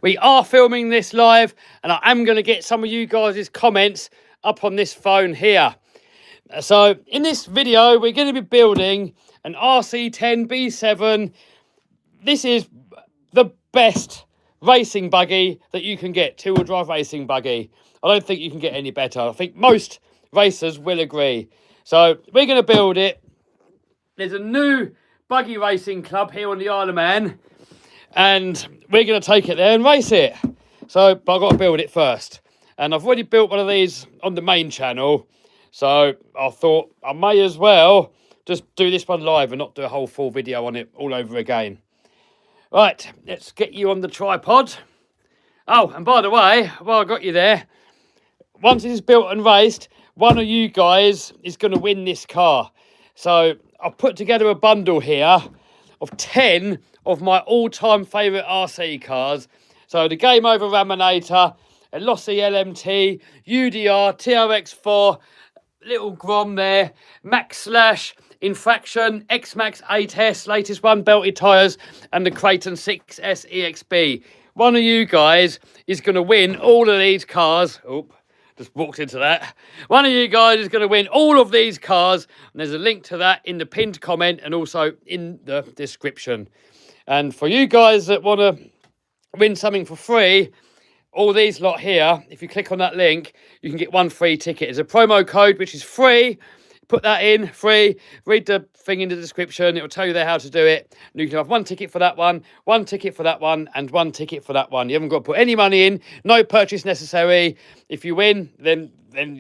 We are filming this live, and I am going to get some of you guys' comments up on this phone here. So in this video, we're going to be building an RC10 B7. This is the best racing buggy that you can get, two-wheel drive racing buggy. I don't think you can get any better. I think most racers will agree. So we're going to build it. There's a new buggy racing club here on the Isle of Man, and we're going to take it there and race it. So, but I've got to build it first. And I've already built one of these on the main channel. So I thought I may as well just do this one live and not do a whole full video on it all over again. Right, let's get you on the tripod. Oh, and by the way, while I got you there, once it's built and raced, one of you guys is going to win this car. So I've put together a bundle here of 10 of my all-time favourite RC cars. So the Game Over Raminator, a Lossy LMT, UDR, TRX4, little Grom there, Max Slash, Infraction, X-Max 8S, latest one, belted tyres, and the Creighton 6S EXB. One of you guys is going to win all of these cars. Oop, just walked into that. One of you guys is going to win all of these cars, and there's a link to that in the pinned comment and also in the description. And for you guys that want to win something for free, all these lot here, if you click on that link, you can get one free ticket. There's a promo code which is free. Put that in, free. Read the thing in the description. It will tell you there how to do it. And you can have one ticket for that one ticket for that one, and one ticket for that one. You haven't got to put any money in. No purchase necessary. If you win, then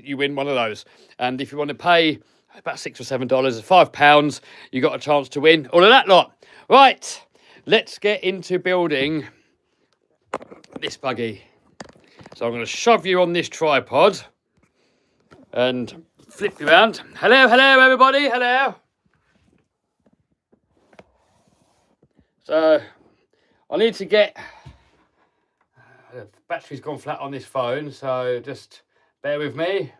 you win one of those. And if you want to pay about $6 or $7, £5, you got a chance to win all of that lot. Right, let's get into building this buggy. So I'm going to shove you on this tripod and flip you around. Hello, hello, everybody. Hello. So I need to get... the battery's gone flat on this phone, so just bear with me.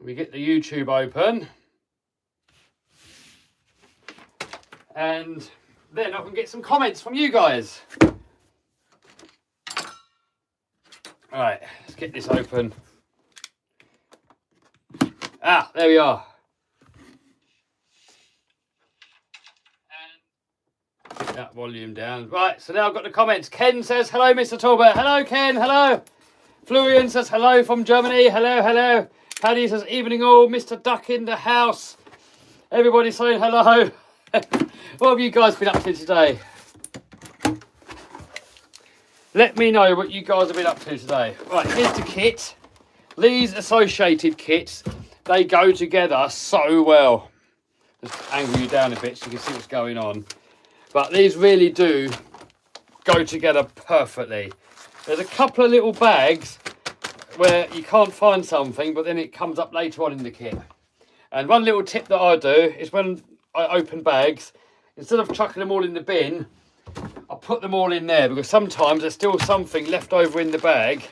We get the YouTube open. And then I can get some comments from you guys. All right, let's get this open. Ah, there we are. And get that volume down. Right, so now I've got the comments. Ken says, hello, Mr. Talbot. Hello, Ken. Hello. Florian says, hello from Germany. Hello, hello. Paddy says, evening all. Mr. Duck in the house. Everybody saying hello. What have you guys been up to today? Let me know what you guys have been up to today. Right, here's the kit. These associated kits, they go together so well. Just angle you down a bit so you can see what's going on. But these really do go together perfectly. There's a couple of little bags where you can't find something, but then it comes up later on in the kit. And one little tip that I do is when I open bags, instead of chucking them all in the bin, I put them all in there, because sometimes there's still something left over in the bag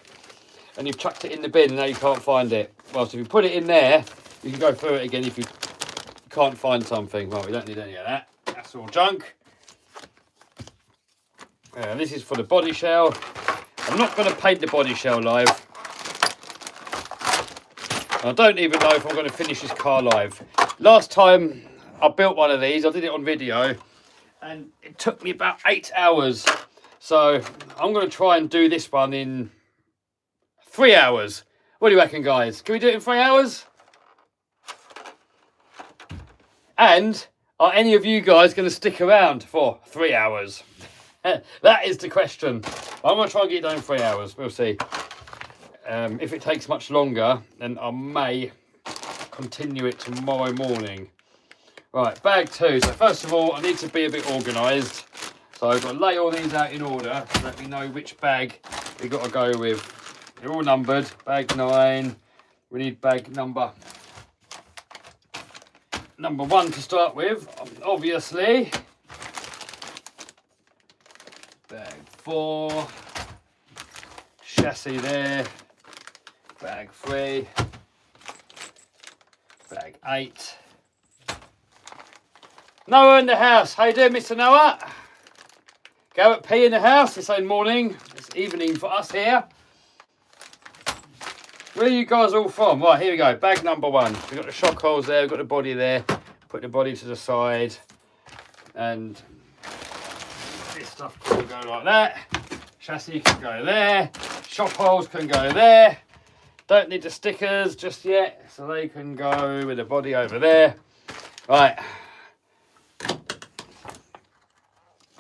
and you've chucked it in the bin and now you can't find it. Well, so if you put it in there, you can go through it again if you can't find something. Well, we don't need any of that. That's all junk. And this is for the body shell. I'm not going to paint the body shell live. I don't even know if I'm going to finish this car live. Last time I built one of these, I did it on video, and it took me about 8 hours. So I'm going to try and do this one in 3 hours. What do you reckon, guys? Can we do it in 3 hours? And are any of you guys going to stick around for 3 hours? That is the question. I'm going to try and get it done in 3 hours. We'll see. If it takes much longer, then I may continue it tomorrow morning. Right, bag 2. So first of all, I need to be a bit organised. So I've got to lay all these out in order to let me know which bag we've got to go with. They're all numbered. Bag 9. We need bag number 1 to start with, obviously. Bag 4. Chassis there. Bag 3. Bag 8. Noah in the house. How you doing, Mr. Noah? Garrett P in the house. It's ain't morning. It's evening for us here. Where are you guys all from? Right, here we go. Bag number 1. We've got the shock holes there. We've got the body there. Put the body to the side. And this stuff can go like that. Chassis can go there. Shock holes can go there. Don't need the stickers just yet. So they can go with the body over there. Right.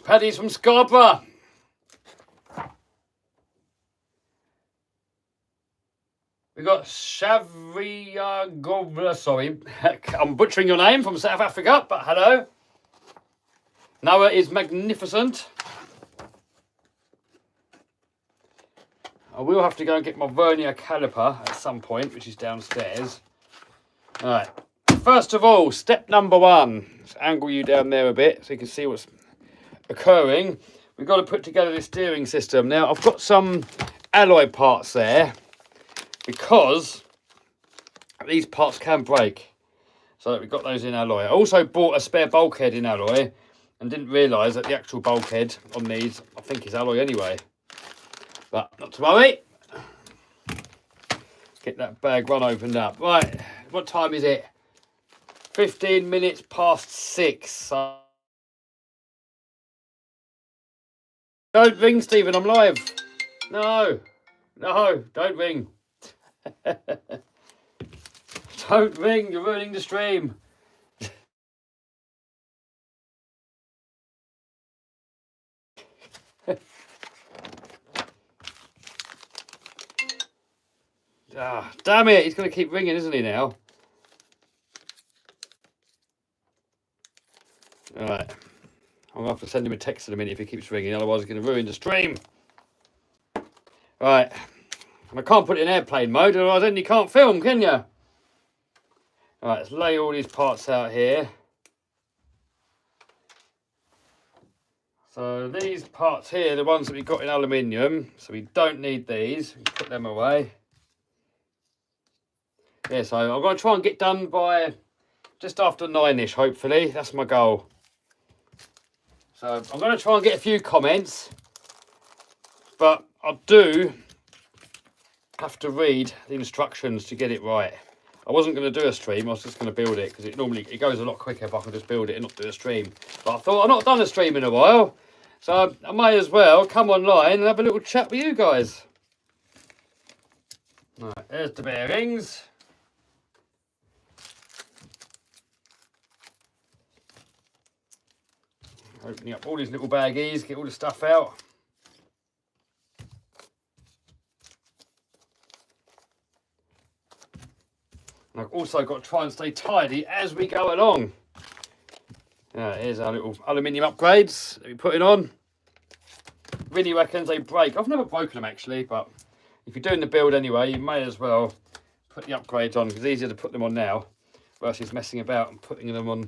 Paddy's from Scarborough. We got Shavria Govla, sorry, I'm butchering your name, from South Africa, but hello. Noah is magnificent. I will have to go and get my vernier caliper at some point, which is downstairs. All right, first of all, step number 1. Let's angle you down there a bit so you can see what's occurring. We've got to put together this steering system. Now, I've got some alloy parts there because these parts can break. So we've got those in alloy. I also bought a spare bulkhead in alloy and didn't realise that the actual bulkhead on these, I think, is alloy anyway. But not to worry. Get that bag 1 opened up. Right, what time is it? 15 minutes past 6. So don't ring, Stephen, I'm live. No, don't ring. Don't ring, you're ruining the stream. Ah, damn it, he's going to keep ringing, isn't he, now? Alright. I'm going to have to send him a text in a minute if he keeps ringing, otherwise he's going to ruin the stream. Right. And I can't put it in airplane mode, otherwise then you can't film, can you? Alright, let's lay all these parts out here. So these parts here, the ones that we've got in aluminium, so we don't need these. We can put them away. Yeah, so I'm going to try and get done by just after 9ish, hopefully. That's my goal. So I'm going to try and get a few comments, but I do have to read the instructions to get it right. I wasn't going to do a stream, I was just going to build it because it goes a lot quicker if I can just build it and not do a stream. But I thought I've not done a stream in a while, so I may as well come online and have a little chat with you guys. Right, there's the bearings. Opening up all these little baggies, get all the stuff out. And I've also got to try and stay tidy as we go along. Here's our little aluminium upgrades that we're putting on. Really reckons they break. I've never broken them actually, but if you're doing the build anyway, you may as well put the upgrades on because it's easier to put them on now versus messing about and putting them on,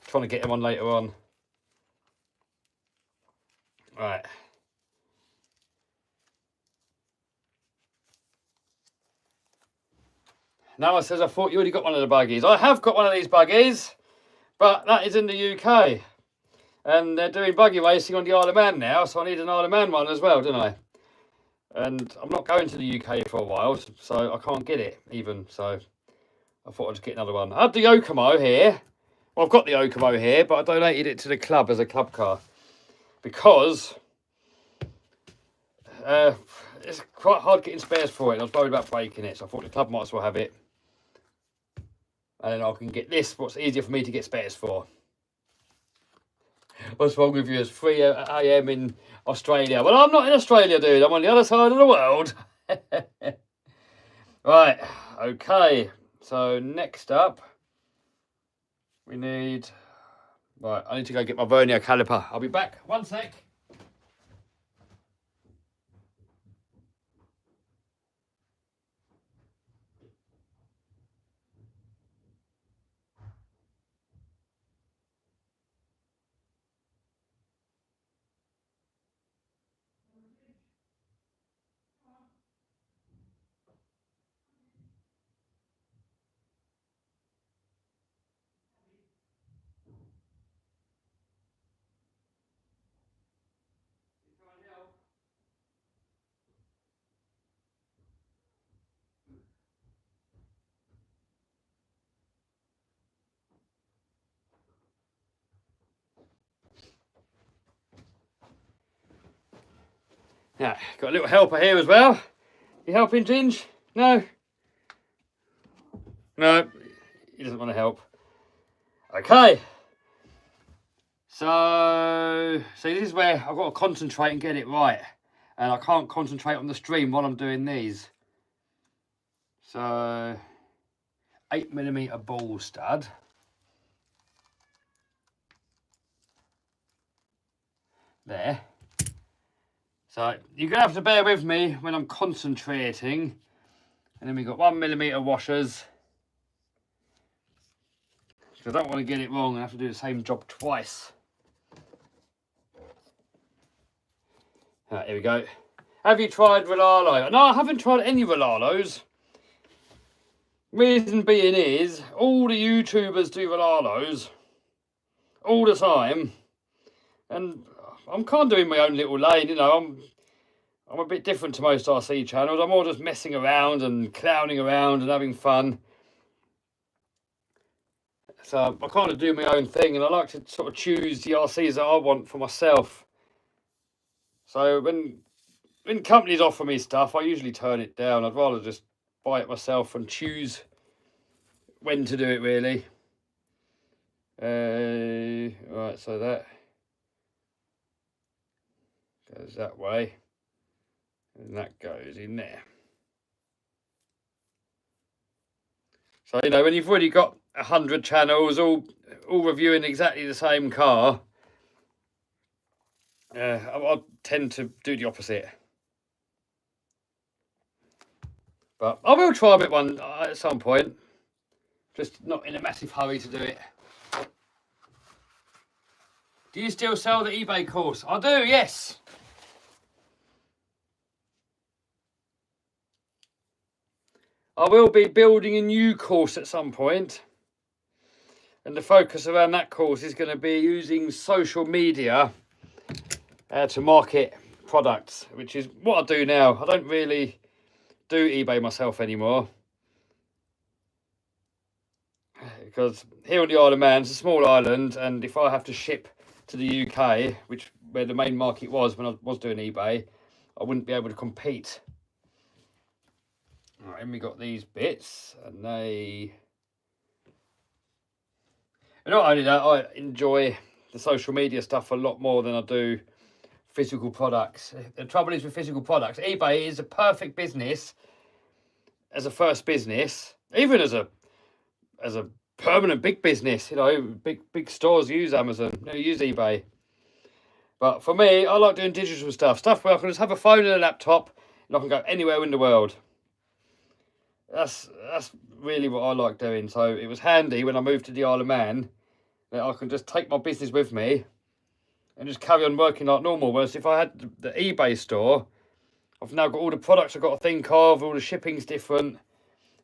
trying to get them on later on. Right. Noah says, I thought you already got one of the buggies. I have got one of these buggies, but that is in the UK. And they're doing buggy racing on the Isle of Man now, so I need an Isle of Man one as well, don't I? And I'm not going to the UK for a while, so I can't get it even. So I thought I'd just get another one. I had the Okomo here. Well, I've got the Okomo here, but I donated it to the club as a club car because it's quite hard getting spares for it. I was worried about breaking it, so I thought the club might as well have it. And then I can get this, what's easier for me to get spares for. What's wrong with you? It's 3 AM in Australia. Well, I'm not in Australia, dude. I'm on the other side of the world. Right, okay. So next up, we need... Right, I need to go get my vernier caliper. I'll be back. 1 sec. Yeah, got a little helper here as well. You helping, Ginge? No? No, he doesn't want to help. Okay. So, see, this is where I've got to concentrate and get it right. And I can't concentrate on the stream while I'm doing these. So, 8mm ball stud. There. So, you're going to have to bear with me when I'm concentrating. And then we've got 1mm washers. Because I don't want to get it wrong and have to do the same job twice. Right, here we go. Have you tried Rolalo? No, I haven't tried any Rolalos. Reason being is, all the YouTubers do Rolalos all the time. And I'm kind of doing my own little lane, you know. I'm a bit different to most RC channels. I'm all just messing around and clowning around and having fun. So I kind of do my own thing, and I like to sort of choose the RCs that I want for myself. So when companies offer me stuff, I usually turn it down. I'd rather just buy it myself and choose when to do it, really. Right, so that goes that way, and that goes in there. So, you know, when you've already got 100 channels all reviewing exactly the same car, I tend to do the opposite. But I will try a bit one at some point. Just not in a massive hurry to do it. Do you still sell the eBay course? I do, yes. I will be building a new course at some point. And the focus around that course is going to be using social media to market products, which is what I do now. I don't really do eBay myself anymore. Because here on the Isle of Man, it's a small island, and if I have to ship to the UK, where the main market was when I was doing eBay, I wouldn't be able to compete. All right, and we got these bits, and they... And not only that, I enjoy the social media stuff a lot more than I do physical products. The trouble is with physical products, eBay is a perfect business as a first business, even as a permanent big business. You know, big stores use Amazon, use eBay. But for me, I like doing digital stuff where I can just have a phone and a laptop and I can go anywhere in the world. That's really what I like doing. So it was handy when I moved to the Isle of Man that I can just take my business with me and just carry on working like normal. Whereas if I had the eBay store, I've now got all the products I've got to think of, all the shipping's different,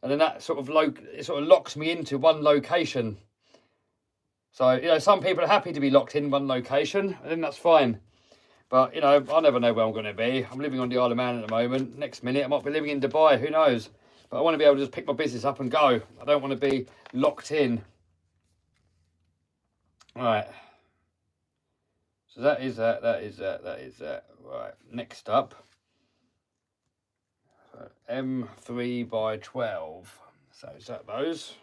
and then that sort of locks me into one location. So, you know, some people are happy to be locked in one location, and then that's fine. But, you know, I never know where I'm going to be. I'm living on the Isle of Man at the moment. Next minute, I might be living in Dubai. Who knows? But I want to be able to just pick my business up and go. I don't want to be locked in. Right. So that is that. Right. Next up. So M3 by 12. So is that those?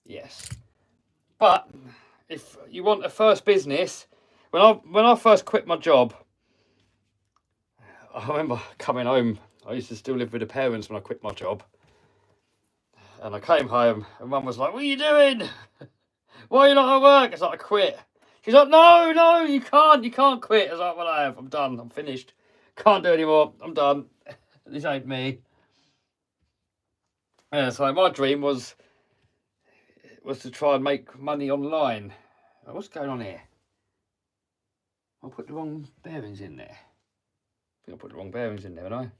Yes. But if you want a first business, when I first quit my job, I remember coming home. I used to still live with the parents when I quit my job. And I came home and Mum was like, "What are you doing? Why are you not at work?" It's like, "I quit." She's like, no, you can't quit. I was like, "Well, I'm done. I'm finished. Can't do anymore. I'm done. This ain't me." Yeah, so my dream was to try and make money online. What's going on here? I put the wrong bearings in there. I think I put the wrong bearings in there, haven't I?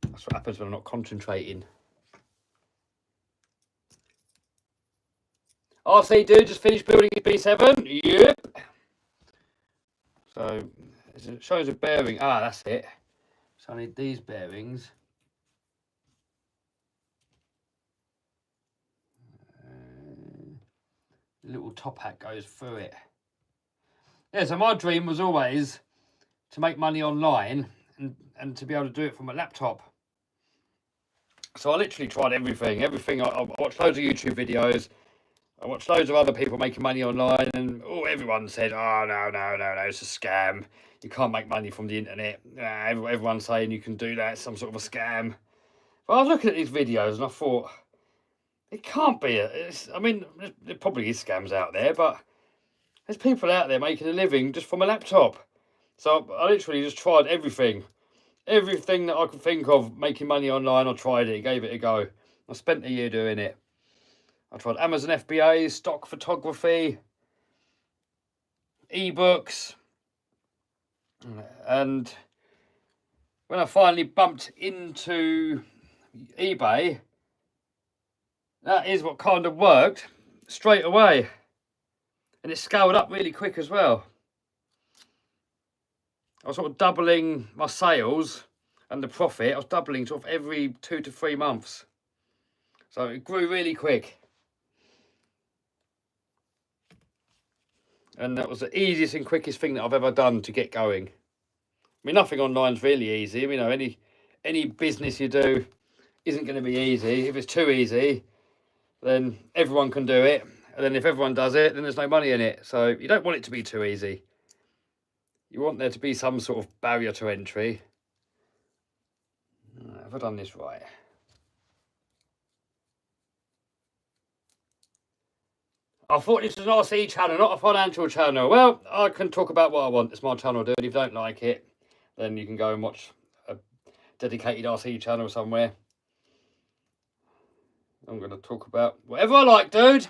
That's what happens when I'm not concentrating. RC dude just finished building his B7. Yep. So it shows a bearing. Ah, that's it. So I need these bearings. The little top hat goes through it. Yeah, so my dream was always to make money online and to be able to do it from a laptop. So I literally tried everything. I watched loads of YouTube videos. I watched loads of other people making money online, and everyone said, "Oh no, it's a scam. You can't make money from the internet." Everyone's saying you can do that. It's some sort of a scam. But I was looking at these videos and I thought, it can't be. I mean, there probably is scams out there, but there's people out there making a living just from a laptop. So I literally just tried everything. Everything that I could think of making money online, I tried it, gave it a go. I spent a year doing it. I tried Amazon FBA, stock photography, ebooks, and when I finally bumped into eBay, that is what kind of worked straight away. And it scaled up really quick as well. I was sort of doubling my sales and the profit. I was doubling sort of every 2 to 3 months. So it grew really quick. And that was the easiest and quickest thing that I've ever done to get going. I mean, nothing online's really easy. You know, any business you do isn't going to be easy. If it's too easy, then everyone can do it. And then if everyone does it, then there's no money in it. So you don't want it to be too easy. You want there to be some sort of barrier to entry. Have I done this right? I thought this was an RC channel, not a financial channel. Well, I can talk about what I want. It's my channel, dude. If you don't like it, then you can go and watch a dedicated RC channel somewhere. I'm going to talk about whatever I like, dude.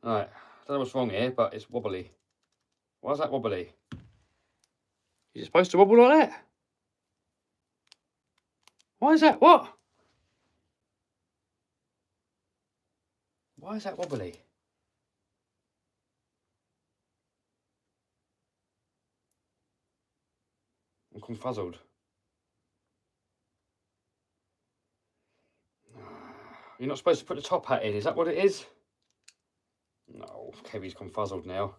Alright, I don't know what's wrong here, but it's wobbly. Why is that wobbly? Is it supposed to wobble like that? Why is that? What? Why is that wobbly? I'm confuzzled. You're not supposed to put the top hat in, is that what it is? No, Kevy's confuzzled now.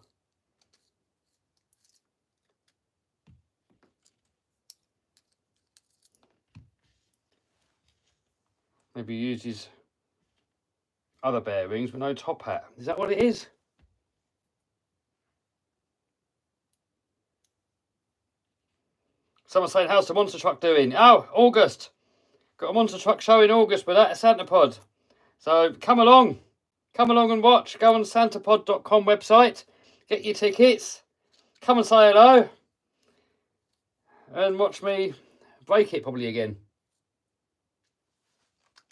Maybe he uses other bearings with no top hat. Is that what it is? Someone's saying, how's the monster truck doing? Oh, August. Got a monster truck show in August with that at Santa Pod. So come along. Come along and watch. Go on santapod.com website. Get your tickets. Come and say hello. And watch me break it probably again.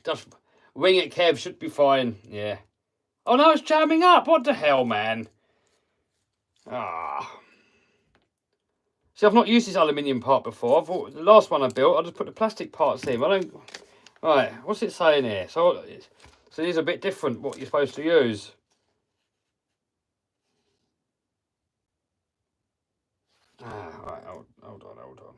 Just wing it, Kev. Should be fine. Yeah. Oh, no, it's jamming up. What the hell, man? Ah. See, I've not used this aluminium part before. I thought the last one I built, I just put the plastic parts in. I don't... Right, what's it saying here? So it is a bit different what you're supposed to use. Right, hold on.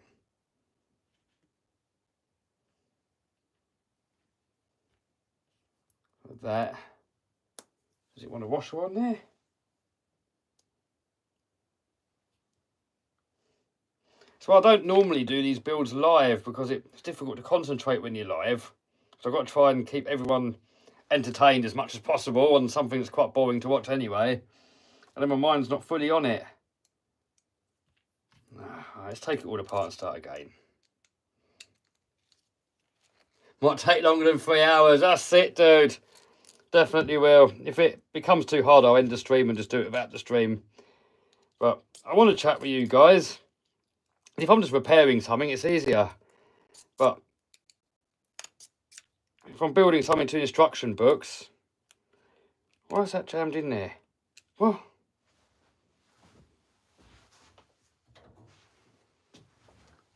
That. Does it want a washer on there? So I don't normally do these builds live because it's difficult to concentrate when you're live. So I've got to try and keep everyone entertained as much as possible on something that's quite boring to watch anyway. And then my mind's not fully on it. Let's take it all apart and start again. Might take longer than 3 hours. That's it, dude. Definitely will. If it becomes too hard, I'll end the stream and just do it without the stream. But I want to chat with you guys. If I'm just repairing something, it's easier. But if I'm building something to instruction books, why is that jammed in there? What?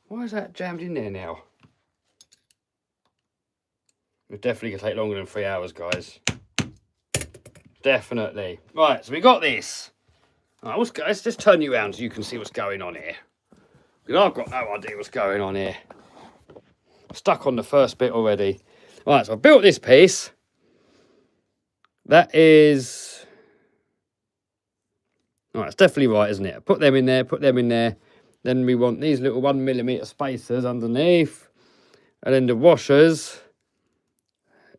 Why is that jammed in there now? It's definitely going to take longer than 3 hours, guys. Definitely. Right, so we got this. Right, let's just turn you around so you can see what's going on here. Because I've got no idea what's going on here. I'm stuck on the first bit already. Right, so I built this piece. That is All right, it's definitely right, isn't it? Put them in there, put them in there. Then we want these little 1mm spacers underneath. And then the washers,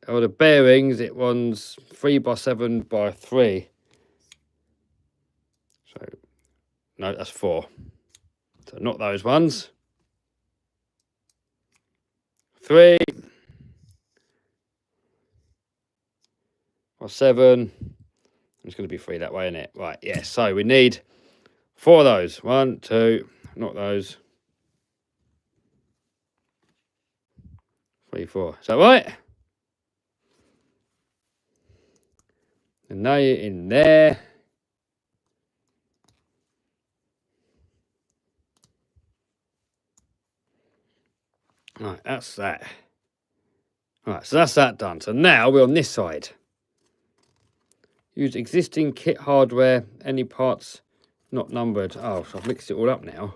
or the bearings, it wants 3x7 by 3. So, no, that's 4. So not those ones. 3 or 7. It's going to be 3 that way, isn't it? Right, yeah. So we need 4 of those. 1, 2, not those. 3, 4. Is that right? And now you're in there. Right, that's that. Right, so that's that done. So now we're on this side. Use existing kit hardware, any parts not numbered. Oh, so I've mixed it all up now.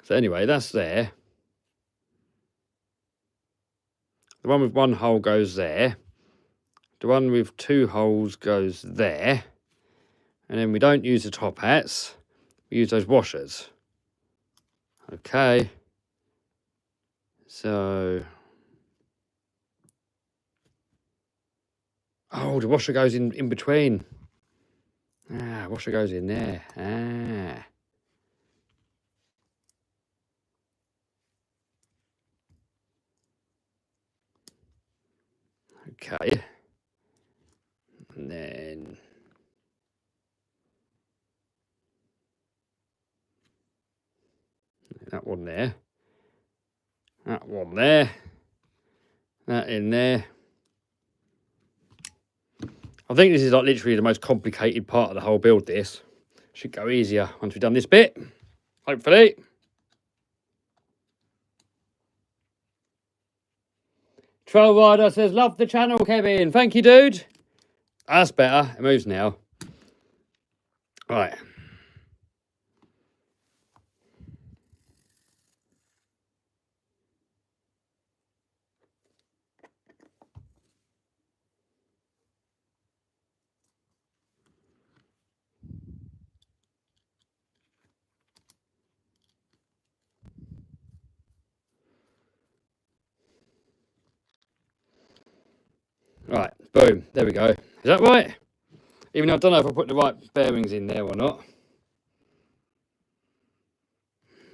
So anyway, that's there. The one with 1 hole goes there. The one with 2 holes goes there. And then we don't use the top hats. We use those washers. Okay. So... oh, the washer goes in between. Ah, washer goes in there. Ah. Okay. And then... that one there. That one there. That in there. I think this is like literally the most complicated part of the whole build, this. Should go easier once we've done this bit. Hopefully. Trail Rider says, love the channel, Kevin. Thank you, dude. That's better. It moves now. Right. Right, boom. There we go. Is that right? Even though I don't know if I put the right bearings in there or not.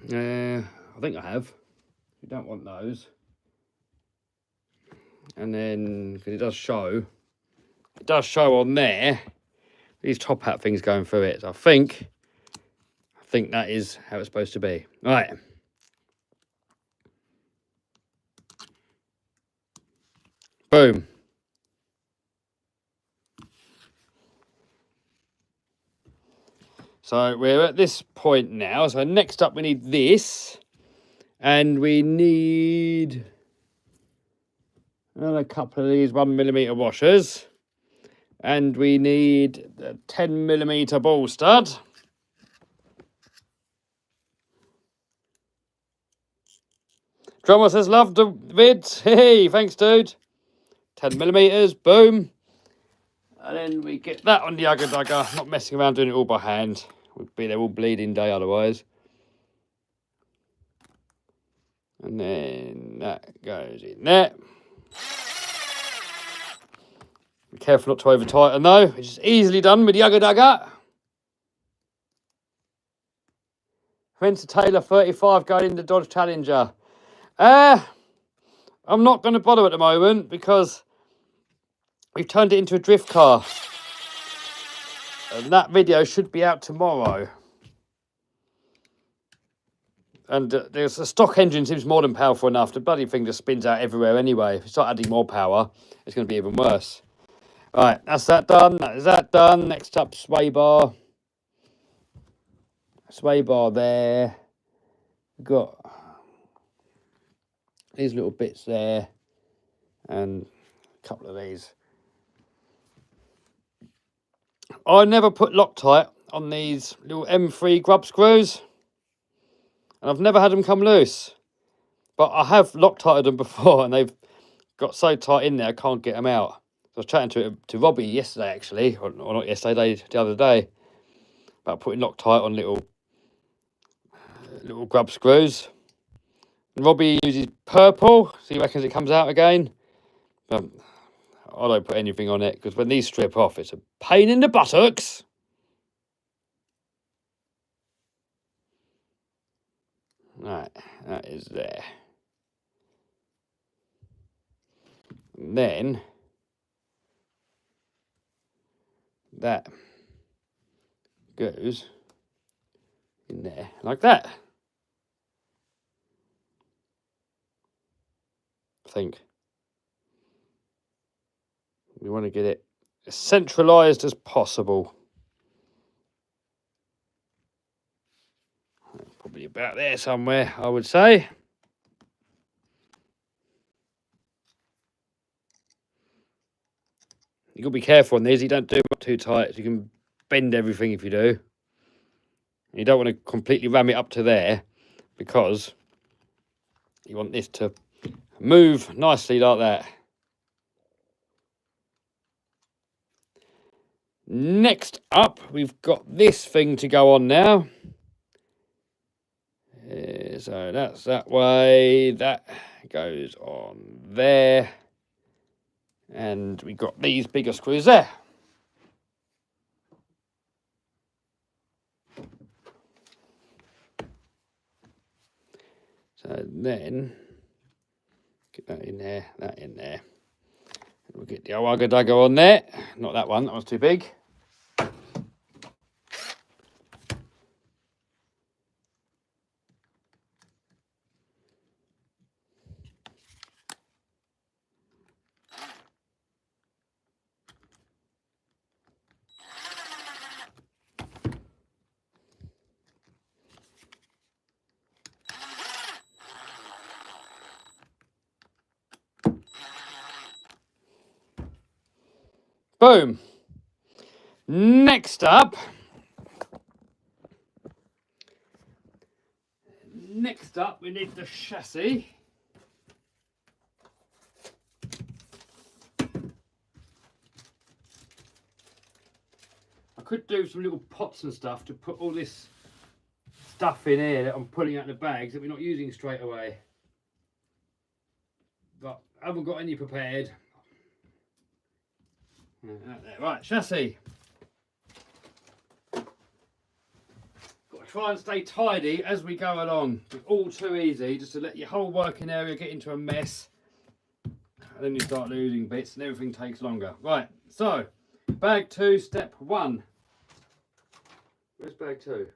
I think I have. You don't want those. And then, because it does show on there, these top hat things going through it. So I think that is how it's supposed to be. Right. Boom. So we're at this point now. So next up we need this. And we need another couple of these 1mm washers. And we need a 10mm ball stud. Drummer says, love the vids. Hey, thanks, dude. 10mm, boom. And then we get that on the Ugga Dugger. Not messing around doing it all by hand. We'd be there all bleeding day otherwise. And then that goes in there. Be careful not to over tighten though. It's easily done with the Ugga Dugger. Spencer Taylor 35 going into Dodge Challenger. I'm not going to bother at the moment because we've turned it into a drift car. And that video should be out tomorrow. And there's a stock engine seems more than powerful enough. The bloody thing just spins out everywhere anyway. If you start adding more power, it's going to be even worse. Right, that's that done. That is that done. Next up, sway bar. Sway bar there. We've got these little bits there. And a couple of these. I never put Loctite on these little M3 grub screws. And I've never had them come loose. But I have Loctited them before and they've got so tight in there I can't get them out. I was chatting to Robbie yesterday, actually, or not yesterday, the other day, about putting Loctite on little grub screws. And Robbie uses purple, so he reckons it comes out again. But I don't put anything on it, because when these strip off, it's a pain in the buttocks. Right, that is there. And then that goes in there like that. I think we want to get it as centralised as possible. Probably about there somewhere, I would say. You've got to be careful on these. You don't do it too tight. You can bend everything if you do. You don't want to completely ram it up to there, because you want this to move nicely like that. Next up, we've got this thing to go on now. So that's that way. That goes on there. And we've got these bigger screws there. So then, get that in there, that in there. And we'll get the old Ugga Dugga on there. Not that one, that was too big. Boom. Next up, we need the chassis. I could do some little pots and stuff to put all this stuff in here that I'm pulling out the bags that we're not using straight away. But I haven't got any prepared. Right, chassis. Got to try and stay tidy as we go along. It's all too easy just to let your whole working area get into a mess. And then you start losing bits and everything takes longer. Right, so bag 2, step 1. Where's bag 2?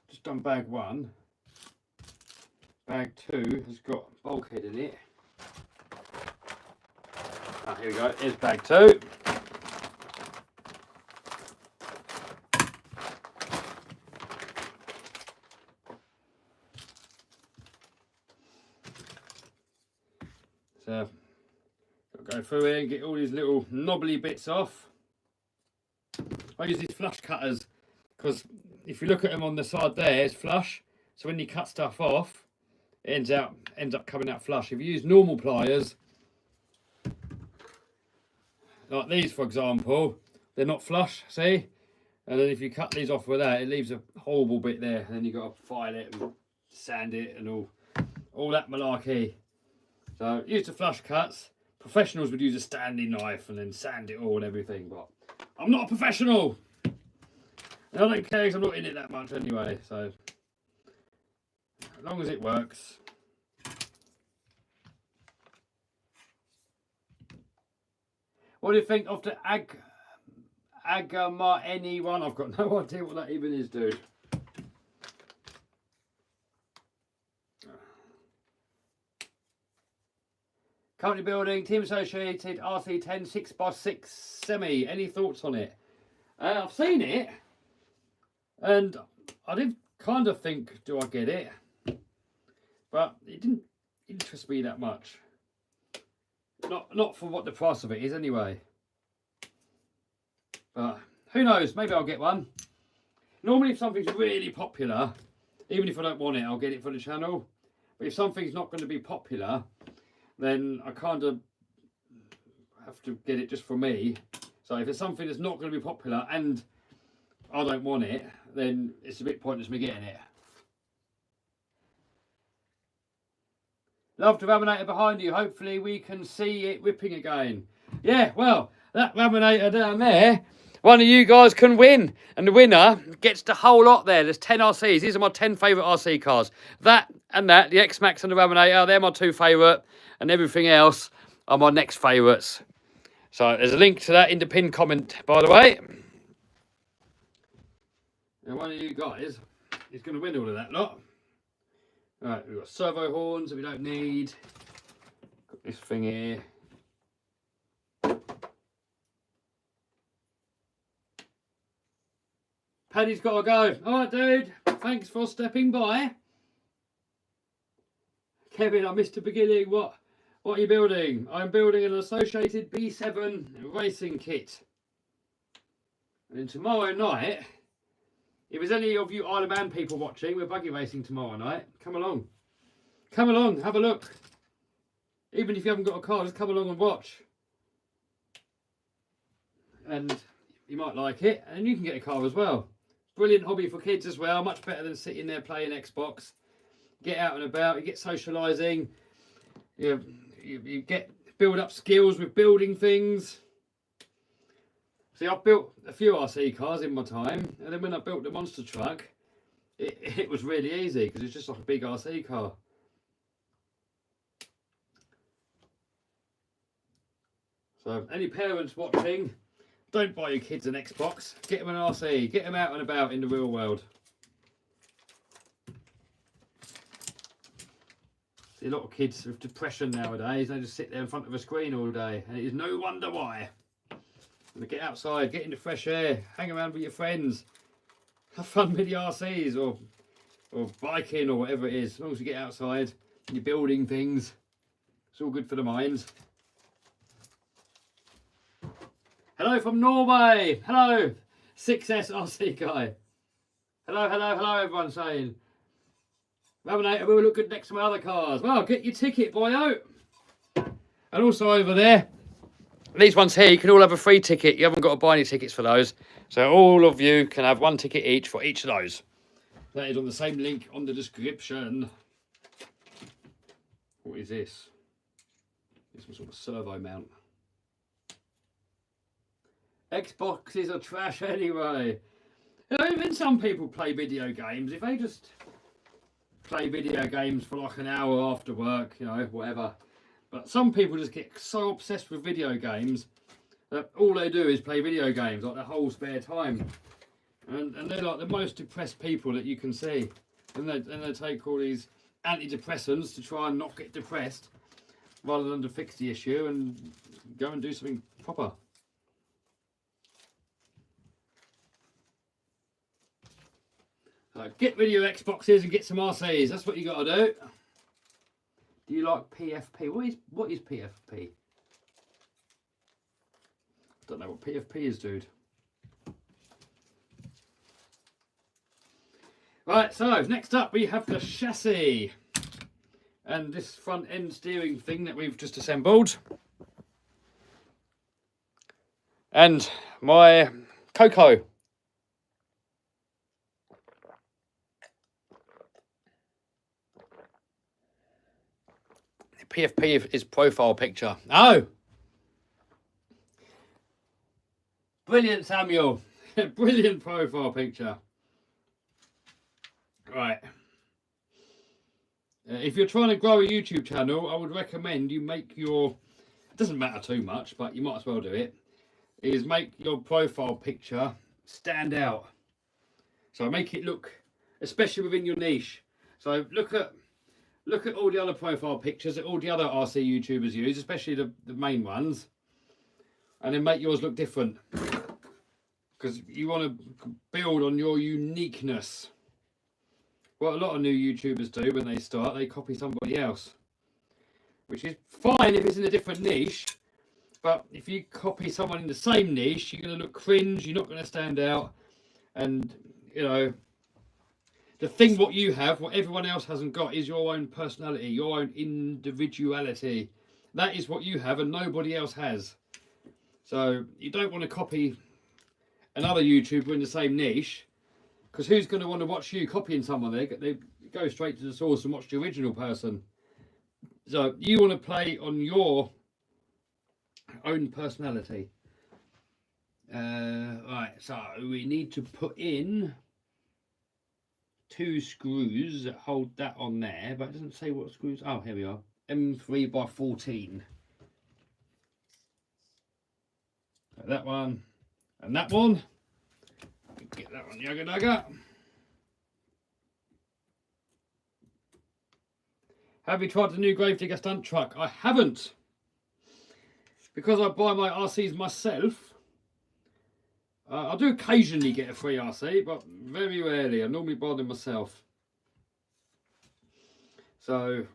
Just done bag 1. Bag 2 has got bulkhead in it. Ah, here we go, here's bag 2. So, got to go through here and get all these little knobbly bits off. I use these flush cutters because if you look at them on the side there, it's flush. So when you cut stuff off, it ends up coming out flush. If you use normal pliers, like these for example, they're not flush, see? And then if you cut these off with that, it leaves a horrible bit there. And then you've got to file it and sand it and all that malarkey. So use the flush cuts. Professionals would use a standing knife and then sand it all and everything, but I'm not a professional. And I don't care because I'm not in it that much anyway, so as long as it works. What do you think of the Agama one? I've got no idea what that even is, dude. Company building, team associated, RC10 6x6 semi. Any thoughts on it? I've seen it, and I did kind of think, do I get it? But it didn't interest me that much. Not for what the price of it is anyway. But who knows, maybe I'll get one. Normally if something's really popular, even if I don't want it, I'll get it for the channel. But if something's not going to be popular, then I kind of have to get it just for me. So if it's something that's not going to be popular and I don't want it, then it's a bit pointless me getting it. Love the laminator behind you. Hopefully we can see it whipping again. Yeah, well, that laminator down there, one of you guys can win. And the winner gets the whole lot there. There's 10 RCs. These are my 10 favourite RC cars. That and that, the X-Max and the laminator, they're my 2 favourite. And everything else are my next favourites. So there's a link to that in the pinned comment, by the way. And one of you guys is going to win all of that lot. Right, we've got servo horns that we don't need. Got this thing here. Paddy's got to go. All right, dude. Thanks for stepping by. Kevin, I missed the beginning. What are you building? I'm building an associated B7 racing kit. And then tomorrow night, if there's any of you Isle of Man people watching, we're buggy racing tomorrow night. Come along. Come along, have a look. Even if you haven't got a car, just come along and watch. And you might like it, and you can get a car as well. Brilliant hobby for kids as well, much better than sitting there playing Xbox. Get out and about, you get socialising, you get build up skills with building things. See, I've built a few RC cars in my time, and then when I built the monster truck, it was really easy because it's just like a big RC car. So, any parents watching, don't buy your kids an Xbox. Get them an RC. Get them out and about in the real world. See, a lot of kids with depression nowadays, they just sit there in front of a screen all day, and it is no wonder why. And get outside, get in the fresh air, hang around with your friends, have fun with the RCs or biking or whatever it is. As long as you get outside and you're building things, it's all good for the mind. Hello from Norway. Hello, 6S RC guy. Hello, hello, hello, everyone saying. Laminator will look good next to my other cars. Well, get your ticket, boyo. And also over there, these ones here, you can all have a free ticket. You haven't got to buy any tickets for those. So all of you can have 1 ticket each for each of those. That is on the same link on the description. What is this? This was sort of servo mount. Xboxes are trash anyway. You know, even some people play video games. If they just play video games for like an hour after work, you know, whatever. But some people just get so obsessed with video games that all they do is play video games, like their whole spare time. And they're like the most depressed people that you can see. And they take all these antidepressants to try and not get depressed, rather than to fix the issue and go and do something proper. So get rid of your Xboxes and get some RCs. That's what you got to do. Do you like PFP? What is PFP? Don't know what PFP is, dude. Right, so next up we have the chassis and this front end steering thing that we've just assembled. And my cocoa. PFP is profile picture. Oh! Brilliant, Samuel. Brilliant profile picture. Right. If you're trying to grow a YouTube channel, I would recommend you make your... It doesn't matter too much, but you might as well do it. Is make your profile picture stand out. So make it look, especially within your niche. So look at all the other profile pictures that all the other RC YouTubers use, especially the main ones, and then make yours look different. Because you want to build on your uniqueness. What a lot of new YouTubers do when they start, they copy somebody else. Which is fine if it's in a different niche, but if you copy someone in the same niche, you're going to look cringe, you're not going to stand out, and, you know, the thing what you have, what everyone else hasn't got, is your own personality, your own individuality. That is what you have and nobody else has. So you don't want to copy another YouTuber in the same niche, because who's going to want to watch you copying someone? They go straight to the source and watch the original person. So you want to play on your own personality. Right, so we need to put in 2 screws that hold that on there, but it doesn't say what screws. Oh, here we are. M3 by 14. That one and that one. Get that one, Yaga Daga. Have you tried the new Gravedigger stunt truck? I haven't. Because I buy my RCs myself. I do occasionally get a free RC, but very rarely. I normally buy them myself. So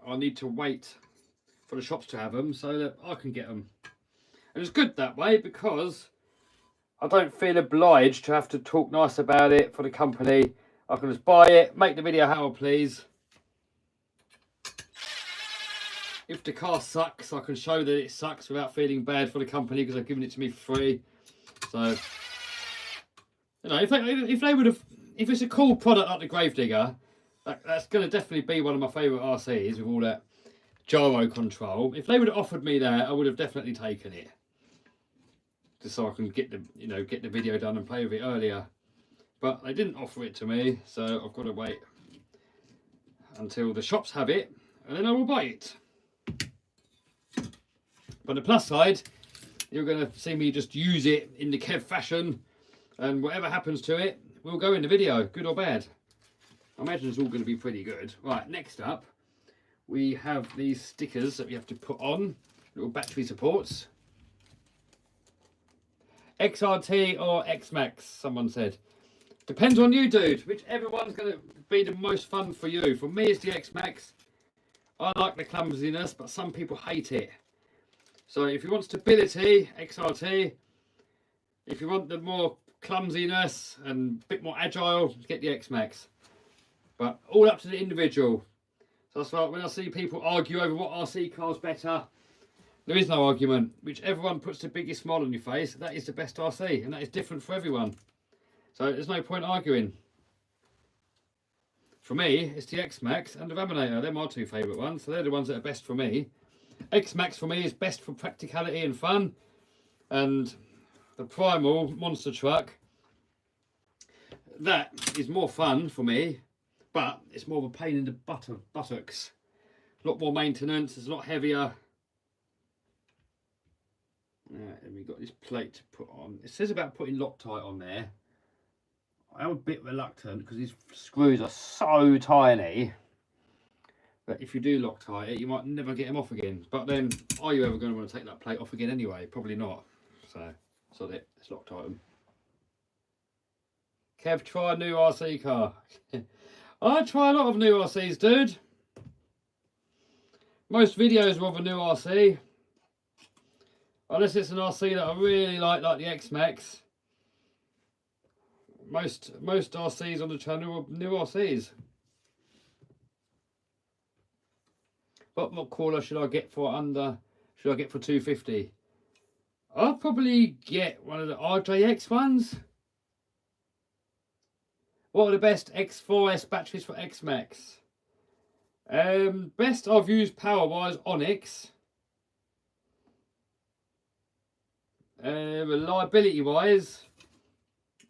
I need to wait for the shops to have them so that I can get them. And it's good that way because I don't feel obliged to have to talk nice about it for the company. I can just buy it, make the video how I please. If the car sucks, I can show that it sucks without feeling bad for the company because they've given it to me for free. So, you know, if it's a cool product like the Gravedigger, that's going to definitely be one of my favourite RCs with all that gyro control. If they would have offered me that, I would have definitely taken it, just so I can get the video done and play with it earlier. But they didn't offer it to me, so I've got to wait until the shops have it, and then I will buy it. But the plus side, you're going to see me just use it in the Kev fashion, and whatever happens to it will go in the video, good or bad. I imagine it's all going to be pretty good. Right, next up, we have these stickers that we have to put on, little battery supports. XRT or X-Max, someone said. Depends on you, dude. Whichever one's going to be the most fun for you. For me, it's the X-Max. I like the clumsiness, but some people hate it. So if you want stability, XRT. If you want the more clumsiness and a bit more agile, get the X-Max. But all up to the individual. So that's why when I see people argue over what RC car's better, there is no argument. Whichever one puts the biggest smile on your face, that is the best RC, and that is different for everyone. So there's no point arguing. For me, it's the X-Max and the Raminator. They're my 2 favourite ones, so they're the ones that are best for me. X-Max for me is best for practicality and fun, and the Primal monster truck, that is more fun for me, but it's more of a pain in the buttocks. A lot more maintenance, it's a lot heavier. And we've got this plate to put on. It says about putting Loctite on there. I am a bit reluctant because these screws are so tiny. But if you do Loctite it, you might never get them off again. But then, are you ever going to want to take that plate off again anyway? Probably not. So let's Loctite them. Kev, try a new RC car. I try a lot of new RCs, dude. Most videos are of a new RC. Unless it's an RC that I really like the X-Max. Most RCs on the channel are new RCs. What cooler should I get for 250? I'll probably get one of the RJX ones. What are the best X4S batteries for X-Max? Best I've used power-wise, Onyx. Reliability-wise,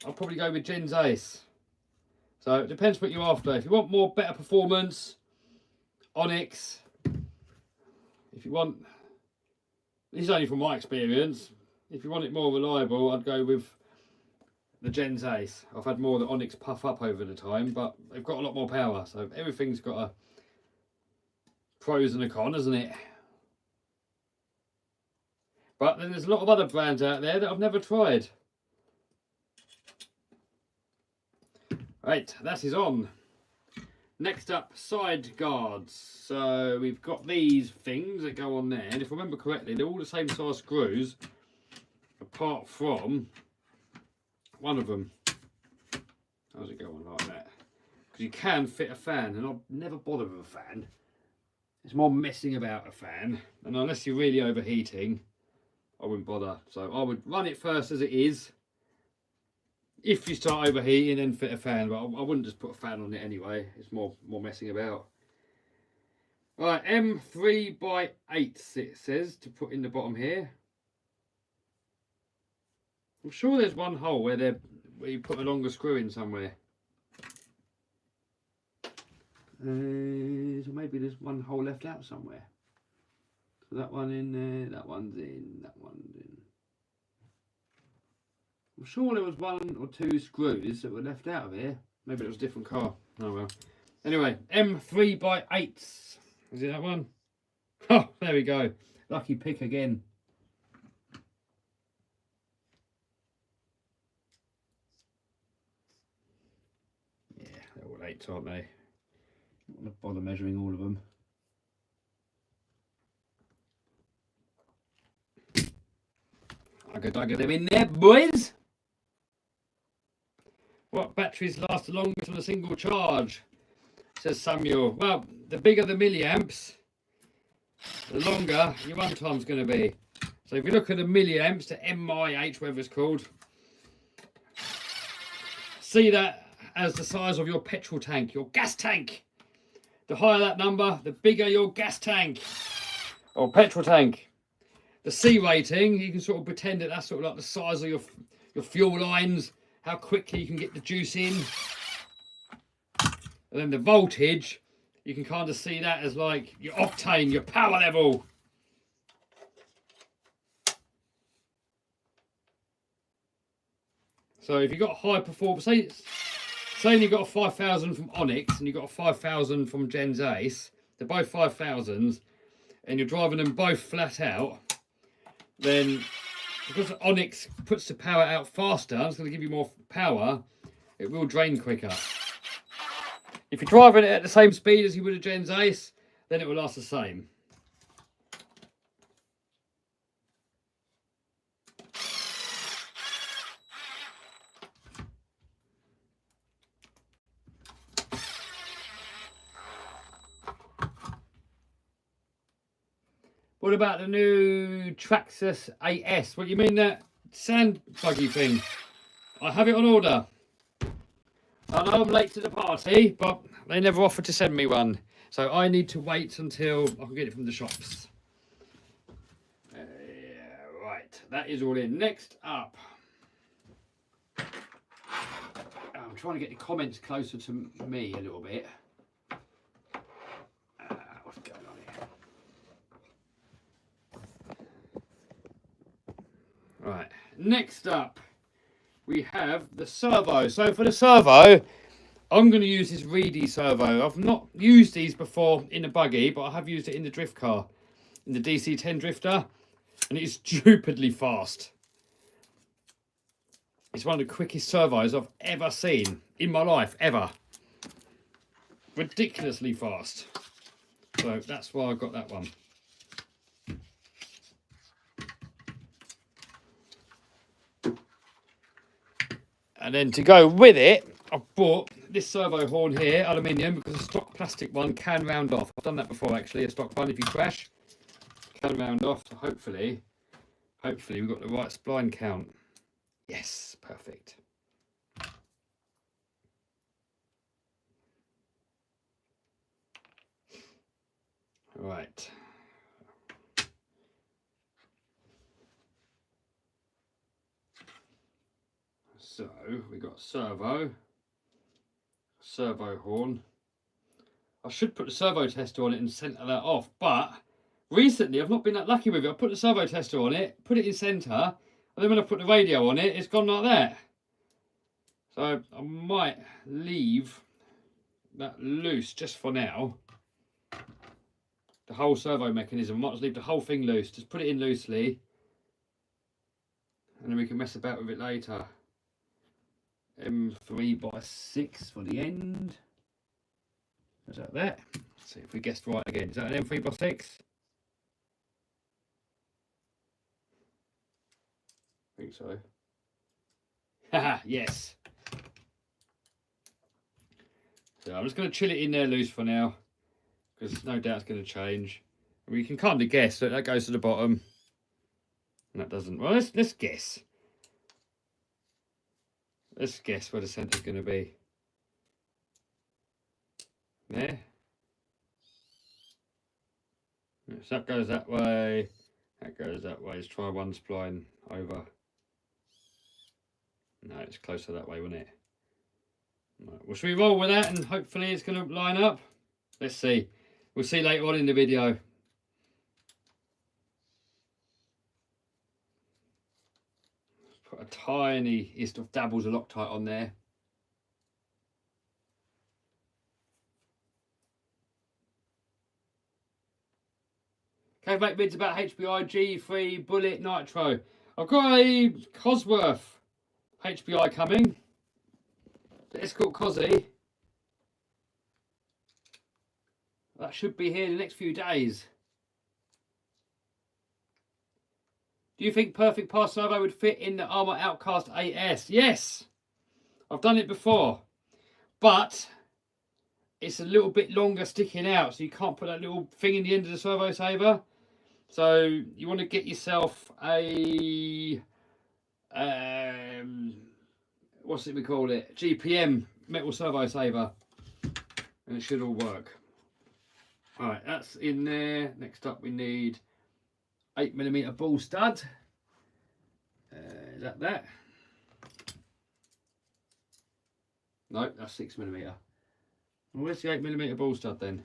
I'll probably go with Gen's Ace. So it depends what you're after. If you want better performance, Onyx. If you want, this is only from my experience, if you want it more reliable, I'd go with the Gen's Ace. I've had more of the Onyx puff up over the time, but they've got a lot more power, so everything's got a pros and a con, hasn't it? But then there's a lot of other brands out there that I've never tried. Right, that is on. Next up, side guards. So we've got these things that go on there, and if I remember correctly, they're all the same size screws, apart from one of them. How does it go on like that? Because you can fit a fan, and I've never bothered with a fan. It's more messing about a fan, and unless you're really overheating, I wouldn't bother. So I would run it first as it is. If you start overheating, then fit a fan, but I wouldn't just put a fan on it anyway. It's more messing about. Right, M3 by 8 it says to put in the bottom here. I'm sure there's one hole where you put a longer screw in somewhere. So maybe there's one hole left out somewhere. So that one in there, that one's in, that one's in. I'm sure there was 1 or 2 screws that were left out of here. Maybe it was a different car. Oh well. Anyway, M3 by 8. Is it that one? Oh, there we go. Lucky pick again. Yeah, they're all 8s, aren't they? I'm not going to bother measuring all of them. I get them in there, boys. What batteries last the longest on a single charge? Says Samuel. Well, the bigger the milliamps, the longer your run time's going to be. So if you look at the milliamps, the MIH, whatever it's called, see that as the size of your petrol tank, your gas tank. The higher that number, the bigger your gas tank or petrol tank. The C rating, you can sort of pretend that that's sort of like the size of your fuel lines, how quickly you can get the juice in. And then the voltage, you can kind of see that as like your octane, your power level. So if you've got high performance, say you've got a 5,000 from Onyx and you've got a 5,000 from Gens Ace, they're both 5,000s, and you're driving them both flat out, then because Onyx puts the power out faster, it's going to give you more power, it will drain quicker. If you're driving it at the same speed as you would a Gens Ace, then it will last the same. What about the new Traxxas 8S? What do you mean, that sand buggy thing? I have it on order. I know I'm late to the party, but they never offered to send me one. So I need to wait until I can get it from the shops. Yeah, right. That is all in. Next up. I'm trying to get the comments closer to me a little bit. What's going on here? Right, next up we have the servo. So for the servo, I'm going to use this Reedy servo. I've not used these before in a buggy, but I have used it in the drift car, in the DC10 drifter, and it's stupidly fast. It's one of the quickest servos I've ever seen in my life, ever. Ridiculously fast. So that's why I got that one. And then to go with it, I've bought this servo horn here, aluminium, because a stock plastic one can round off. I've done that before actually, a stock one, if you crash, can round off. So hopefully we've got the right spline count. Yes, perfect. Right. So we got servo horn. I should put the servo tester on it and centre that off, but recently I've not been that lucky with it. I put the servo tester on it, put it in centre, and then when I put the radio on it, it's gone like that. So I might leave that loose just for now. The whole servo mechanism, I might just leave the whole thing loose, just put it in loosely, and then we can mess about with it later. M3 by 6 for the end. Is that there? Let's see if we guessed right again. Is that an M3 by 6? I think so. Haha, yes. So I'm just going to chill it in there loose for now, because no doubt it's going to change. We can kind of guess that that goes to the bottom, and that doesn't. Well, let's guess. Let's guess where the centre's going to be. There. So that goes that way. That goes that way. Let's try one spline over. No, it's closer that way, wasn't it? Right. Well, should we roll with that and hopefully it's going to line up? Let's see. We'll see later on in the video. Let's put a tiny east of dabbles of Loctite on there. Cave Mate bids about HBI G3 Bullet Nitro. I've got a Cosworth HBI coming. It's called Cosy. That should be here in the next few days. Do you think Perfect Pass Servo would fit in the Armour Outcast 8S? Yes! I've done it before. But it's a little bit longer sticking out, so you can't put that little thing in the end of the servo saver. So you want to get yourself a what's it we call it? GPM metal servo saver, and it should all work. All right, that's in there. Next up, we need 8mm ball stud. Is that? No, that's 6mm. Well, where's the 8mm ball stud then?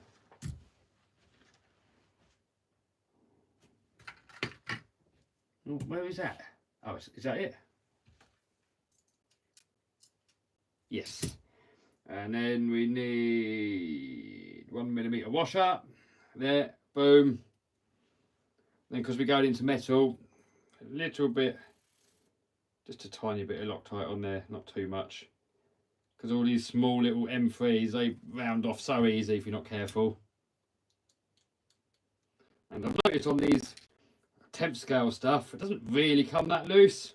Oh, where is that? Oh, is that it? Yes. And then we need 1mm washer. There, boom. Then because we're going into metal, a little bit, just a tiny bit of Loctite on there, not too much. Because all these small little M3s, they round off so easy if you're not careful. And I've noticed on these temp scale stuff, it doesn't really come that loose.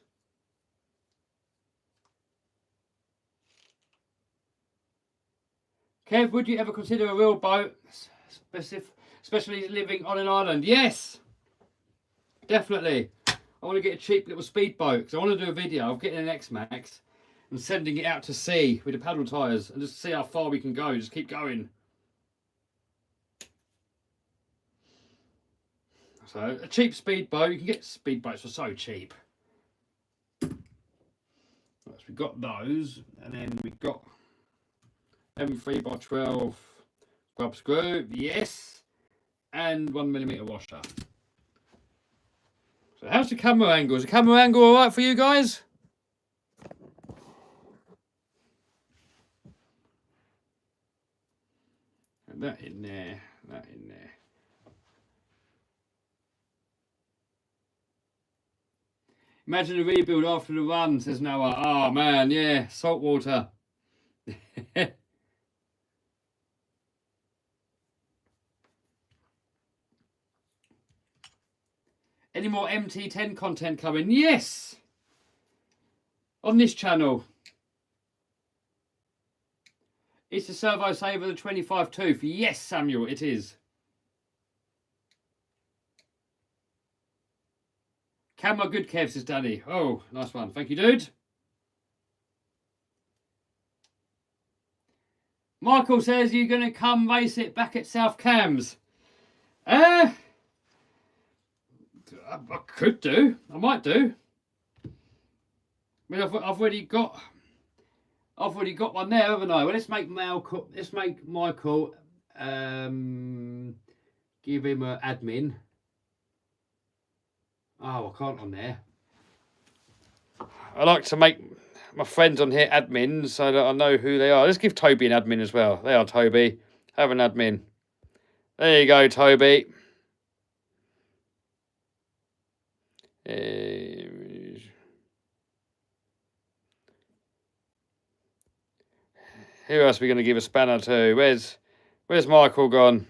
Kev, would you ever consider a real boat, especially living on an island? Yes, definitely. I want to get a cheap little speedboat because I want to do a video of getting an X-Max and sending it out to sea with the paddle tyres and just see how far we can go. Just keep going. So a cheap speedboat, you can get speedboats for so cheap. Right, so we've got those, and then we've got M3x12 grub screw, yes, and 1mm washer. So how's the camera angle? Is the camera angle all right for you guys? And that in there, that in there. Imagine a rebuild after the run, says Noah. Oh man, yeah, salt water. Any more MT10 content coming? Yes! On this channel. It's the servo saver, the 25 tooth. Yes, Samuel, it is. Camera good, Kev, says Danny. Oh, nice one. Thank you, dude. Michael says you're going to come race it back at South Cams. I could do. I might do. I mean, I've already got one there, haven't I? Well, let's make Michael. Give him an admin. Oh, I can't on there. I like to make my friends on here admins so that I know who they are. Let's give Toby an admin as well. They are Toby. Have an admin. There you go, Toby. Who else are we going to give a spanner to? Where's Michael gone?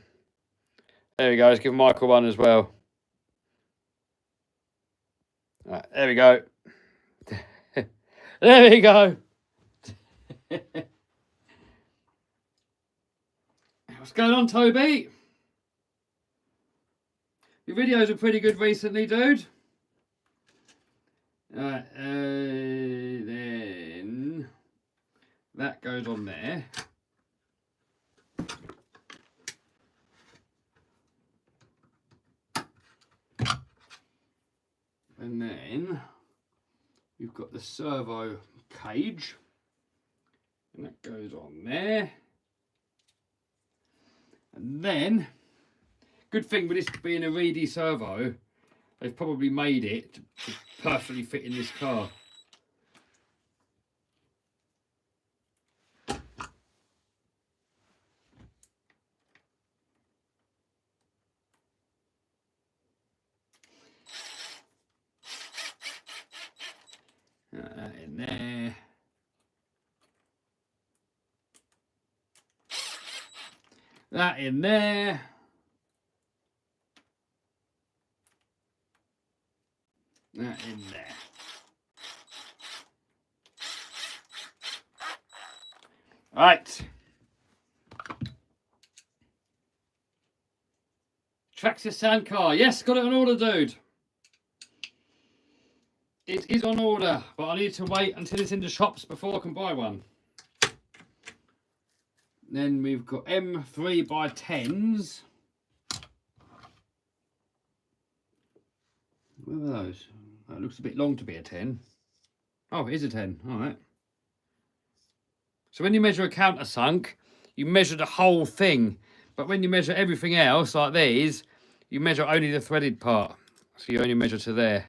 There we go. Let's give Michael one as well. Right, there we go. There we go. What's going on, Toby? Your videos are pretty good recently, dude. Then that goes on there. And then you've got the servo cage, and that goes on there. And then, good thing with this being a reedy servo, they've probably made it to perfectly fit in this car. In there. That in there. That in there. Right. Traxxas sand car. Yes, got it on order, dude. It is on order, but I need to wait until it's in the shops before I can buy one. Then we've got M3x10s. What are those? That looks a bit long to be a 10. Oh, it is a 10. All right. So when you measure a countersunk, you measure the whole thing. But when you measure everything else, like these, you measure only the threaded part. So you only measure to there.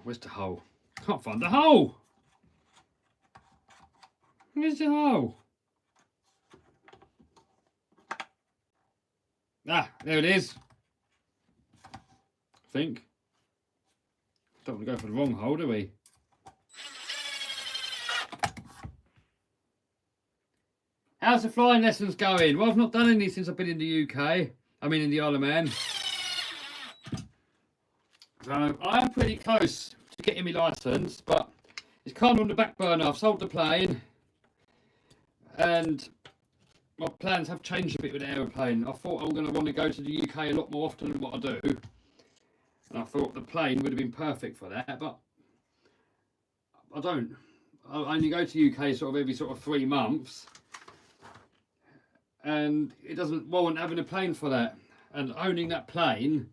Where's the hole? Can't find the hole. Where's the hole? Ah, there it is. I think. Don't want to go for the wrong hole, do we? How's the flying lessons going? Well, I've not done any since I've been in the UK. I mean, in the Isle of Man. So I am pretty close to getting my licence, but it's kind of on the back burner. I've sold the plane, and my plans have changed a bit with the aeroplane. I thought I was going to want to go to the UK a lot more often than what I do, and I thought the plane would have been perfect for that, but I don't. I only go to UK sort of every sort of 3 months, and it doesn't warrant having a plane for that. And owning that plane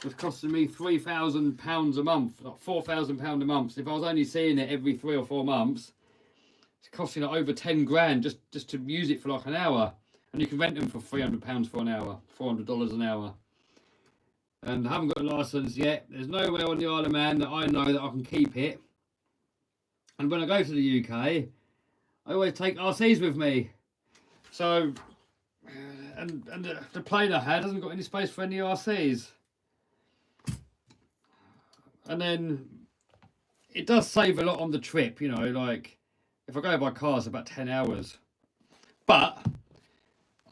was costing me £3,000 a month, like £4,000 a month. So if I was only seeing it every 3 or 4 months, it's costing like over 10 grand just to use it for like an hour. And you can rent them for £300 for an hour, $400 an hour. And I haven't got a licence yet. There's nowhere on the Isle of Man that I know that I can keep it. And when I go to the UK, I always take RCs with me. So, and the plane I had hasn't got any space for any RCs. And then it does save a lot on the trip, you know, like if I go by car it's about 10 hours. But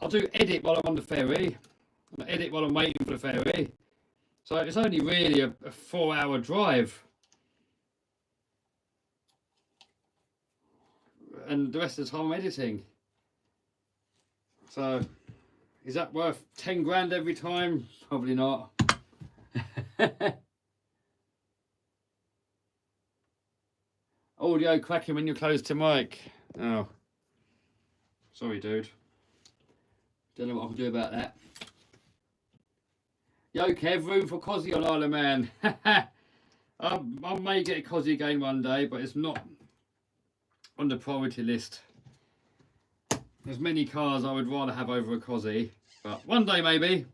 I'll do edit while I'm on the ferry, and edit while I'm waiting for the ferry. So it's only really a 4-hour drive. And the rest of the time I'm editing. So is that worth 10 grand every time? Probably not. Audio cracking when you're close to mic. Oh. Sorry, dude. Don't know what I can do about that. Yo, Kev, room for Cosy on Isle of Man. I may get a Cosy again one day, but it's not on the priority list. There's many cars I would rather have over a Cosy, but one day maybe.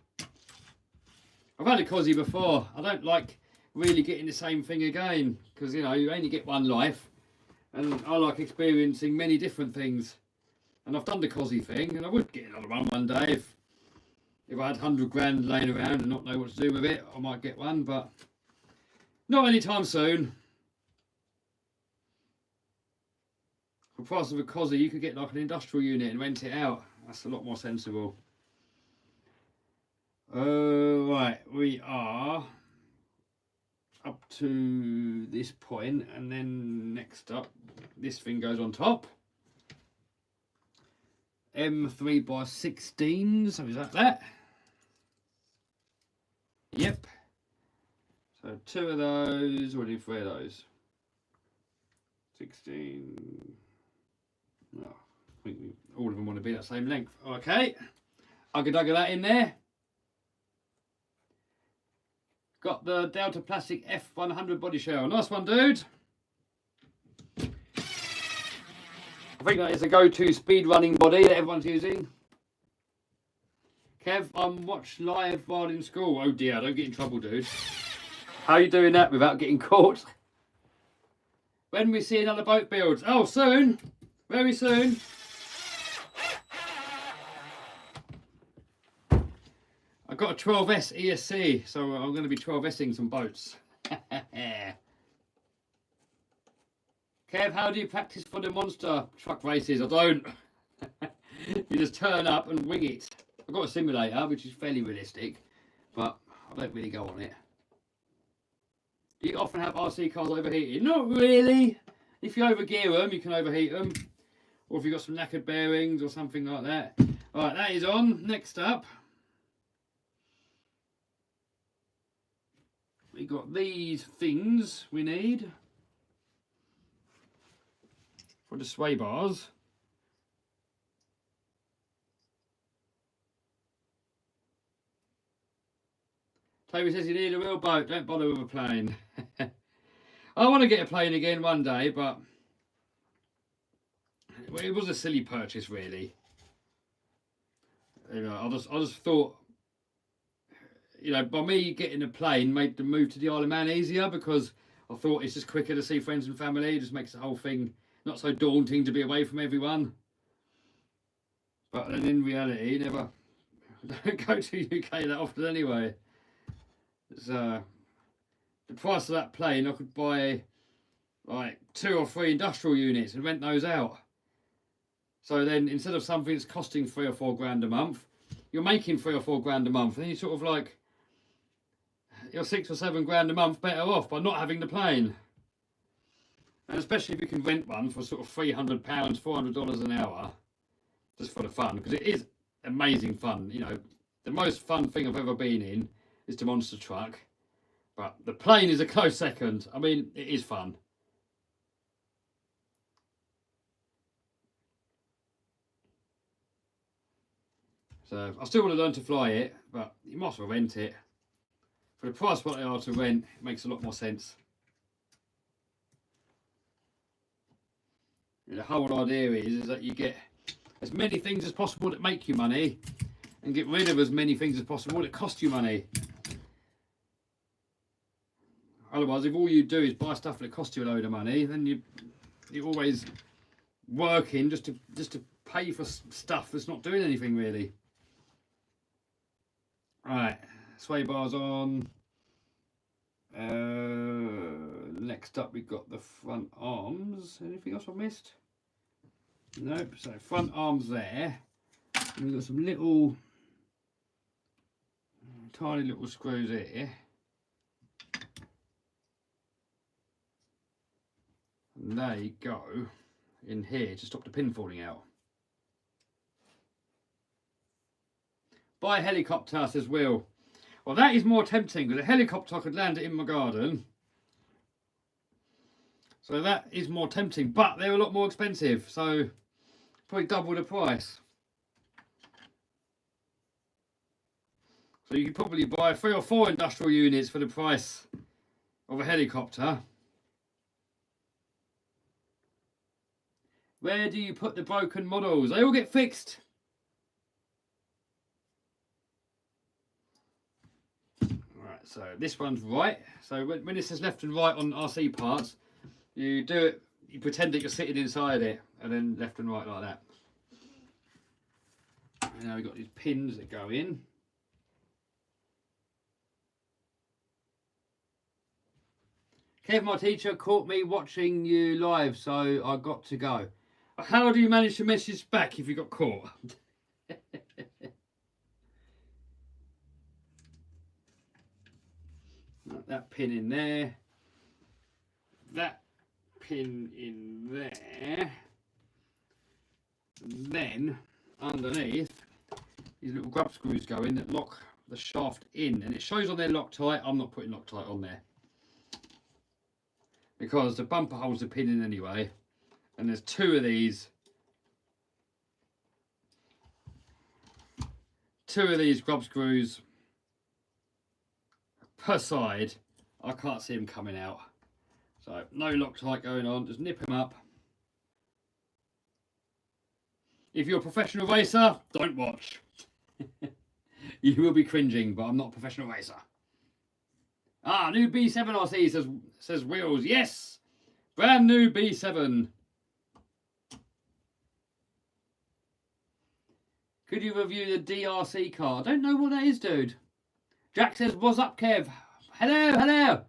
I've had a Cosy before. I don't like really getting the same thing again, because, you know, you only get one life. And I like experiencing many different things. And I've done the Cosy thing, and I would get another one day. If I had 100 grand laying around and not know what to do with it, I might get one, but not anytime soon. For the price of a Cosy, you could get like an industrial unit and rent it out. That's a lot more sensible. Right, we are up to this point, and then next up, this thing goes on top. M3 by 16, so is that? Yep. So 2 of those, or do 3 of those? 16. Oh, I think all of them want to be that same length. Okay. Ugga dugga that in there. Got the Delta Plastic F100 body shell. Nice one, dude. I think that is a go-to speed running body that everyone's using. Kev, watch live while in school. Oh dear, don't get in trouble, dude. How are you doing that without getting caught? When we see another boat build? Oh, soon. Very soon. I've got a 12S ESC, so I'm going to be 12S'ing some boats. Kev, how do you practice for the monster truck races? I don't. You just turn up and wing it. I've got a simulator, which is fairly realistic, but I don't really go on it. Do you often have RC cars overheating? Not really. If you overgear them, you can overheat them. Or if you've got some knackered bearings or something like that. Right, that is on. Next up, we got these things we need for the sway bars. Toby says you need a real boat, don't bother with a plane. I want to get a plane again one day, but it was a silly purchase, really. You know, I just thought, you know, by me getting a plane made the move to the Isle of Man easier, because I thought it's just quicker to see friends and family. It just makes the whole thing not so daunting to be away from everyone. But then in reality, never don't go to UK that often anyway. So the price of that plane, I could buy like 2 or 3 industrial units and rent those out. So then instead of something that's costing 3 or 4 grand a month, you're making 3 or 4 grand a month, and then you're sort of like, you're 6 or 7 grand a month better off by not having the plane. And especially if you can rent one for sort of £300, $400 an hour, just for the fun, because it is amazing fun. You know, the most fun thing I've ever been in is the monster truck, but the plane is a close second. I mean, it is fun. So I still want to learn to fly it, but you might as well rent it. For the price what they are to rent, it makes a lot more sense. The whole idea is that you get as many things as possible that make you money, and get rid of as many things as possible that cost you money. Otherwise, if all you do is buy stuff that costs you a load of money, then you're always working just to pay for stuff that's not doing anything really. Right, sway bars on. Next up, we've got the front arms. Anything else I've missed? Nope. So front arms there. And we've got some little, tiny little screws here. And they go in here to stop the pin falling out. Buy a helicopter, says Will. Well, that is more tempting, because a helicopter I could land it in my garden. So that is more tempting, but they're a lot more expensive, so probably double the price. So you could probably buy 3 or 4 industrial units for the price of a helicopter. Where do you put the broken models? They all get fixed. Right, so this one's right. So when it says left and right on RC parts, you do it, you pretend that you're sitting inside it, and then left and right like that. And now we've got these pins that go in. Kev, my teacher, caught me watching you live, so I got to go. How do you manage to message back if you got caught? That pin in there. That pin in there. And then underneath, these little grub screws go in that lock the shaft in, and it shows on there Loctite. I'm not putting Loctite on there because the bumper holds the pin in anyway, and there's two of these grub screws per side. I can't see them coming out, so no Loctite going on. Just nip them up. If you're a professional racer, don't watch. You will be cringing, but I'm not a professional racer. Ah, new B7 RC says Wheels. Yes! Brand new B7. Could you review the DRC car? I don't know what that is, dude. Jack says, what's up, Kev? Hello, hello.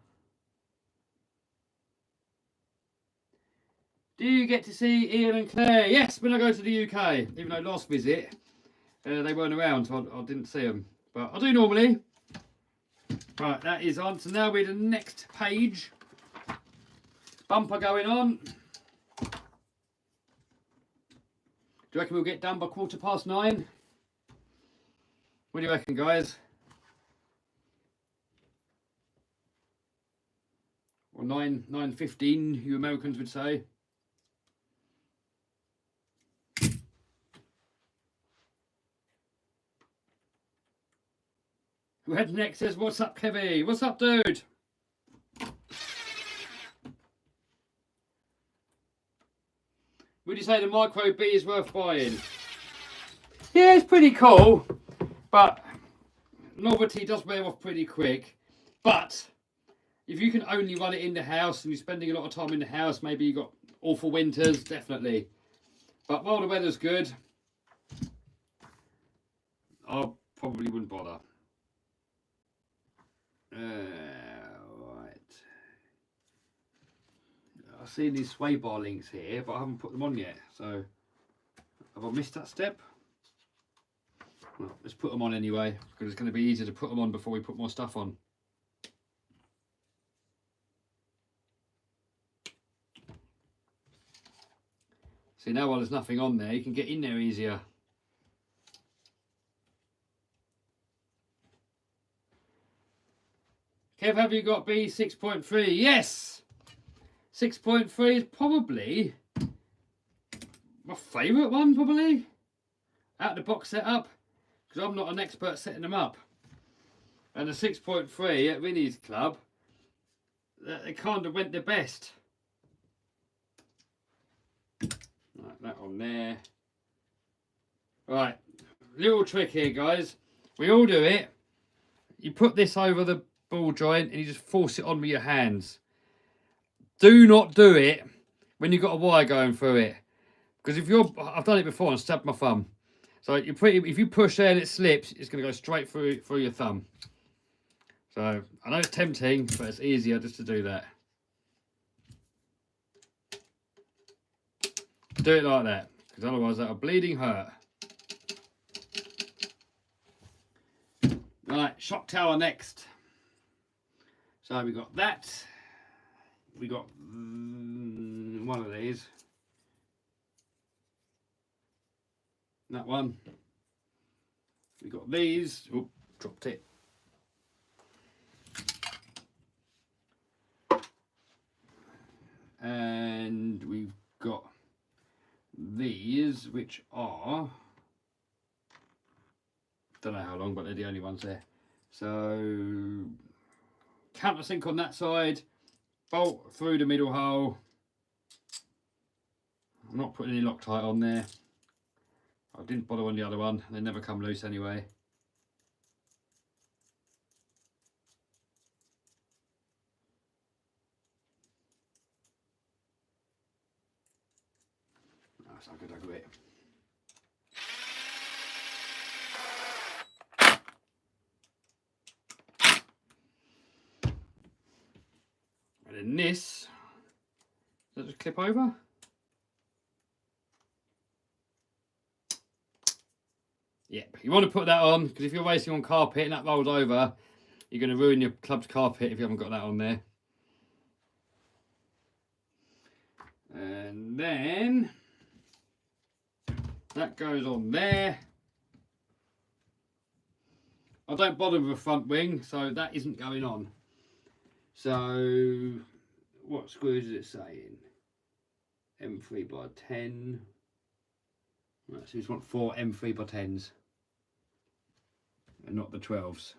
Do you get to see Ian and Claire? Yes, when I go to the UK. Even though last visit, they weren't around, so I didn't see them. But I do normally. Right, that is on. So now we're the next page. Bumper going on. Do you reckon we'll get done by 9:15? What do you reckon, guys? Or 9:15, you Americans would say. Redneck says, what's up, Kevy? What's up, dude? Would you say the Micro B is worth buying? Yeah, it's pretty cool, but novelty does wear off pretty quick. But if you can only run it in the house and you're spending a lot of time in the house, maybe you got awful winters, definitely. But while the weather's good, I probably wouldn't bother. Right. I've seen these sway bar links here, but I haven't put them on yet. So, have I missed that step? Well, let's put them on anyway, because it's going to be easier to put them on before we put more stuff on. See, now while there's nothing on there, you can get in there easier. Kev, have you got B 6.3? Yes! 6.3 is probably my favourite one, probably. Out of the box setup, because I'm not an expert setting them up. And the 6.3 at Vinny's Club, they kind of went the best. Right, that on there. Right, little trick here, guys. We all do it. You put this over the ball joint and you just force it on with your hands. Do not do it when you've got a wire going through it, because if you're, I've done it before and stabbed my thumb. So if you push there and it slips, it's going to go straight through your thumb. So I know it's tempting, but it's easier just to do that. Do it like that, because otherwise that'll bleeding hurt. Right, shock tower next. So we got that. We got one of these. That one. We got these. Oh, dropped it. And we've got these, which are, don't know how long, but they're the only ones there. So countersink on that side, bolt through the middle hole. I'm not putting any Loctite on there. I didn't bother on the other one, they never come loose anyway. That's how good I do it. And then this, does that just clip over? Yep, you want to put that on, because if you're racing on carpet and that rolls over, You're going to ruin your club's carpet if you haven't got that on there. And then that goes on there. I don't bother with a front wing, so that isn't going on. So what screws is it saying? M3 by 10. Right, so you just want 4 M3 by 10s and not the 12s.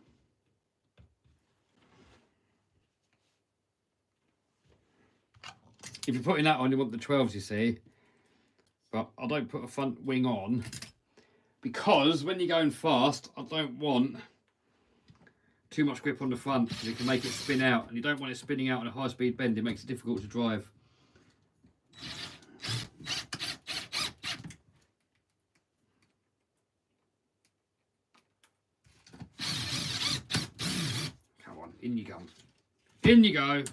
If you're putting that on, you want the 12s, you see. But I don't put a front wing on because when you're going fast, I don't want too much grip on the front because it can make it spin out, and you don't want it spinning out on a high-speed bend. It makes it difficult to drive. Come on, in you go. In you go.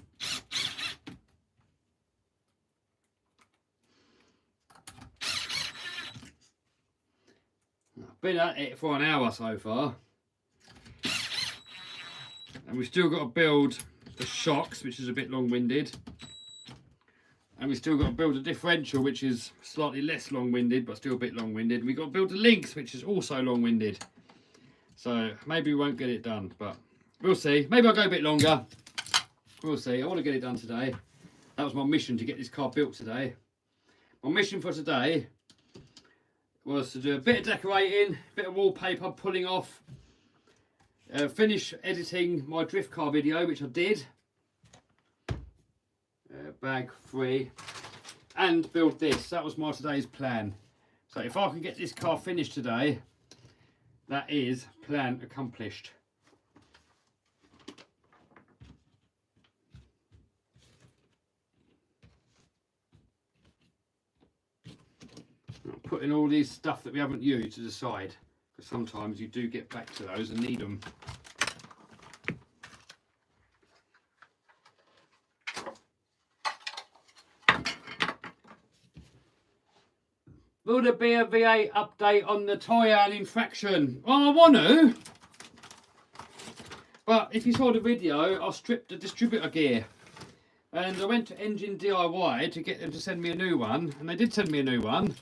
Been at it for an hour so far, and we've still got to build the shocks, which is a bit long-winded, and we've still got to build a differential, which is slightly less long-winded but still a bit long-winded, and we've got to build the links, which is also long-winded. So maybe we won't get it done, but we'll see. Maybe I'll go a bit longer. We'll see. I want to get it done today. That was my mission, to get this car built today. My mission for today was to do a bit of decorating, a bit of wallpaper pulling off, finish editing my drift car video, which I did, bag 3, and build this. That was my today's plan. So if I can get this car finished today, that is plan accomplished. Putting all these stuff that we haven't used to the side, because sometimes you do get back to those and need them. Will there be a V8 update on the tyre infraction? Well, I want to, but if you saw the video, I stripped the distributor gear, and I went to Engine DIY to get them to send me a new one, and they did send me a new one.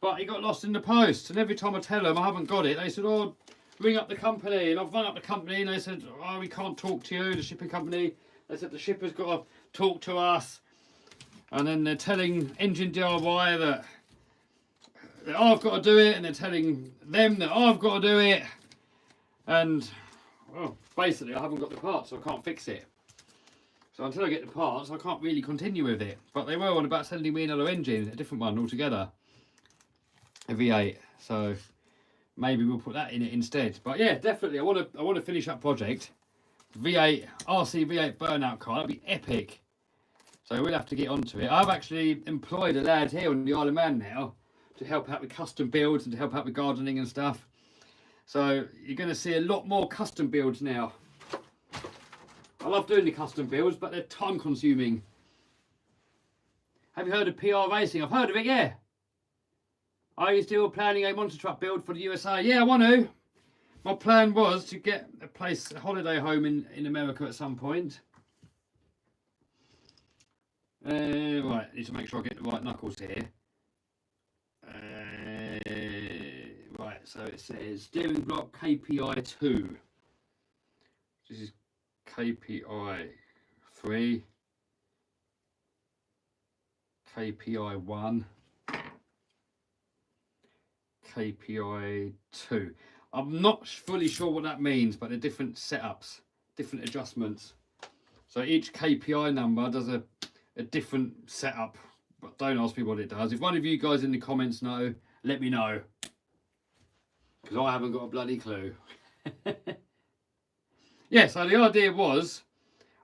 But it got lost in the post, and every time I tell them I haven't got it, they said, oh, ring up the company. And I've rung up the company, and they said, oh, we can't talk to you, the shipping company. They said the shipper's got to talk to us. And then they're telling Engine DIY that I've got to do it, and they're telling them that I've got to do it. And, well, basically I haven't got the parts, so I can't fix it. So until I get the parts, I can't really continue with it. But they were on about sending me another engine, a different one altogether. A V8, so maybe we'll put that in it instead. But yeah, definitely I want to finish that project. V8 RC V8 burnout car, that'd be epic. So we'll have to get onto it. I've actually employed a lad here on the Isle of Man now to help out with custom builds and to help out with gardening and stuff. So you're going to see a lot more custom builds now. I love doing the custom builds, but they're time consuming. Have you heard of PR Racing? I've heard of it, yeah. Are you still planning a monster truck build for the USA? Yeah, I want to. My plan was to get a holiday home in America at some point. Right, need to make sure I get the right knuckles here. Right, so it says steering block KPI 2. This is KPI 3. KPI 1. KPI 2. I'm not fully sure what that means, but they're different setups, different adjustments. So each KPI number does a different setup, but don't ask me what it does. If one of you guys in the comments know, let me know, because I haven't got a bloody clue. Yeah, so the idea was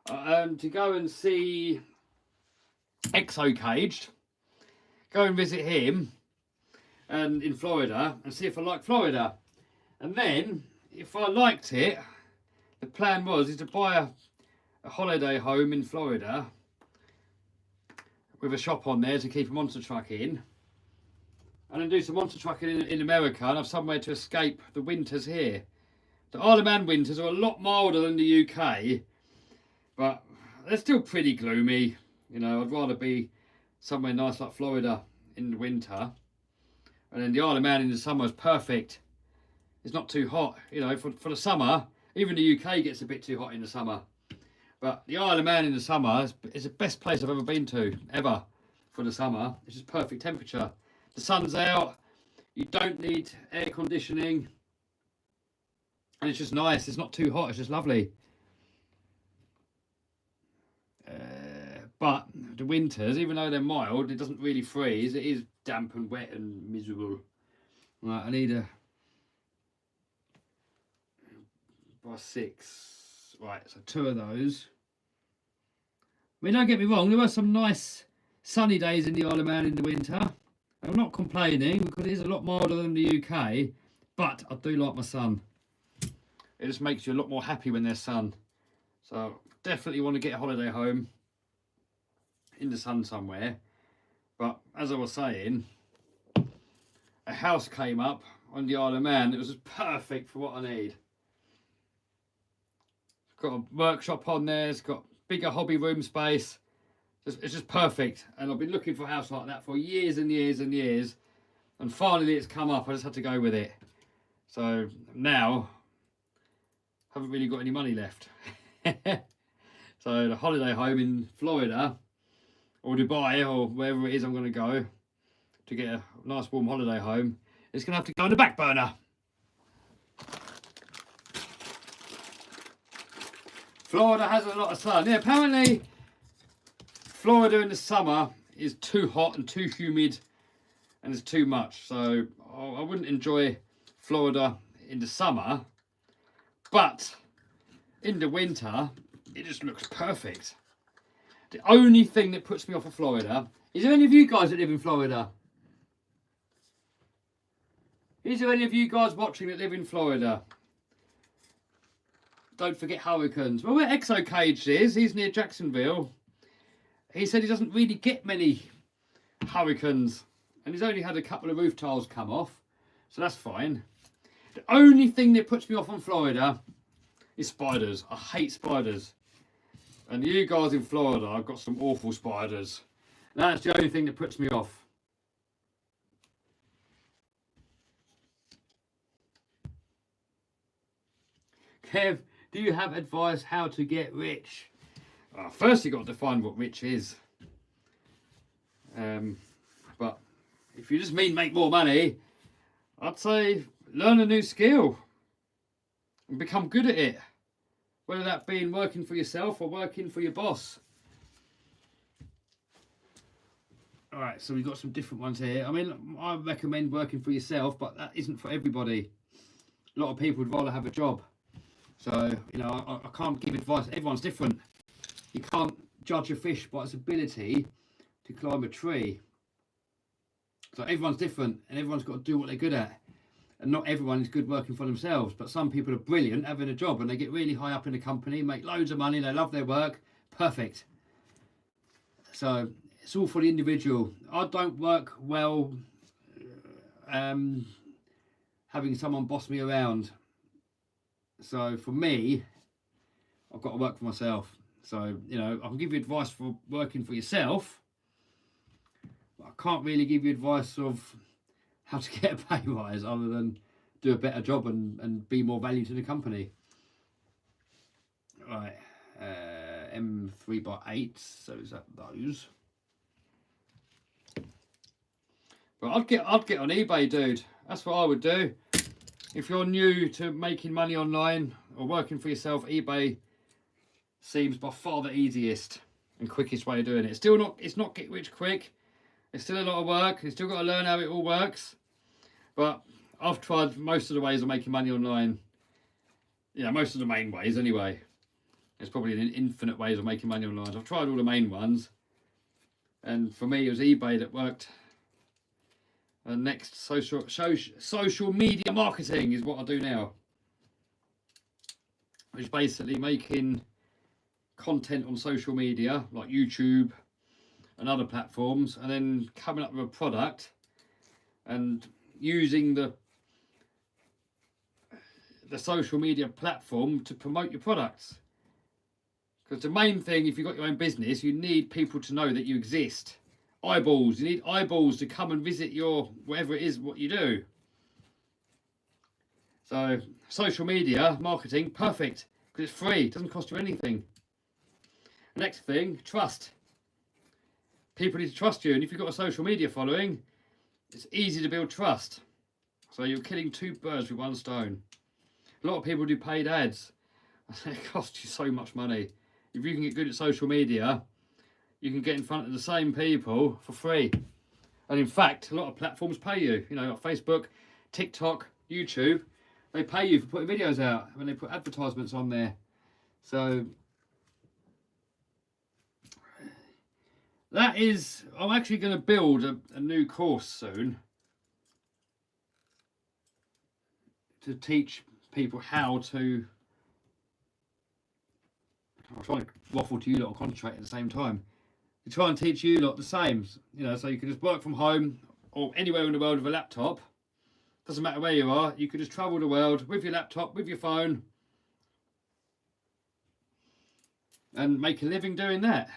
to go and see Exo Caged, go and visit him, and in Florida, and see if I like Florida. And then if I liked it, the plan was to buy a holiday home in Florida with a shop on there to keep a monster truck in, and then do some monster trucking in America and have somewhere to escape the winters here. The Isle of Man winters are a lot milder than the UK, but they're still pretty gloomy. You know, I'd rather be somewhere nice like Florida in the winter. And then the Isle of Man in the summer is perfect. It's not too hot. You know, for the summer, even the UK gets a bit too hot in the summer. But the Isle of Man in the summer is the best place I've ever been to, ever, for the summer. It's just perfect temperature. The sun's out. You don't need air conditioning. And it's just nice. It's not too hot. It's just lovely. But the winters, even though they're mild, it doesn't really freeze. It is damp and wet and miserable. Right, I need a by 6. Right, so 2 of those. I mean, don't get me wrong, there were some nice sunny days in the Isle of Man in the winter. I'm not complaining because it is a lot milder than the UK, but I do like my sun. It just makes you a lot more happy when there's sun. So definitely want to get a holiday home in the sun somewhere. But as I was saying, a house came up on the Isle of Man. It was just perfect for what I need. It's got a workshop on there. It's got bigger hobby room space. It's just perfect. And I've been looking for a house like that for years and years and years. And finally it's come up. I just had to go with it. So now, I haven't really got any money left. So the holiday home in Florida or Dubai or wherever it is I'm going to go to get a nice warm holiday home, it's going to have to go on the back burner. Florida has a lot of sun. Yeah, apparently Florida in the summer is too hot and too humid and it's too much. So I wouldn't enjoy Florida in the summer, but in the winter it just looks perfect. The only thing that puts me off of Florida, is there any of you guys that live in Florida? Is there any of you guys watching that live in Florida? Don't forget hurricanes. Well, where Exo Cage is, he's near Jacksonville. He said he doesn't really get many hurricanes. And he's only had a couple of roof tiles come off. So that's fine. The only thing that puts me off on Florida is spiders. I hate spiders. And you guys in Florida, I've got some awful spiders. That's the only thing that puts me off. Kev, do you have advice how to get rich? First you've got to define what rich is. But if you just mean make more money, I'd say learn a new skill and become good at it. Whether that being working for yourself or working for your boss. Alright, so we've got some different ones here. I mean, I recommend working for yourself, but that isn't for everybody. A lot of people would rather have a job. So, you know, I can't give advice. Everyone's different. You can't judge a fish by its ability to climb a tree. So everyone's different and everyone's got to do what they're good at. And not everyone is good working for themselves, but some people are brilliant having a job and they get really high up in the company, make loads of money, they love their work, perfect. So it's all for the individual. I don't work well having someone boss me around. So for me, I've got to work for myself. So, you know, I can give you advice for working for yourself, but I can't really give you advice of how to get a pay rise other than do a better job and be more value to the company. Right, M3x8, so is that those? But I'd get on eBay, dude. That's what I would do. If you're new to making money online or working for yourself, eBay seems by far the easiest and quickest way of doing it. It's not get rich quick. It's still a lot of work. You've still got to learn how it all works. But I've tried most of the ways of making money online. Yeah, most of the main ways anyway. There's probably an infinite ways of making money online. I've tried all the main ones. And for me, it was eBay that worked. And next, social media marketing is what I do now. Which is basically making content on social media, like YouTube and other platforms, and then coming up with a product and using the the social media platform to promote your products. Because the main thing, if you've got your own business, you need people to know that you exist. Eyeballs. You need eyeballs to come and visit your, whatever it is, what you do. So, social media marketing, perfect. Because it's free. It doesn't cost you anything. Next thing, trust. People need to trust you. And if you've got a social media following, it's easy to build trust. So you're killing two birds with one stone. A lot of people do paid ads. It costs you so much money. If you can get good at social media, you can get in front of the same people for free. And in fact, a lot of platforms pay you. You know, like Facebook, TikTok, YouTube. They pay you for putting videos out when they put advertisements on there. So that is, I'm actually going to build a new course soon to teach people how to, I'm trying to waffle to you lot and concentrate at the same time, to try and teach you lot the same, you know, so you can just work from home or anywhere in the world with a laptop. Doesn't matter where you are, you can just travel the world with your laptop, with your phone, and make a living doing that.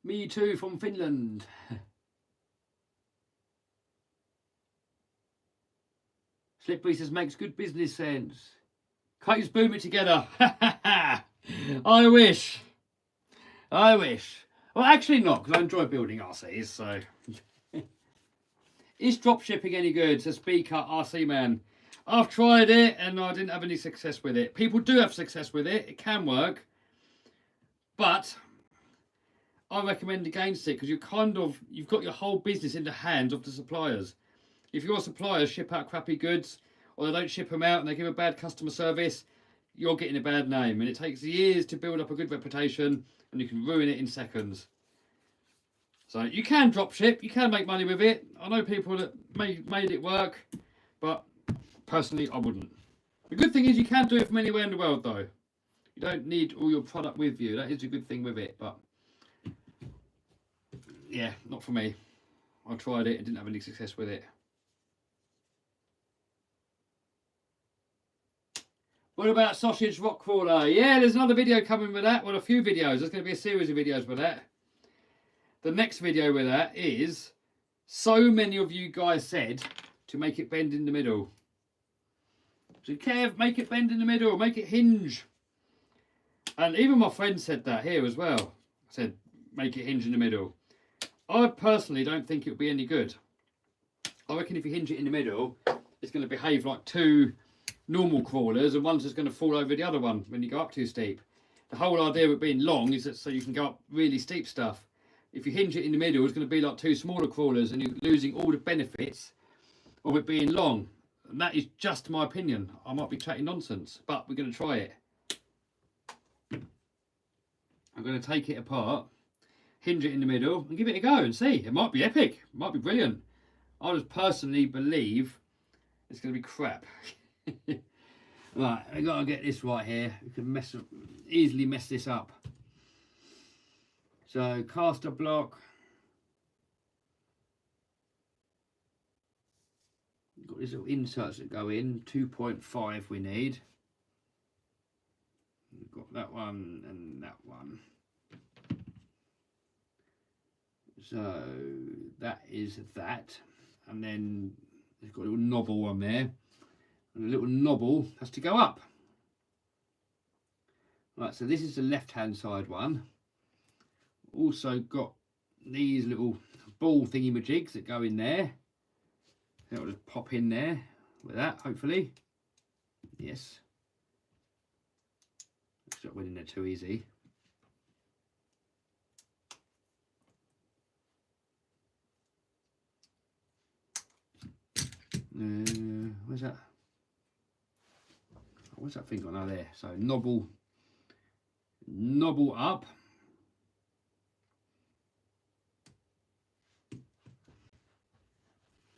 Me too, from Finland. Slippery says makes good business sense. Can't you just boom it together? I wish. I wish. Well, actually not, because I enjoy building RCs, so. Is dropshipping any good? Says Speaker RC Man. I've tried it and I didn't have any success with it. People do have success with it. It can work. But I recommend against it because you've got your whole business in the hands of the suppliers. If your suppliers ship out crappy goods or they don't ship them out and they give a bad customer service, you're getting a bad name, and it takes years to build up a good reputation and you can ruin it in seconds. So you can drop ship, you can make money with it. I know people that made it work, but personally I wouldn't. The good thing is you can do it from anywhere in the world though. You don't need all your product with you. That is a good thing with it, but yeah, not for me. I tried it and didn't have any success with it. What about sausage rock crawler? Yeah, there's another video coming with that. Well, a few videos. There's going to be a series of videos with that. The next video with that is, so many of you guys said to make it bend in the middle. So Kev, make it bend in the middle, make it hinge. And even my friend said that here as well. I said, make it hinge in the middle. I personally don't think it'll be any good. I reckon if you hinge it in the middle, it's going to behave like two normal crawlers and one's just going to fall over the other one when you go up too steep. The whole idea of it being long is that so you can go up really steep stuff. If you hinge it in the middle, it's going to be like two smaller crawlers and you're losing all the benefits of it being long. And that is just my opinion. I might be chatting nonsense, but we're going to try it. I'm going to take it apart, hinge it in the middle and give it a go and see. It might be epic. It might be brilliant. I just personally believe it's going to be crap. Right, I've got to get this right here. We can easily mess this up. So, caster block. Got these little inserts that go in. 2.5 we need. We've got that one and that one. So, that is that. And then it's got a little knobble on there. And the little knobble has to go up. Right, so this is the left-hand side one. Also got these little ball thingy-majigs that go in there. That'll just pop in there with that, hopefully. Yes. Let's not went in there too easy. Where's that? What's that thing got now there? So knobble up.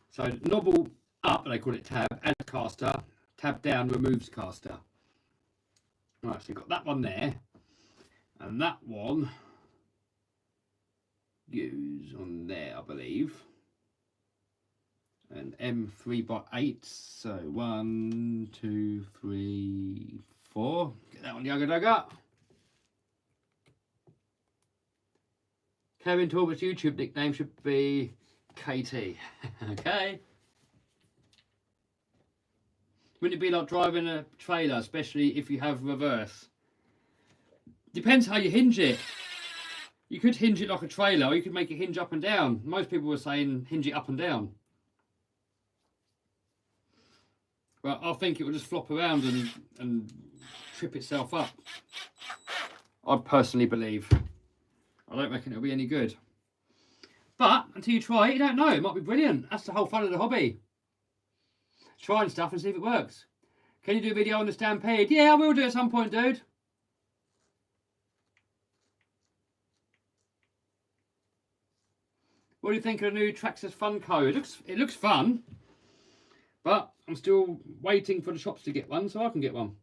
So knobble up, they call it tab, adds caster. Tab down removes caster. Right, so you've got that one there, and that one use on there, I believe. And M3x8. So 1, 2, 3, 4. Get that one, Yugga Dugga. Kevin Talbot's YouTube nickname should be KT. Okay. Wouldn't it be like driving a trailer, especially if you have reverse? Depends how you hinge it. You could hinge it like a trailer, or you could make it hinge up and down. Most people were saying hinge it up and down. But I think it will just flop around and trip itself up. I personally believe. I don't reckon it'll be any good. But until you try it, you don't know. It might be brilliant. That's the whole fun of the hobby. Trying stuff and see if it works. Can you do a video on the Stampede? Yeah, I will do it at some point, dude. What do you think of the new Traxxas Funko? It looks fun, but I'm still waiting for the shops to get one so I can get one.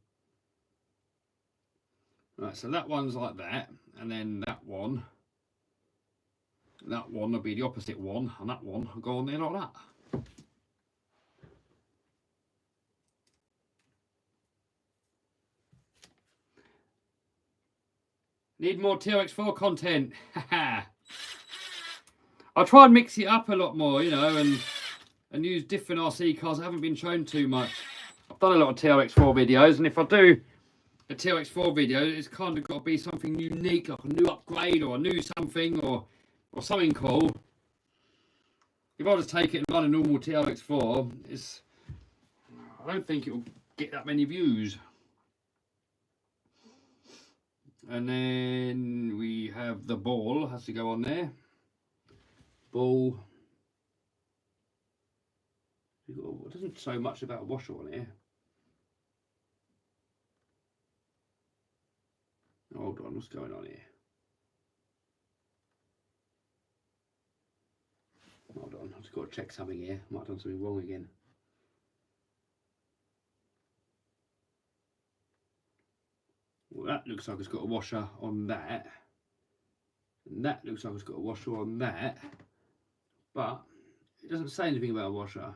Right, so that one's like that, and then that one will be the opposite one, and that one will go on there like that. Need more TRX4 content. I'll try and mix it up a lot more, you know, and use different RC cars that haven't been shown too much. I've done a lot of TRX4 videos, and if I do a TRX4 video, it's kind of got to be something unique, like a new upgrade or a new something or something cool. If I just take it and run a normal TRX4, I don't think it will get that many views. And then we have the ball, has to go on there. Ball. It doesn't show much about a washer on here. Hold on, what's going on here? Hold on, I've just got to check something here. Might have done something wrong again. Well, that looks like it's got a washer on that. And that looks like it's got a washer on that. But it doesn't say anything about a washer.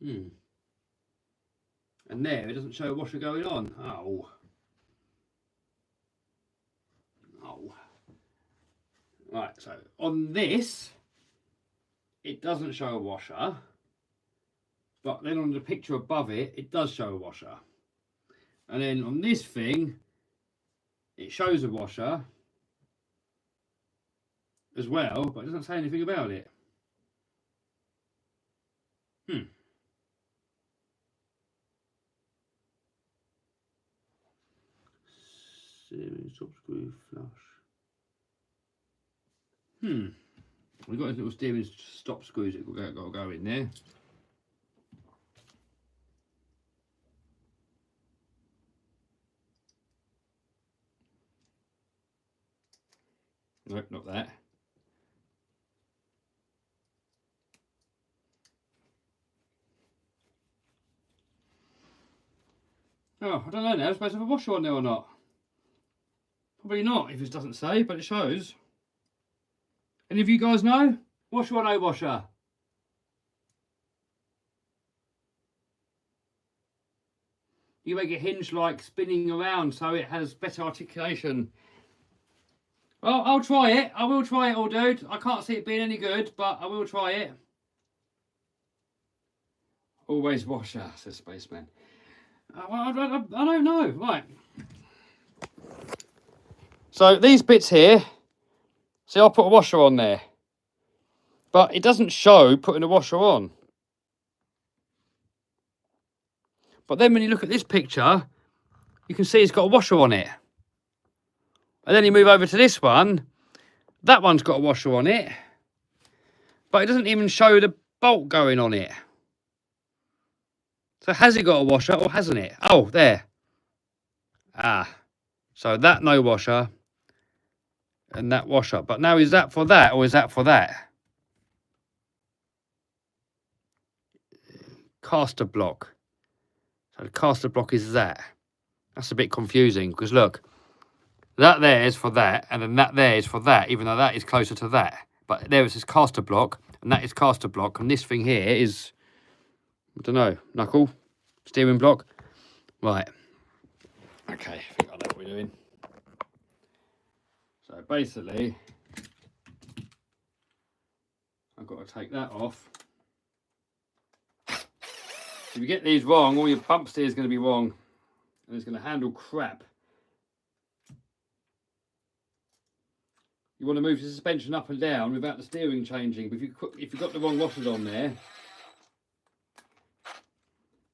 And there, it doesn't show a washer going on. Oh. Right, so on this, it doesn't show a washer. But then on the picture above it, it does show a washer. And then on this thing, it shows a washer as well, but it doesn't say anything about it. Stop screw flush. We've got these little steering stop screws that got to go in there. Nope, not that. Oh, I don't know now. I'm supposed to have a washer on there or not? Probably not if it doesn't say, but it shows. Any of you guys know? Washer or no washer? You make it hinge like spinning around so it has better articulation. Well, I'll try it. I will try it, all dude. I can't see it being any good, but I will try it. Always washer, says Spaceman. I don't know. Right. So these bits here, see, I'll put a washer on there. But it doesn't show putting a washer on. But then when you look at this picture, you can see it's got a washer on it. And then you move over to this one, that one's got a washer on it. But it doesn't even show the bolt going on it. So has it got a washer or hasn't it? Oh, there. So that no washer. And that washer. But now is that for that or is that for that? Caster block. So the caster block is that. That's a bit confusing because look, that there is for that, and then that there is for that, even though that is closer to that. But there is this caster block, and that is caster block, and this thing here is, I don't know, knuckle, steering block. Right. Okay, I think I know what we're doing. So basically, I've got to take that off. If you get these wrong, all your bump steer is going to be wrong, and it's going to handle crap. You want to move the suspension up and down without the steering changing. But if you've got the wrong washers on there,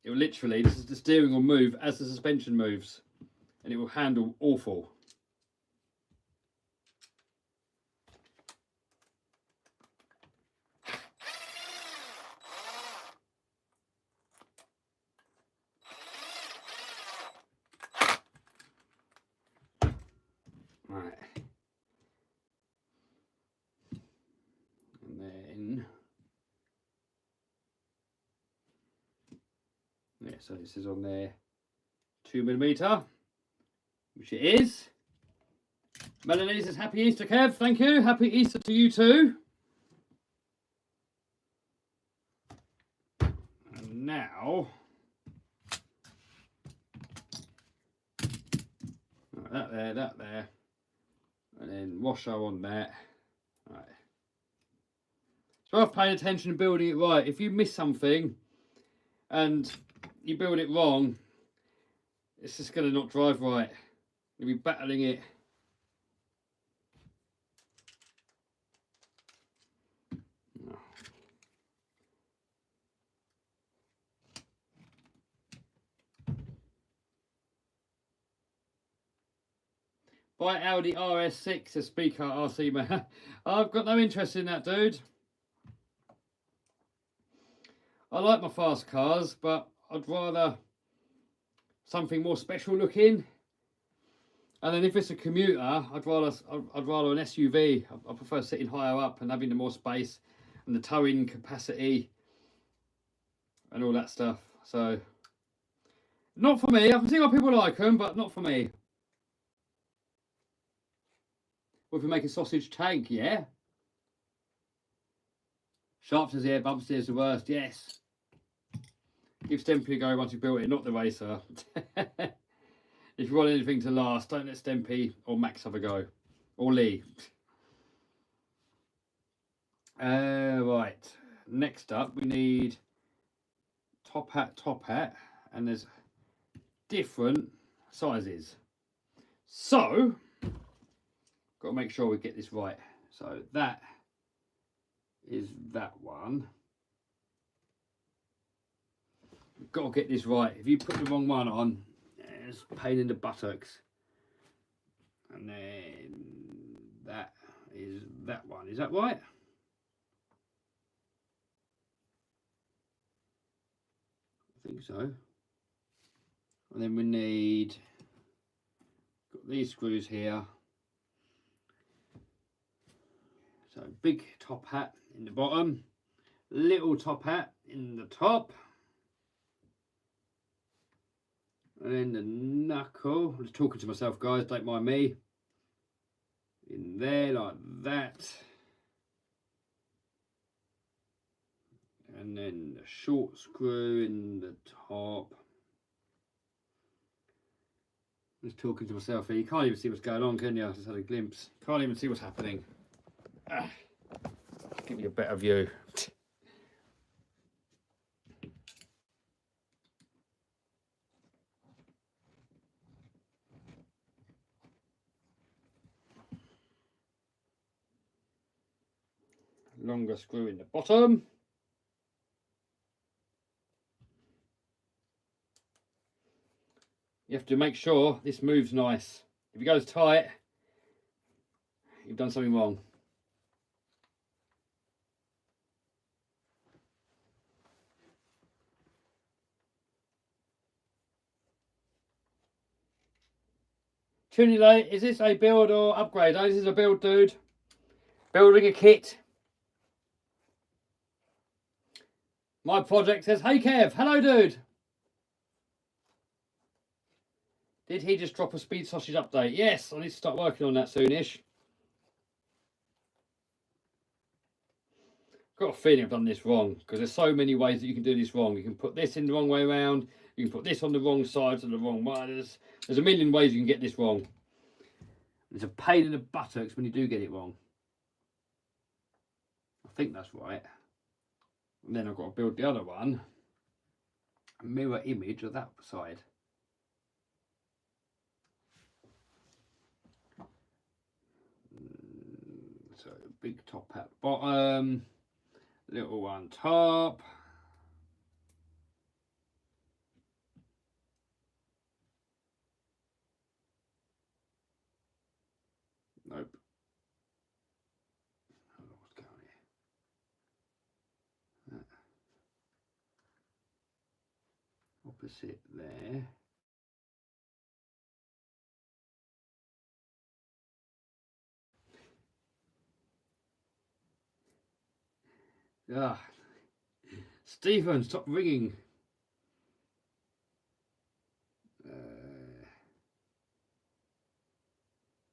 it will literally, the steering will move as the suspension moves, and it will handle awful. Right. And then, yeah, so this is on there, 2mm, which it is. Melanie says, happy Easter, Kev. Thank you. Happy Easter to you too. And now, right, that there. And then washer on that. Right. It's worth paying attention and building it right. If you miss something and you build it wrong, it's just going to not drive right. You'll be battling it. Buy Audi RS6, a speaker RC man. I've got no interest in that, dude. I like my fast cars, but I'd rather something more special looking. And then if it's a commuter, I'd rather an SUV. I prefer sitting higher up and having the more space and the towing capacity and all that stuff. So, not for me. I can see why people like them, but not for me. Or if you make a sausage tank, yeah. Sharpsters here, bump steers the worst, yes. Give Stempy a go once you've built it, not the racer. If you want anything to last, don't let Stempy or Max have a go. Or Lee. Right. Next up, we need top hat. And there's different sizes. So, got to make sure we get this right. So that is that one. We've got to get this right. If you put the wrong one on, it's a pain in the buttocks. And then that is that one. Is that right? I think so. And then we need, got these screws here. So big top hat in the bottom, little top hat in the top, and then the knuckle, I'm just talking to myself guys, don't mind me, in there like that, and then the short screw in the top. I'm just talking to myself here, you can't even see what's going on, can you? I just had a glimpse, can't even see what's happening. Give you a better view. Longer screw in the bottom. You have to make sure this moves nice. If it goes tight, you've done something wrong. Tunilate, is this a build or upgrade? No, this is a build, dude. Building a kit. My project says, hey Kev, hello dude. Did he just drop a speed sausage update? Yes, I need to start working on that soonish. Got a feeling I've done this wrong because there's so many ways that you can do this wrong. You can put this in the wrong way around. You can put this on the wrong side to the wrong way. There's a million ways you can get this wrong. It's a pain in the buttocks when you do get it wrong. I think that's right. And then I've got to build the other one. A mirror image of that side. So big top at the bottom. Little one top. Nope. I don't know what's going on here. Opposite there. Ah, Stephen, stop ringing.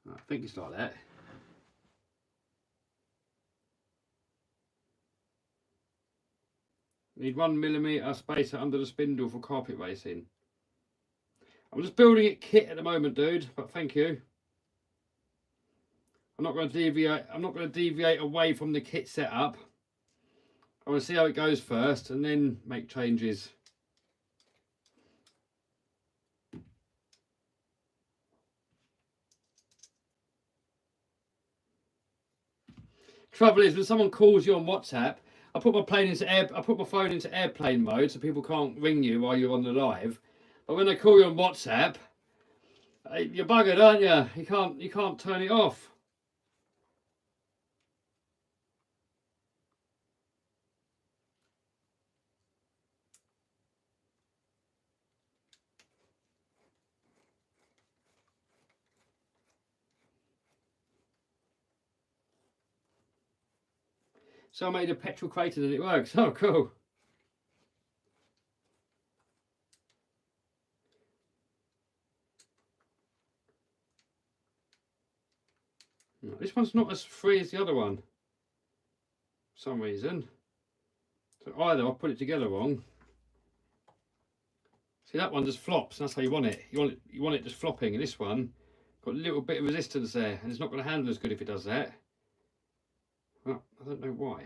I think it's like that. Need 1 millimeter spacer under the spindle for carpet racing. I'm just building it kit at the moment, dude, but thank you. I'm not going to deviate away from the kit setup. I want to see how it goes first and then make changes. Trouble is, when someone calls you on WhatsApp, I put my phone into airplane mode so people can't ring you while you're on the live. But when they call you on WhatsApp, you're buggered, aren't you? You can't turn it off. So I made a petrol crater and it works. Oh, cool. This one's not as free as the other one. For some reason. So either I'll put it together wrong. See, that one just flops. That's how you want it. You want it just flopping. And this one got a little bit of resistance there, and it's not going to handle as good if it does that. Well, I don't know why.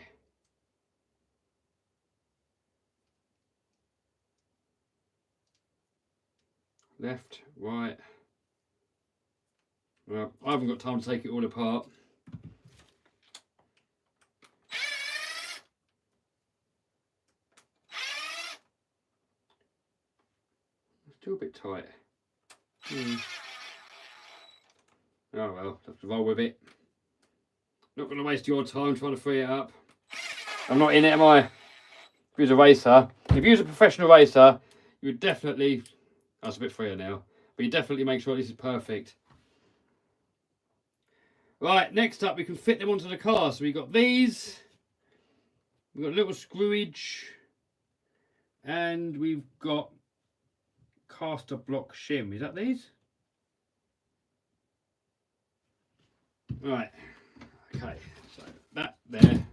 Left, right. Well, I haven't got time to take it all apart. It's still a bit tight. Oh well, have to roll with it. Not going to waste your time trying to free it up. I'm not in it, am I? If you was a racer, if you was a professional racer, you would definitely, that's a bit freer now, but you definitely make sure this is perfect. Right, next up we can fit them onto the car. So we've got these, we've got a little screwage, and we've got caster block shim. Is that these? Right, okay, so that there.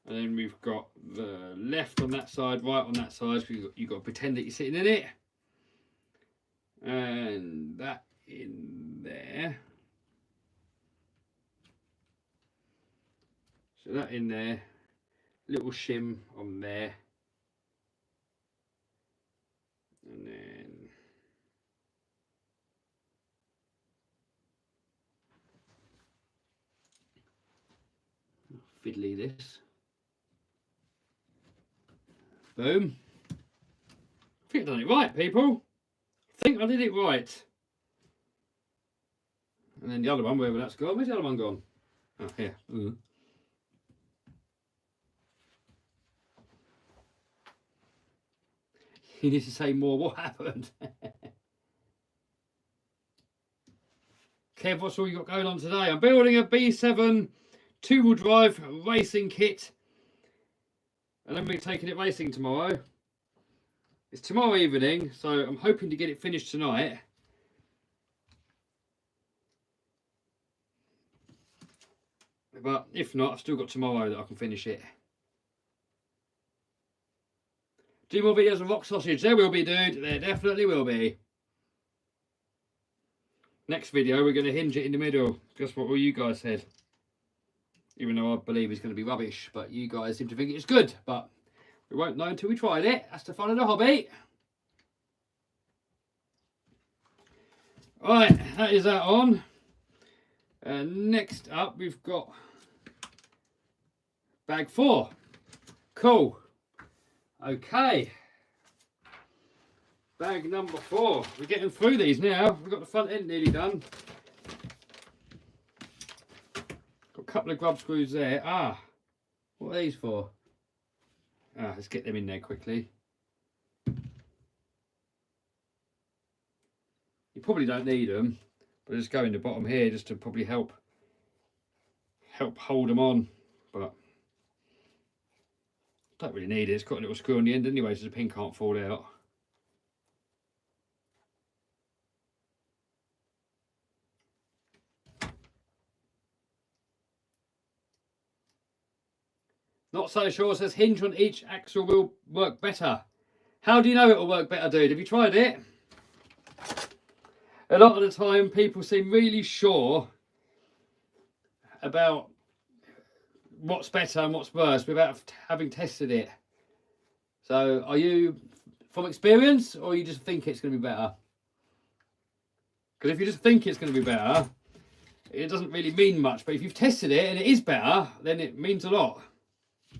And then we've got the left on that side, right on that side. So you've got to pretend that you're sitting in it. And that in there. So that in there. Little shim on there. And then fiddly this. Boom. I think I've done it right, people. I think I did it right. And then the other one, wherever that's gone. Where's the other one gone? Oh, here. You need to say more. What happened? Kev, what's all you got going on today? I'm building a B7 two-wheel drive racing kit. And then we're taking it racing tomorrow. It's tomorrow evening, so I'm hoping to get it finished tonight. But if not, I've still got tomorrow that I can finish it. Do more videos on rock sausage. There will be, dude. There definitely will be. Next video, we're going to hinge it in the middle. Just what all you guys said. Even though I believe it's going to be rubbish. But you guys seem to think it's good. But we won't know until we tried it. That's the fun of the hobby. Right, that is that on. Next up, we've got bag 4. Cool. Okay. Bag number 4. We're getting through these now. We've got the front end nearly done. Got a couple of grub screws there. Ah, what are these for? Ah, let's get them in there quickly. You probably don't need them, but just go in the bottom here just to probably help hold them on. But don't really need it. It's got a little screw on the end anyway, so the pin can't fall out. Not so sure says hinge on each axle will work better. How do you know it will work better, dude? Have you tried it? A lot of the time people seem really sure about what's better and what's worse without having tested it. So are you from experience, or you just think it's going to be better? Because if you just think it's going to be better, it doesn't really mean much. But if you've tested it and it is better, then it means a lot.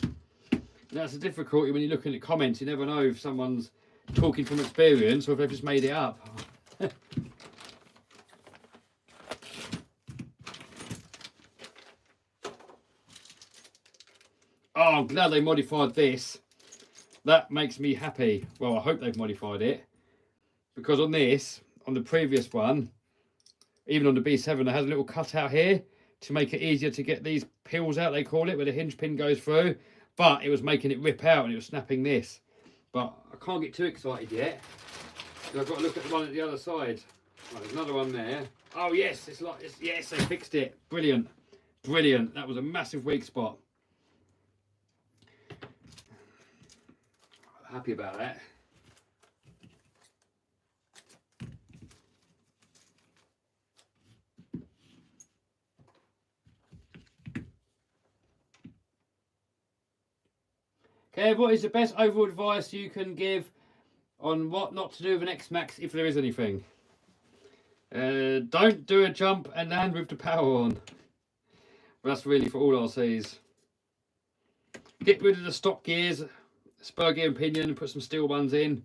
And that's the difficulty when you're looking at comments. You never know if someone's talking from experience or if they've just made it up. Oh, I'm glad they modified this. That makes me happy. Well, I hope they've modified it. Because on this, on the previous one, even on the B7, it has a little cutout here to make it easier to get these peels out, they call it, where the hinge pin goes through. But it was making it rip out and it was snapping this. But I can't get too excited yet. I've got to look at the one at the other side. Right, there's another one there. Oh, yes, it's like, yes, they fixed it. Brilliant. Brilliant. That was a massive weak spot. Happy about that. Okay, what is the best overall advice you can give on what not to do with an X-Max if there is anything? Don't do a jump and land with the power on. That's really for all RCs. Get rid of the stock gears, spur gear and pinion, and put some steel ones in.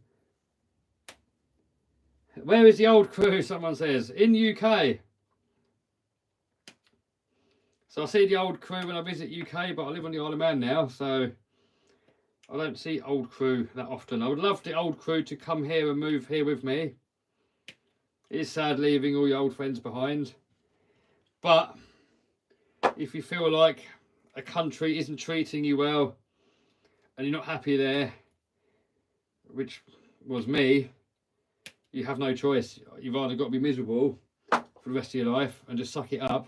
Where is the old crew? Someone says in UK. So I see the old crew when I visit UK, but I live on the Isle of Man now, so I don't see old crew that often. I would love the old crew to come here and move here with me. It is sad leaving all your old friends behind, but if you feel like a country isn't treating you well and you're not happy there, which was me, you have no choice. You've either got to be miserable for the rest of your life and just suck it up,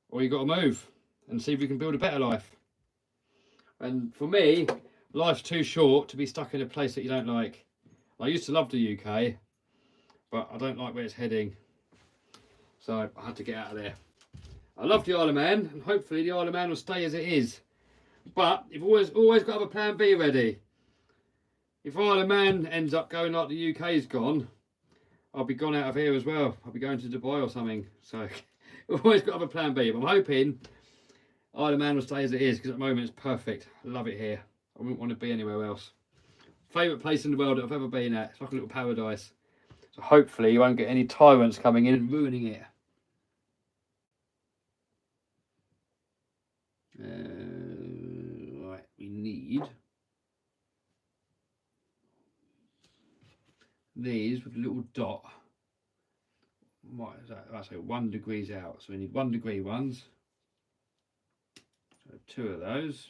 or you've got to move and see if you can build a better life. And for me, life's too short to be stuck in a place that you don't like. I used to love the UK, but I don't like where it's heading. So I had to get out of there. I love the Isle of Man, and hopefully the Isle of Man will stay as it is. But you've always got to have a plan B ready. If Isle of Man ends up going like the UK's gone, I'll be gone out of here as well. I'll be going to Dubai or something. So you've always got to have a plan B. But I'm hoping Isle of Man will stay as it is, because at the moment it's perfect. I love it here. I wouldn't want to be anywhere else. Favourite place in the world that I've ever been at. It's like a little paradise. So hopefully you won't get any tyrants coming in and ruining it. Right, we need these with a little dot. What is that? That's like 1 degree out. So we need 1 degree ones. So 2 of those.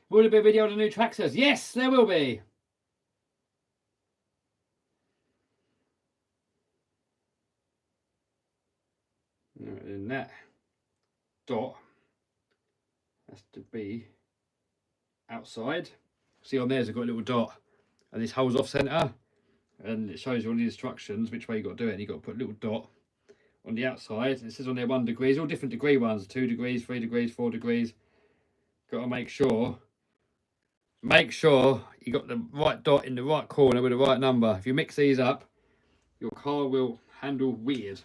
Will there be a video on the new tractors? Yes, there will be. then that dot has to be outside. See on there's I've got a little dot, and this hole's off centre, and it shows you all the instructions which way you got to do it. And you got to put a little dot on the outside. It says on there 1 degree, all different degree ones, 2 degrees, 3 degrees, 4 degrees. Got to make sure you got the right dot in the right corner with the right number. If you mix these up, your car will handle weird.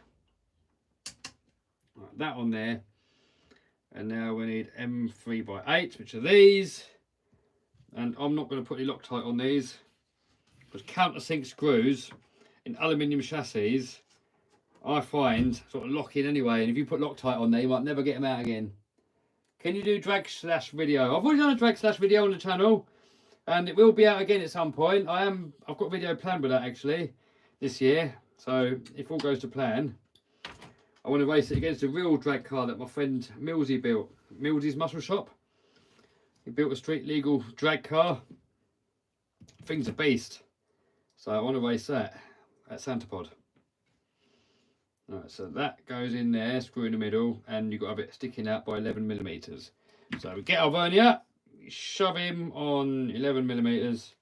Right, that on there. And now we need M3x8, which are these. And I'm not going to put any Loctite on these, because countersink screws in aluminium chassis, I find, sort of lock in anyway. And if you put Loctite on there, you might never get them out again. Can you do drag slash video? I've already done a drag slash video on the channel, and it will be out again at some point. I've got a video planned with that actually this year. So if all goes to plan, I want to race it against a real drag car that my friend Millsy built. Millsy's Muscle Shop. He built a street legal drag car. Thing's a beast. So I want to race that at Santa Pod. Alright, so that goes in there, screw in the middle, and you've got a bit sticking out by 11mm. So we get our vernier, shove him on 11mm,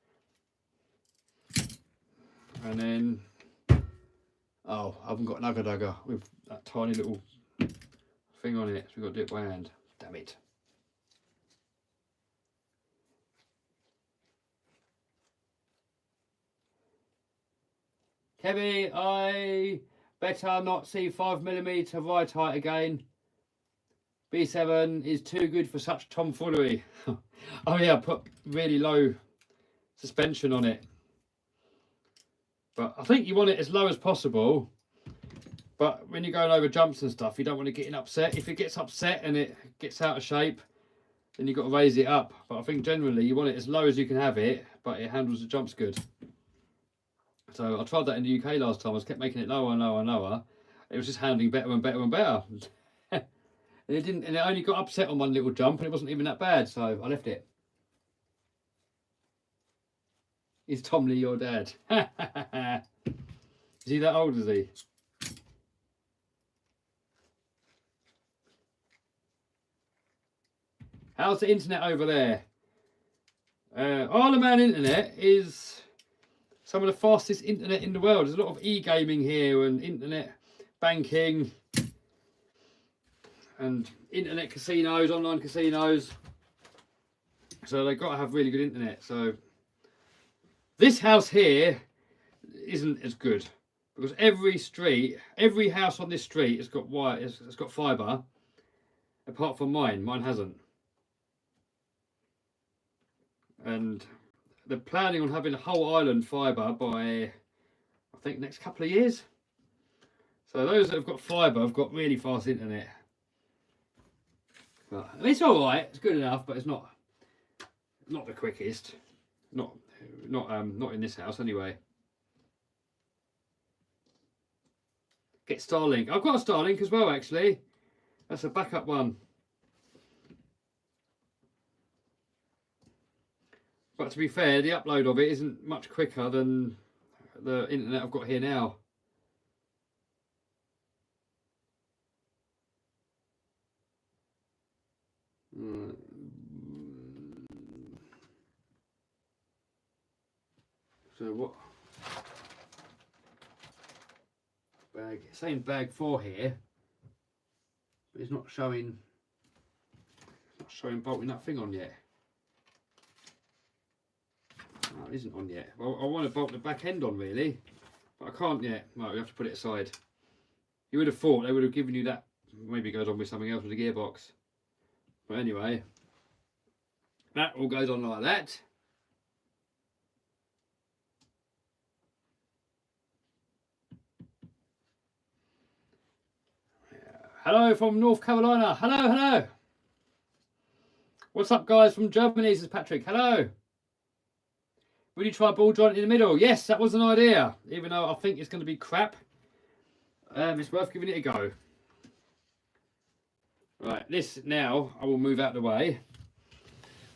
and then, oh, I haven't got an ugger dugger with that tiny little thing on it, so we've got to do it by hand. Damn it. Kevin, I better not see 5mm right height again. B7 is too good for such tomfoolery. Oh yeah, I put really low suspension on it. But I think you want it as low as possible. But when you're going over jumps and stuff, you don't want to get upset. If it gets upset and it gets out of shape, then you've got to raise it up. But I think generally you want it as low as you can have it, but it handles the jumps good. So I tried that in the UK last time. I kept making it lower and lower and lower. It was just handling better and better and better. And it only got upset on one little jump, and it wasn't even that bad. So I left it. Is Tom Lee your dad? Is he that old? Is he? How's the internet over there? Isle of Man internet is some of the fastest internet in the world. There's a lot of e-gaming here and internet banking and internet casinos, online casinos. So they've got to have really good internet. So this house here isn't as good, because every house on this street has got wire, it's got fibre, apart from mine. Mine hasn't. And they're planning on having a whole island fibre by, I think, next couple of years. So those that have got fibre have got really fast internet. But I mean, it's all right. It's good enough, but it's not the quickest. Not in this house anyway. Get Starlink. I've got a Starlink as well, actually. That's a backup one. But to be fair, the upload of it isn't much quicker than the internet I've got here now. So what? Bag, saying bag 4 here, but it's not showing bolting that thing on yet. No, it isn't on yet. Well, I want to bolt the back end on really, but I can't yet. Right, we have to put it aside. You would have thought they would have given you that. Maybe it goes on with something else with the gearbox. But anyway, that all goes on like that. Hello from North Carolina. Hello, hello. What's up, guys from Germany? This is Patrick. Hello. Will you try ball joint in the middle? Yes, that was an idea. Even though I think it's going to be crap, it's worth giving it a go. Right, this now I will move out of the way.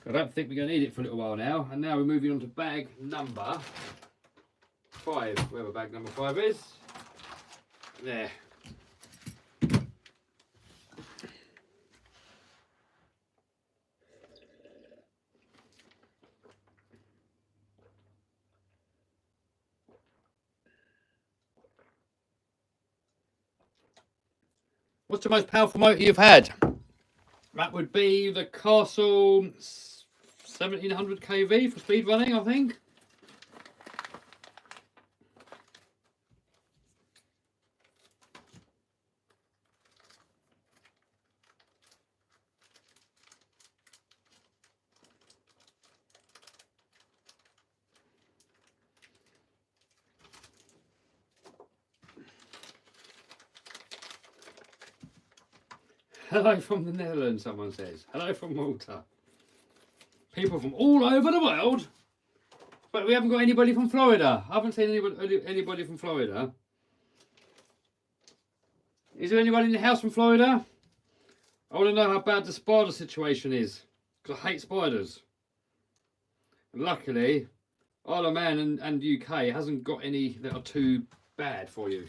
I don't think we're going to need it for a little while now. And now we're moving on to bag number 5. Wherever bag number 5 is. There. What's the most powerful motor you've had? That would be the Castle 1700 kV for speed running, I think. Hello from the Netherlands, someone says. Hello from Malta. People from all over the world. But we haven't got anybody from Florida. I haven't seen anybody from Florida. Is there anybody in the house from Florida? I want to know how bad the spider situation is. Because I hate spiders. And luckily, Isle of Man and UK hasn't got any that are too bad for you.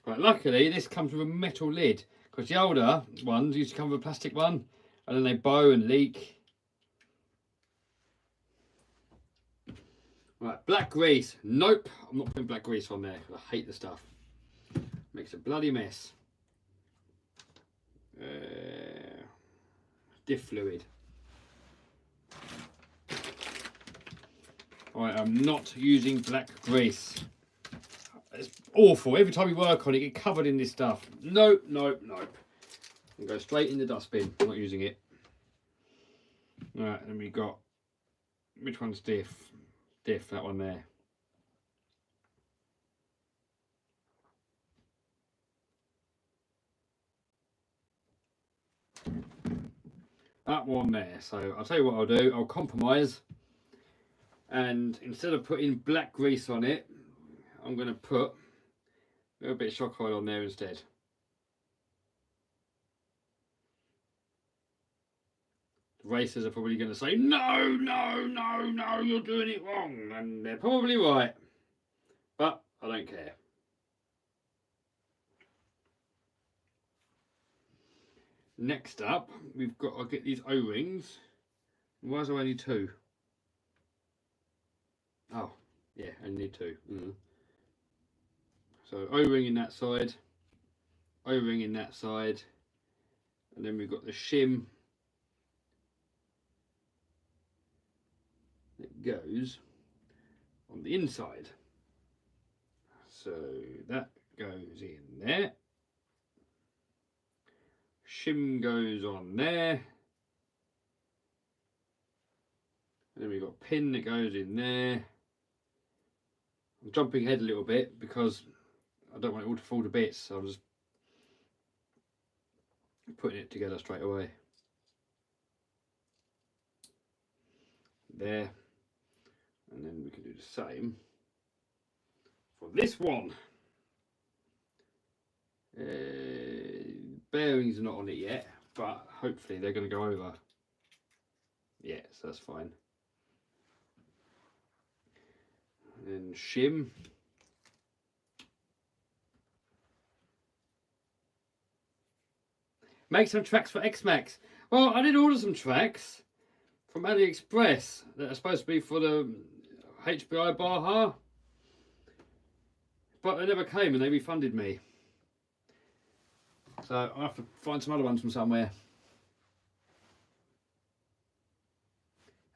Right, luckily this comes with a metal lid, because the older ones used to come with a plastic one, and then they bow and leak. Right, black grease. Nope, I'm not putting black grease on there. I hate the stuff. Makes a bloody mess. Diff fluid. Alright, I'm not using black grease. It's awful. Every time you work on it, you get covered in this stuff. Nope, nope, nope. And go straight in the dustbin. I'm not using it. Alright, then we got, which one's diff? Diff, that one there. That one there. So I'll tell you what I'll do. I'll compromise, and instead of putting black grease on it, I'm going to put a little bit of shock oil on there instead. The racers are probably going to say, no, no, no, no, you're doing it wrong. And they're probably right. But I don't care. Next up, we've got to get these O-rings. Why is there only two? Oh, yeah, I need two. So O-ring in that side, O-ring in that side, and then we've got the shim that goes on the inside. So that goes in there. Shim goes on there. And then we've got a pin that goes in there. I'm jumping ahead a little bit because I don't want it all to fall to bits, so I'm just putting it together straight away. There. And then we can do the same for this one. Bearings are not on it yet, but hopefully they're going to go over. Yeah, so that's fine. And then shim. Make some tracks for X-Max. Well, I did order some tracks from AliExpress that are supposed to be for the HBI Baja, but they never came and they refunded me. So I'll have to find some other ones from somewhere.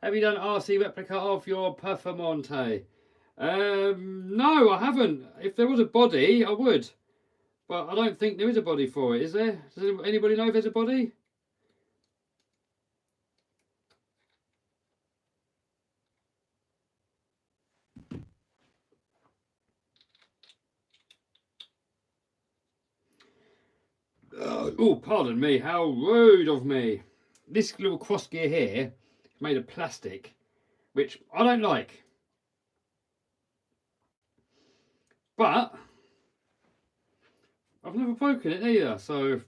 Have you done RC replica of your Performante? No, I haven't. If there was a body, I would. But I don't think there is a body for it, is there? Does anybody know if there's a body? Oh, pardon me, how rude of me. This little cross gear here is made of plastic, which I don't like. But I've never broken it either, so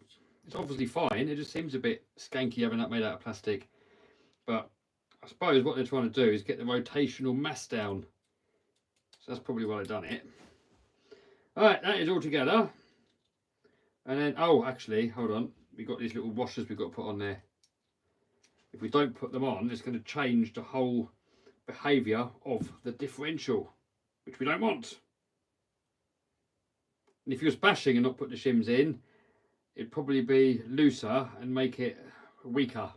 it's obviously fine. It just seems a bit skanky having that made out of plastic. But I suppose what they're trying to do is get the rotational mass down. So that's probably why they've done it. Alright, that is all together. And then, oh, actually, hold on. We've got these little washers we've got to put on there. If we don't put them on, it's going to change the whole behaviour of the differential, which we don't want. And if you was bashing and not put the shims in, it'd probably be looser and make it weaker.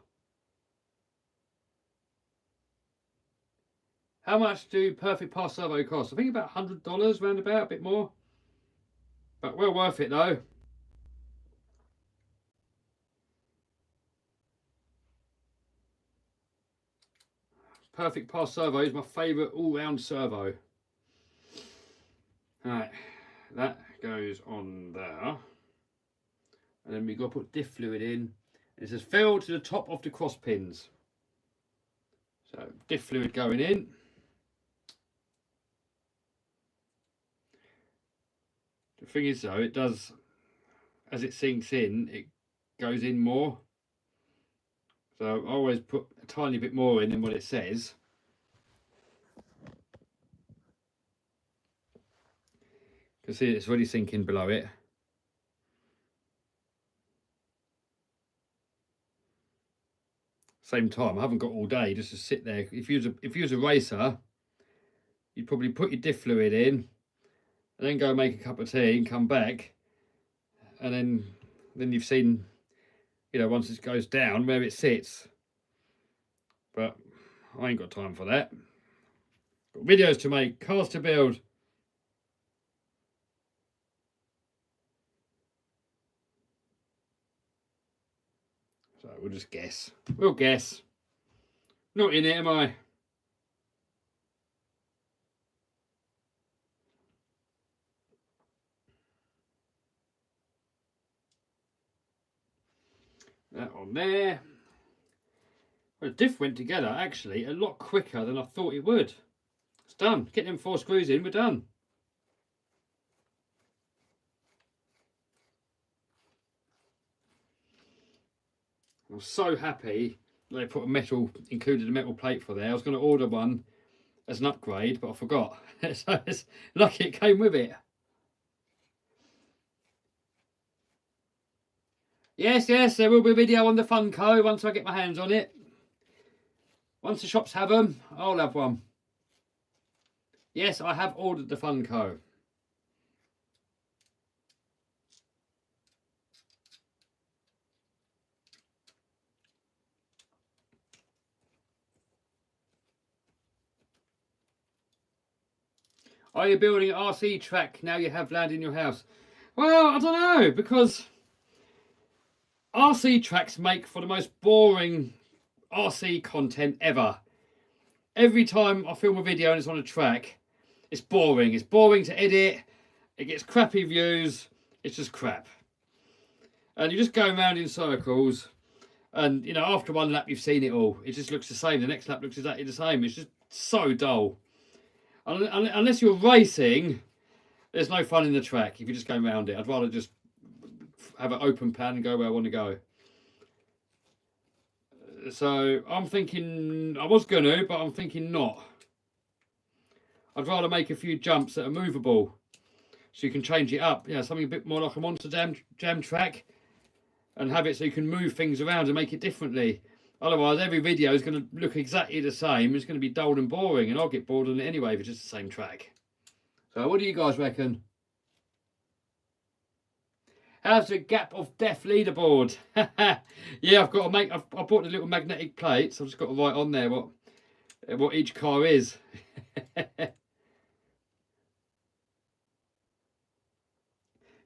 How much do perfect pass servo cost? I think about $100 roundabout, a bit more. But well worth it though. Perfect pass servo is my favourite all-round servo. Alright, that goes on there. And then we've got to put diff fluid in. It says fill to the top of the cross pins. So diff fluid going in. The thing is though, it does, as it sinks in, it goes in more. So I always put a tiny bit more in than what it says. You can see it's really sinking below it. Same time, I haven't got all day just to sit there. If you was a racer, you'd probably put your diff fluid in and then go make a cup of tea and come back, and then you've seen, you know, once it goes down where it sits. But I ain't got time for that. Got videos to make, cars to build. So we'll just guess. We'll guess. Not in it, am I? That on there. Well, the diff went together actually a lot quicker than I thought it would. It's done. Get them 4 screws in, we're done. I'm so happy they put included a metal plate for there. I was going to order one as an upgrade, but I forgot. So it's lucky it came with it. Yes, there will be a video on the Funko once I get my hands on it. Once the shops have them, I'll have one. Yes, I have ordered the Funko. Are you building an RC track now you have land in your house? Well, I don't know, because RC tracks make for the most boring RC content ever. Every time I film a video and it's on a track, it's boring. It's boring to edit. It gets crappy views. It's just crap. And you're just going around in circles. And, you know, after one lap, you've seen it all. It just looks the same. The next lap looks exactly the same. It's just so dull. Unless you're racing, there's no fun in the track if you're just going around it. I'd rather just have an open plan and go where I want to go. So I'm thinking, I was going to, but I'm thinking not. I'd rather make a few jumps that are movable, so you can change it up. Yeah, something a bit more like a monster jam track, and have it so you can move things around and make it differently. Otherwise, every video is going to look exactly the same. It's going to be dull and boring, and I'll get bored on it anyway if it's just the same track. So what do you guys reckon? How's the gap of death leaderboard? Yeah, I've got to make. I bought the little magnetic plates. I've just got to write on there what each car is.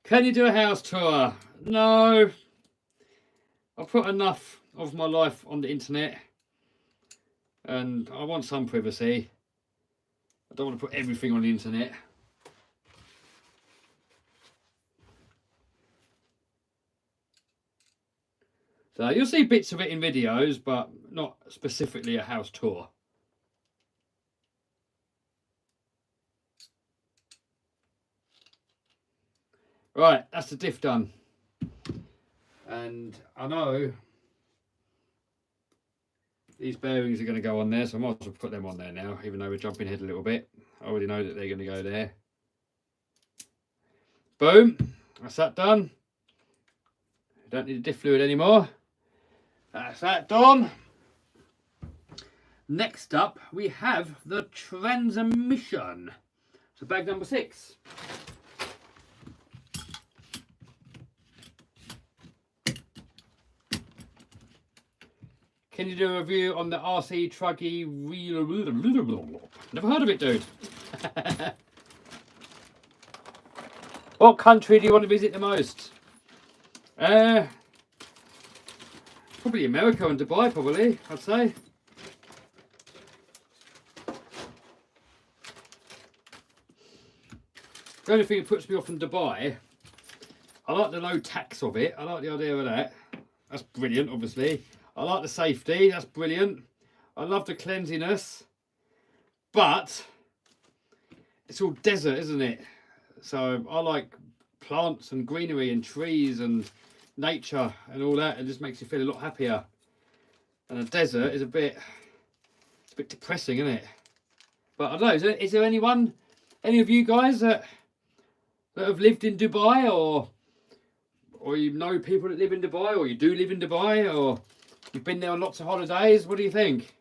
Can you do a house tour? No. I've put enough of my life on the internet, and I want some privacy. I don't want to put everything on the internet. So you'll see bits of it in videos, but not specifically a house tour. Right, that's the diff done. And I know these bearings are going to go on there, so I might as well put them on there now, even though we're jumping ahead a little bit. I already know that they're going to go there. Boom, that's that done. Don't need the diff fluid anymore. That's that done. Next up, we have the transmission. So bag number 6. Can you do a review on the RC Truggy Wheel? Never heard of it, dude. What country do you want to visit the most? Probably America and Dubai, probably, I'd say. The only thing that puts me off in Dubai, I like the low tax of it. I like the idea of that. That's brilliant, obviously. I like the safety. That's brilliant. I love the cleanliness. But it's all desert, isn't it? So I like plants and greenery and trees and nature and all that. It just makes you feel a lot happier. And the desert is a bit depressing, isn't it? But I don't know, is there any of you guys that have lived in Dubai, or you know people that live in Dubai, or you do live in Dubai, or you've been there on lots of holidays? What do you think?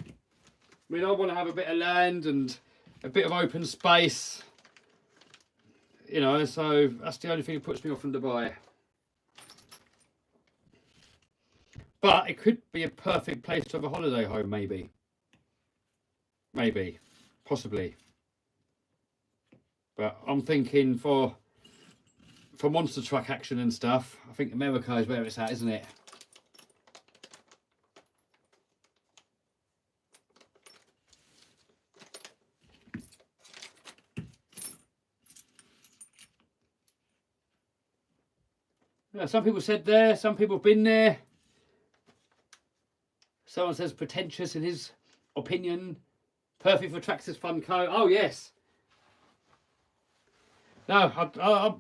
I mean, I want to have a bit of land and a bit of open space, you know, so that's the only thing that puts me off from Dubai. But it could be a perfect place to have a holiday home, maybe. Maybe. Possibly. But I'm thinking for monster truck action and stuff, I think America is where it's at, isn't it? Yeah, some people said there, some people have been there. Someone says pretentious in his opinion. Perfect for Traxxas Fun Co. Oh, yes. No,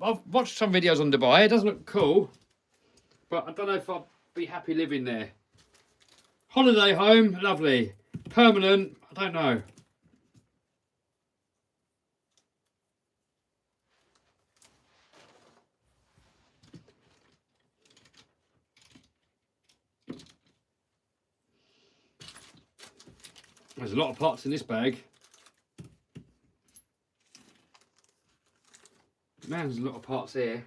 I've watched some videos on Dubai. It does look cool. But I don't know if I'd be happy living there. Holiday home, lovely. Permanent, I don't know. There's a lot of parts in this bag. Man, there's a lot of parts here.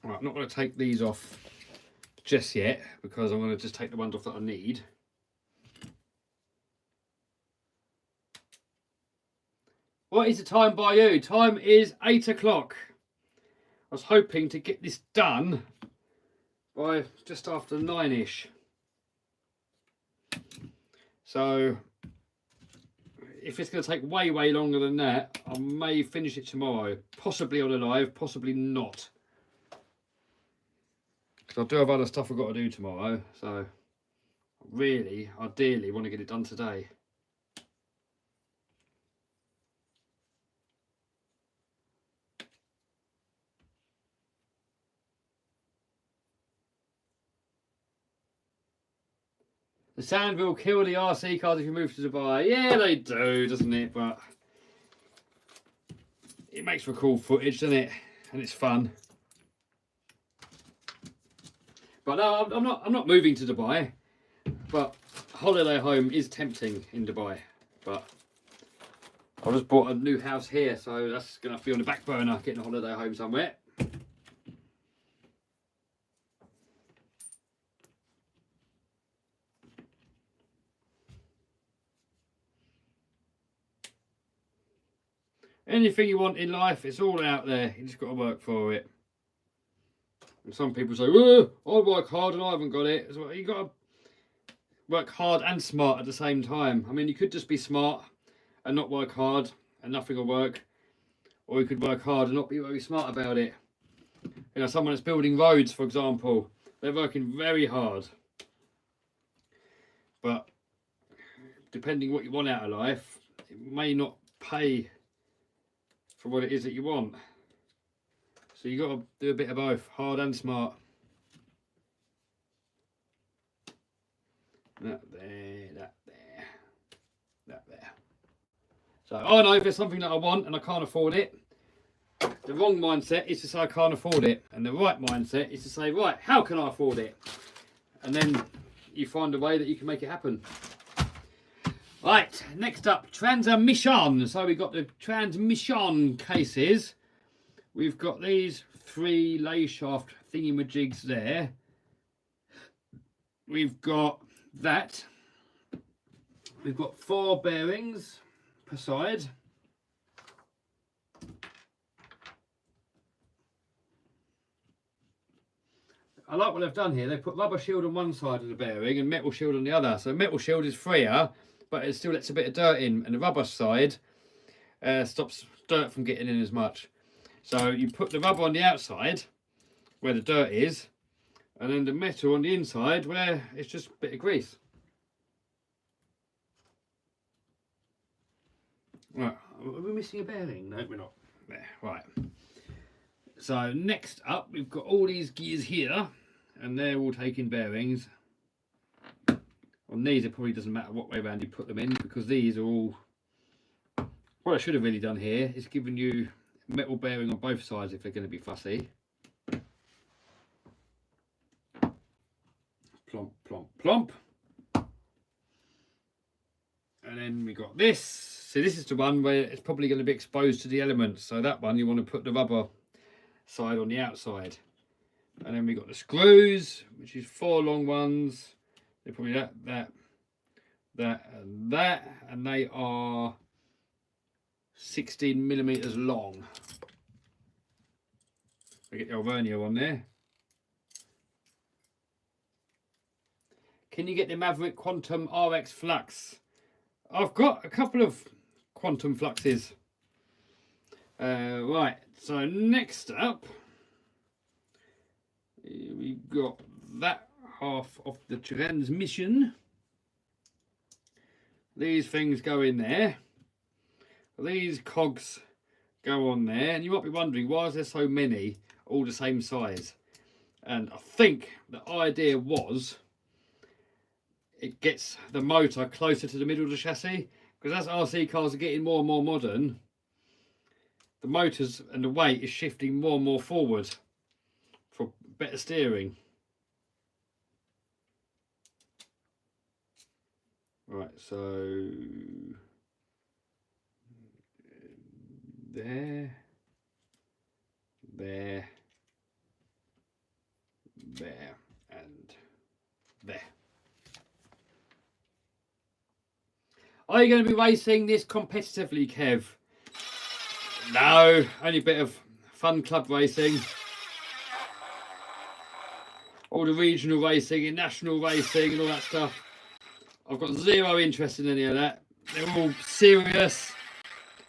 Right, I'm not going to take these off just yet because I'm going to just take the ones off that I need. What is the time by you? Time is 8 o'clock. I was hoping to get this done by just after 9ish. So if it's going to take way longer than that, I may finish it tomorrow. Possibly on a live, possibly not. Because I do have other stuff I've got to do tomorrow. So really, ideally want to get it done today. The sand will kill the RC cars if you move to Dubai. Yeah, they do, doesn't it? But it makes for cool footage, doesn't it? And it's fun. But no, I'm not moving to Dubai. But holiday home is tempting in Dubai. But I just bought a new house here, so that's going to be on the back burner, getting a holiday home somewhere. Anything you want in life, it's all out there. You just got to work for it. And some people say, oh, I work hard and I haven't got it. So you got to work hard and smart at the same time. I mean, you could just be smart and not work hard and nothing will work. Or you could work hard and not be very smart about it. You know, someone that's building roads, for example, they're working very hard. But depending what you want out of life, it may not pay for what it is that you want. So you got to do a bit of both, hard and smart. That there, that there, that there. So I know if there's something that I want and I can't afford it, The wrong mindset is to say I can't afford it, and the right mindset is to say, right, how can I afford it? And then you find a way that you can make it happen. Right, next up, transmission. So we've got the transmission cases. We've got these 3 lay shaft thingamajigs there. We've got that. We've got 4 bearings per side. I like what they've done here. They've put rubber shield on one side of the bearing and metal shield on the other. So metal shield is freer, but it still lets a bit of dirt in. And the rubber side stops dirt from getting in as much. So you put the rubber on the outside, where the dirt is, and then the metal on the inside, where it's just a bit of grease. Right, are we missing a bearing? No, we're not. There, right. So next up, we've got all these gears here, and they're all taking bearings. On these, it probably doesn't matter what way around you put them in, because these are all... What I should have really done here is given you metal bearing on both sides if they're going to be fussy. Plomp, plomp, plomp. And then we got this. So this is the one where it's probably going to be exposed to the elements. So that one you want to put the rubber side on the outside. And then we got the screws, which is 4 long ones. They're probably that, and that. And they are 16 millimeters long. We get the old vernier on there. Can you get the Maverick Quantum RX Flux? I've got a couple of Quantum Fluxes. Right, so next up, we've got that half of the transmission. These things go in there. These cogs go on there, and you might be wondering, why is there so many all the same size? And I think the idea was it gets the motor closer to the middle of the chassis, because as RC cars are getting more and more modern, the motors and the weight is shifting more and more forward for better steering. Right, so there, there, there, and there. Are you going to be racing this competitively, Kev? No, only a bit of fun club racing. All the regional racing and national racing and all that stuff. I've got zero interest in any of that. They're all serious.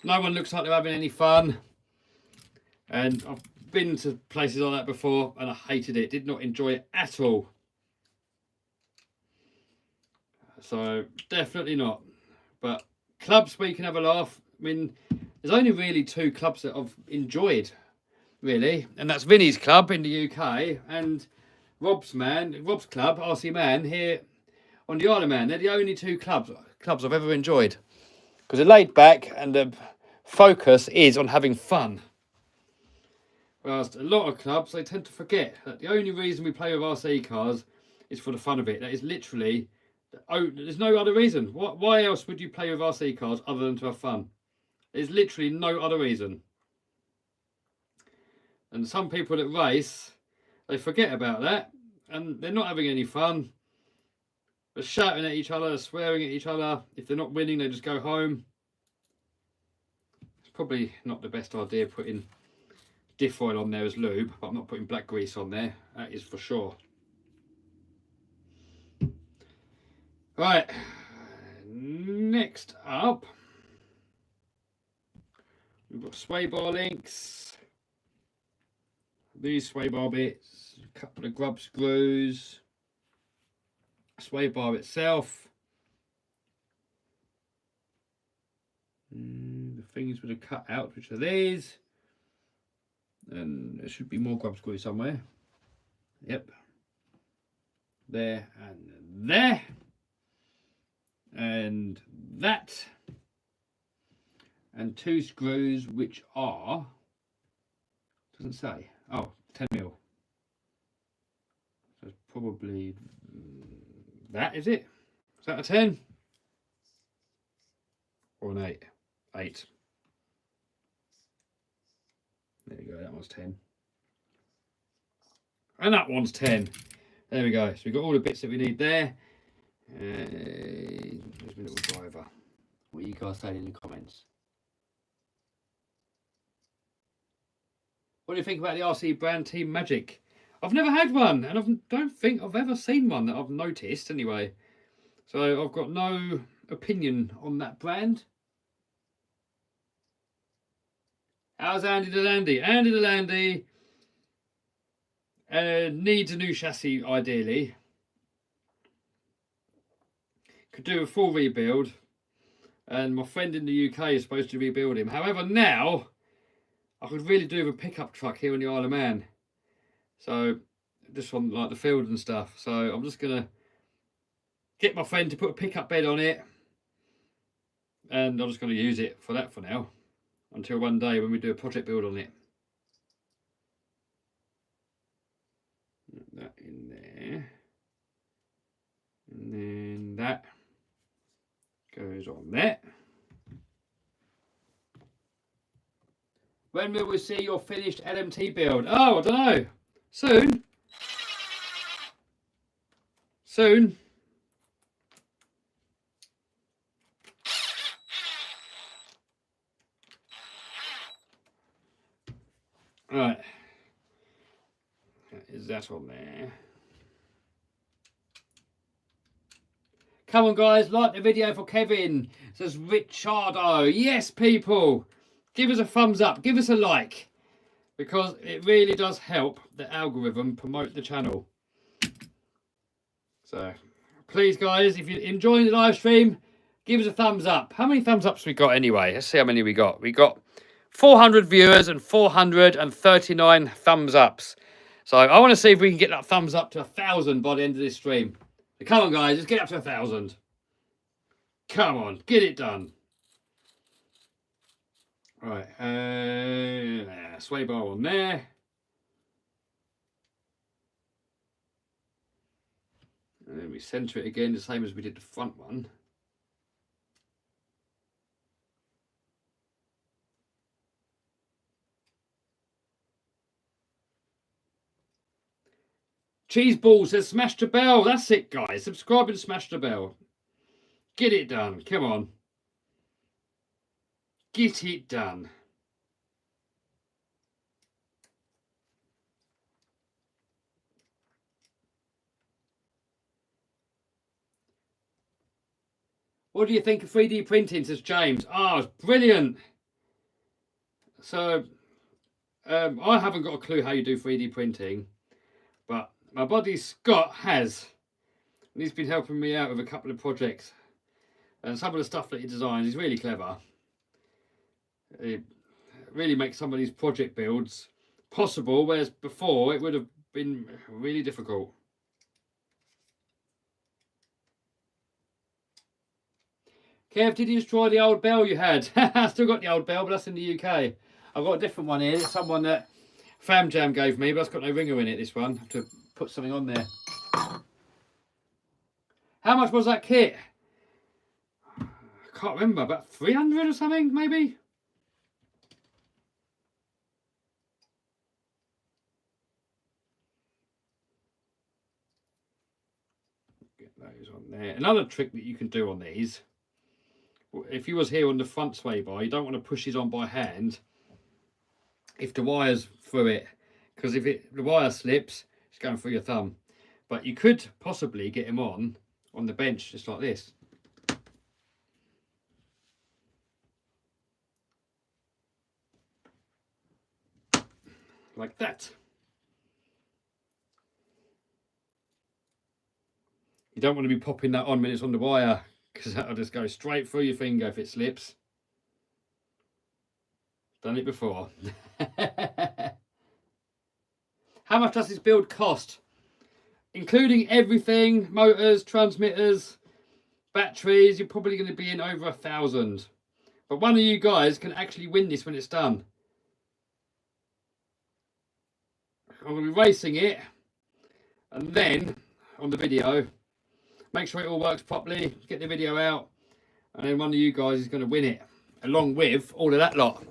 No one looks like they're having any fun. And I've been to places like that before and I hated it. Did not enjoy it at all. So definitely not. But clubs where you can have a laugh. I mean, there's only really 2 clubs that I've enjoyed, really. And that's Vinny's club in the UK and Rob's club, RC Man, here on the Isle of Man. They're the only 2 clubs I've ever enjoyed. Because they're laid back and the focus is on having fun. Whereas a lot of clubs, they tend to forget that the only reason we play with RC cars is for the fun of it. That is literally... Oh, there's no other reason. Why else would you play with RC cars other than to have fun? There's literally no other reason. And some people that race, they forget about that and they're not having any fun. They're shouting at each other, swearing at each other. If they're not winning, they just go home. It's probably not the best idea putting diff oil on there as lube, but I'm not putting black grease on there. That is for sure. Right, next up, we've got sway bar links, these sway bar bits, a couple of grub screws, sway bar itself, the things with the cut out, which are these, and there should be more grub screws somewhere. Yep, there and there. And that, and 2 screws which are Doesn't say. Oh, 10 mil. So it's probably that, is it? Is that a 10? Or an 8? 8. There we go, that one's 10. And that one's 10. There we go. So we've got all the bits that we need there. There's my little driver. What are you guys saying in the comments? What do you think about the RC brand Team Magic? I've never had one, and I don't think I've ever seen one that I've noticed anyway. So I've got no opinion on that brand. How's Andy the Landy? Andy the Landy needs a new chassis ideally. Could do a full rebuild. And my friend in the UK is supposed to rebuild him. However, now I could really do with a pickup truck here in the Isle of Man. So just on like the field and stuff. So I'm just gonna get my friend to put a pickup bed on it, and I'm just gonna use it for that for now, until one day when we do a project build on it. Put that in there, and then that goes on there. When will we see your finished LMT build? Oh, I don't know. Soon. Soon. Right. Is that on there? Come on, guys. Like the video for Kevin. Says Richardo. Yes, people. Give us a thumbs up. Give us a like. Because it really does help the algorithm promote the channel. So, please, guys, if you're enjoying the live stream, give us a thumbs up. How many thumbs ups we got anyway? Let's see how many we got. We got 400 viewers and 439 thumbs ups. So I want to see if we can get that thumbs up to 1,000 by the end of this stream. So come on, guys, let's get up to 1,000. Come on, get it done. Right, sway bar on there. And then we centre it again, the same as we did the front one. Cheese Ball says smash the bell. That's it, guys. Subscribe and smash the bell. Get it done. Come on. Get it done. What do you think of 3D printing, says James? Oh, it's brilliant. So, I haven't got a clue how you do 3D printing, but my buddy Scott has. And he's been helping me out with a couple of projects. And some of the stuff that he designs is really clever. It really makes some of these project builds possible, whereas before it would have been really difficult. Kev, did you destroy the old bell you had? I still got the old bell, but that's in the UK. I've got a different one here. It's someone that Fam Jam gave me, but it's got no ringer in it, this one. I have to put something on there. How much was that kit? I can't remember, about 300 or something, maybe? Get those on there. Another trick that you can do on these, if you was here on the front sway bar, you don't want to push it on by hand if the wire's through it, because if the wire slips, it's going through your thumb. But you could possibly get him on the bench just like this. Like that. You don't want to be popping that on when it's on the wire, because that'll just go straight through your finger if it slips. Done it before. How much does this build cost? Including everything, motors, transmitters, batteries, you're probably going to be in over 1,000. But one of you guys can actually win this when it's done. I'm going to be racing it, and then on the video, make sure it all works properly, get the video out, and then one of you guys is going to win it, along with all of that lot.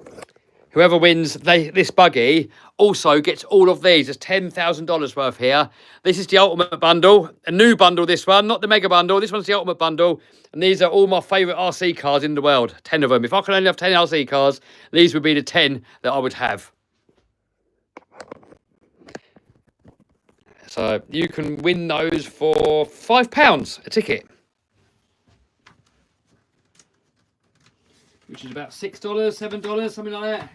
Whoever wins this buggy also gets all of these. There's $10,000 worth here. This is the ultimate bundle, a new bundle, this one, not the mega bundle. This one's the ultimate bundle, and these are all my favourite RC cars in the world, 10 of them. If I could only have 10 RC cars, these would be the 10 that I would have. So you can win those for £5 a ticket, which is about $6, $7, something like that.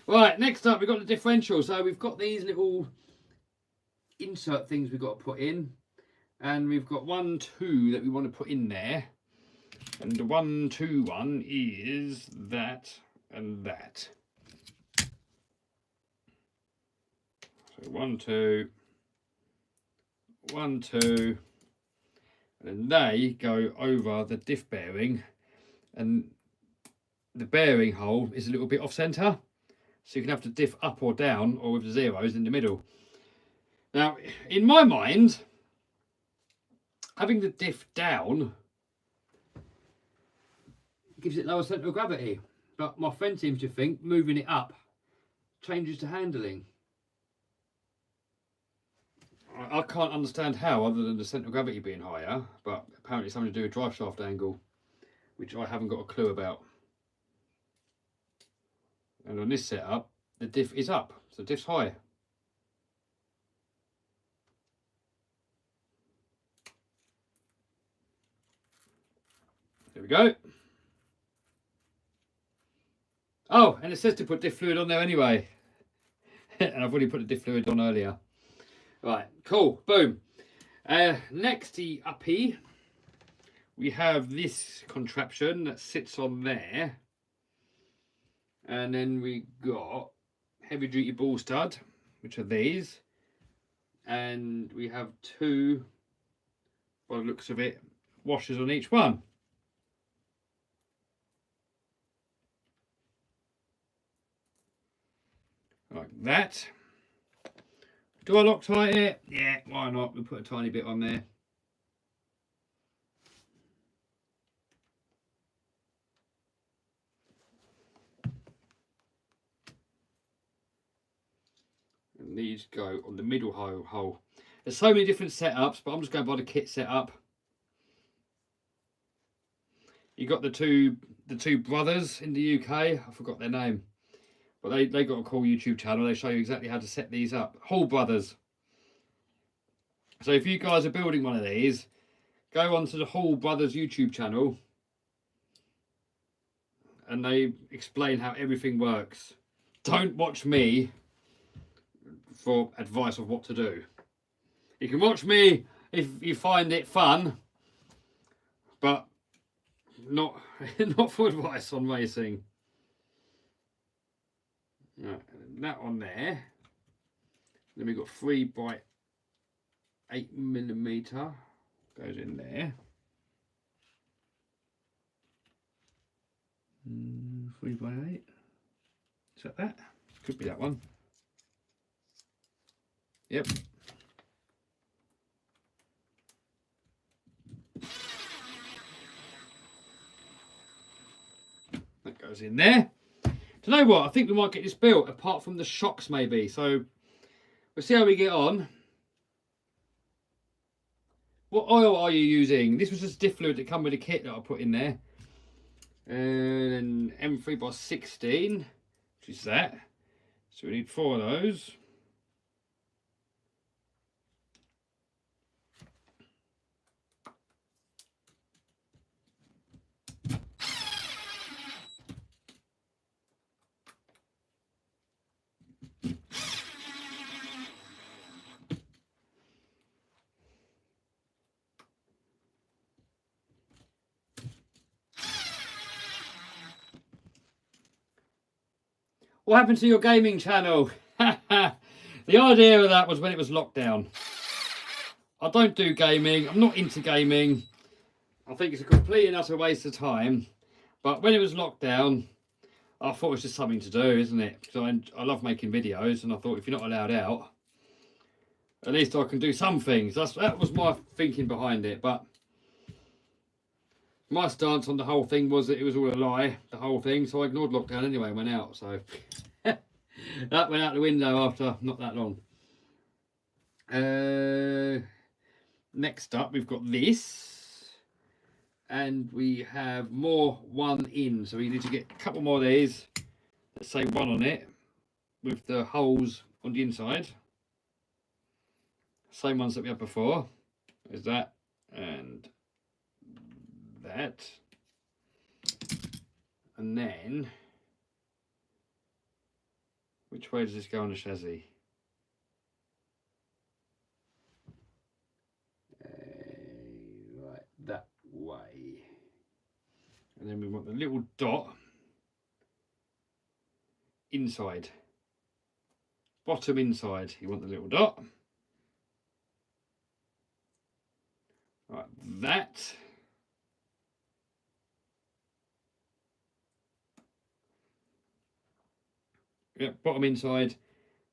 Right, next up we've got the differential. So we've got these little insert things we've got to put in, and we've got 1, 2 that we want to put in there, and the 1, 2 one is that and that. So 1, 2, 1, 2, and they go over the diff bearing, and the bearing hole is a little bit off centre, so you can have the diff up or down, or with the zeros in the middle. Now, in my mind, having the diff down gives it lower centre of gravity, but my friend seems to think moving it up changes the handling. I can't understand how, other than the centre of gravity being higher, but apparently it's something to do with drive shaft angle, which I haven't got a clue about. And on this setup, the diff is up, so the diff's high. There we go. Oh, and it says to put diff fluid on there anyway. And I've already put the diff fluid on earlier. Right, cool, boom. Next up here, we have this contraption that sits on there. And then we got heavy duty ball stud, which are these. And we have 2, by the looks of it, washers on each one. Like that. Do I Loctite it? Yeah, why not? We'll put a tiny bit on there. And these go on the middle hole. There's so many different setups, but I'm just going by the kit setup. You got the two brothers in the UK. I forgot their name, but they got a cool YouTube channel. They show you exactly how to set these up. Hall Brothers. So if you guys are building one of these, go onto the Hall Brothers YouTube channel, and they explain how everything works. Don't watch me for advice of what to do. You can watch me if you find it fun, but not for advice on racing. Right, that on there. Then we've got 3x8mm goes in there. 3x8. Is that? Could be that one. Yep. That goes in there. Do you know what? I think we might get this built, apart from the shocks maybe. So we'll see how we get on. What oil are you using? This was just diff fluid that come with the kit that I put in there. And then M3x16, which is that. So we need 4 of those. What happened to your gaming channel? The idea of that was when it was locked down. I don't do gaming. I'm not into gaming. I think it's a complete and utter waste of time. But when it was locked down, I thought it was just something to do, isn't it? Because I love making videos, and I thought if you're not allowed out, at least I can do some things. That was my thinking behind it. But my stance on the whole thing was that it was all a lie, the whole thing. So I ignored lockdown anyway and went out. So that went out the window after not that long. Next up, we've got this. And we have more one in. So we need to get a couple more of these. Let's say one on it with the holes on the inside. Same ones that we had before. There's that and that. And then, which way does this go on the chassis? Right, that way. And then we want the little dot inside. Bottom inside, you want the little dot. Like that. Yep, bottom inside.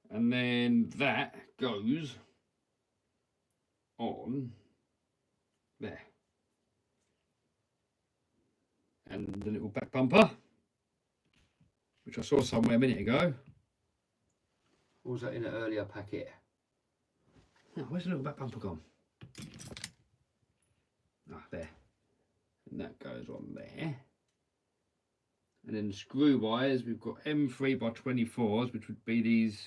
And then that goes on there. And the little back bumper, which I saw somewhere a minute ago. Or was that in an earlier packet? Oh, where's the little back bumper gone? Ah, there. And that goes on there. And then screw wires, we've got M3 by 24s, which would be these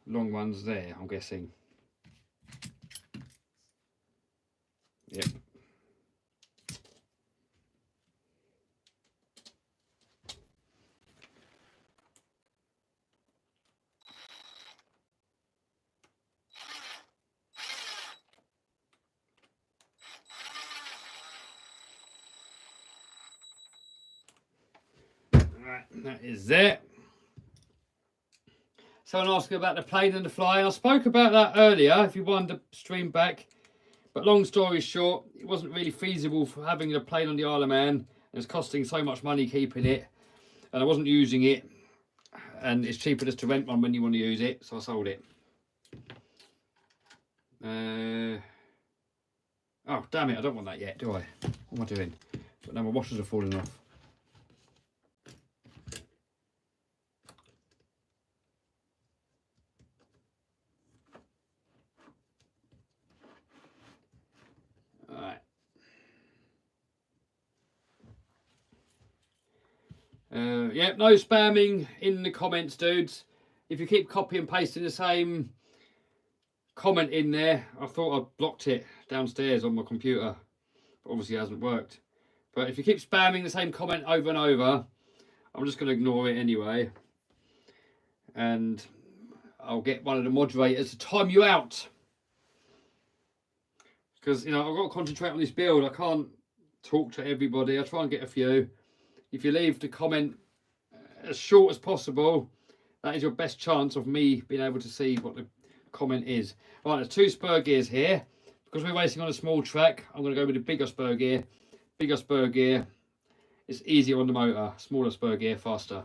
long ones there, I'm guessing. Yep. Right, that is there. Someone asked about the plane and the fly. I spoke about that earlier, if you wanted to stream back. But long story short, it wasn't really feasible for having the plane on the Isle of Man. It's costing so much money keeping it. And I wasn't using it. And it's cheaper just to rent one when you want to use it. So I sold it. Oh, damn it. I don't want that yet, do I? What am I doing? But now my washers are falling off. Alright. Yeah, no spamming in the comments, dudes. If you keep copy and pasting the same comment in there, I thought I'd blocked it downstairs on my computer, but obviously it hasn't worked. But if you keep spamming the same comment over and over, I'm just going to ignore it anyway. And I'll get one of the moderators to time you out. Because, you know, I've got to concentrate on this build. I can't talk to everybody. I try and get a few. If you leave the comment as short as possible, that is your best chance of me being able to see what the comment is. Right, there's 2 spur gears here. Because we're racing on a small track, I'm going to go with the bigger spur gear. Bigger spur gear is easier on the motor. Smaller spur gear, faster.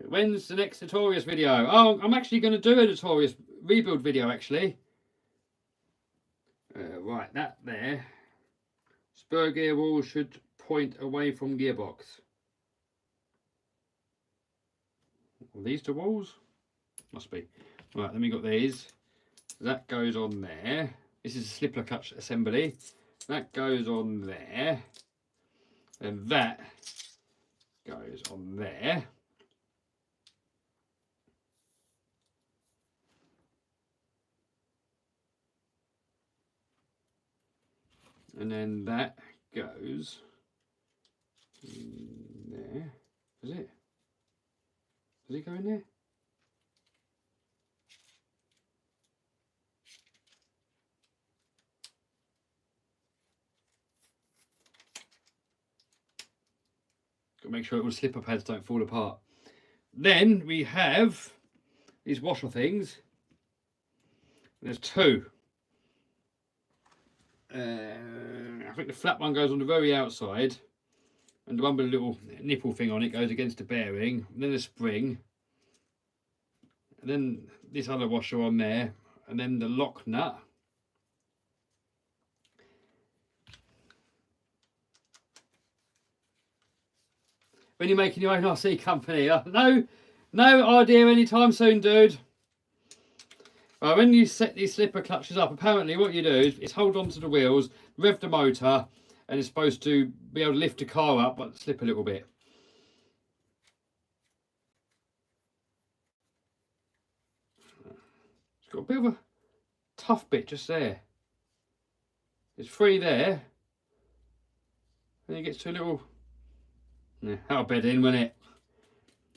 When's the next Notorious video? Oh, I'm actually going to do a Notorious rebuild video, actually. Right, that there. Spur gear wall should point away from gearbox. Are these 2 walls? Must be. Right, then we got these. That goes on there. This is a slipper clutch assembly. That goes on there. And that goes on there. And then that goes in there. Is it? Does it go in there? Got to make sure all the slipper pads don't fall apart. Then we have these washer things. There's 2. I think the flat one goes on the very outside, and the one with a little nipple thing on it goes against the bearing, and then a spring, and then this other washer on there, and then the lock nut. When you're making your own RC company, no idea anytime soon, dude. Right, when you set these slipper clutches up, apparently what you do is hold on to the wheels, rev the motor, and it's supposed to be able to lift the car up but slip a little bit. It's got a bit of a tough bit just there. It's free there. And it gets to a little... Yeah, that'll bed in, won't it?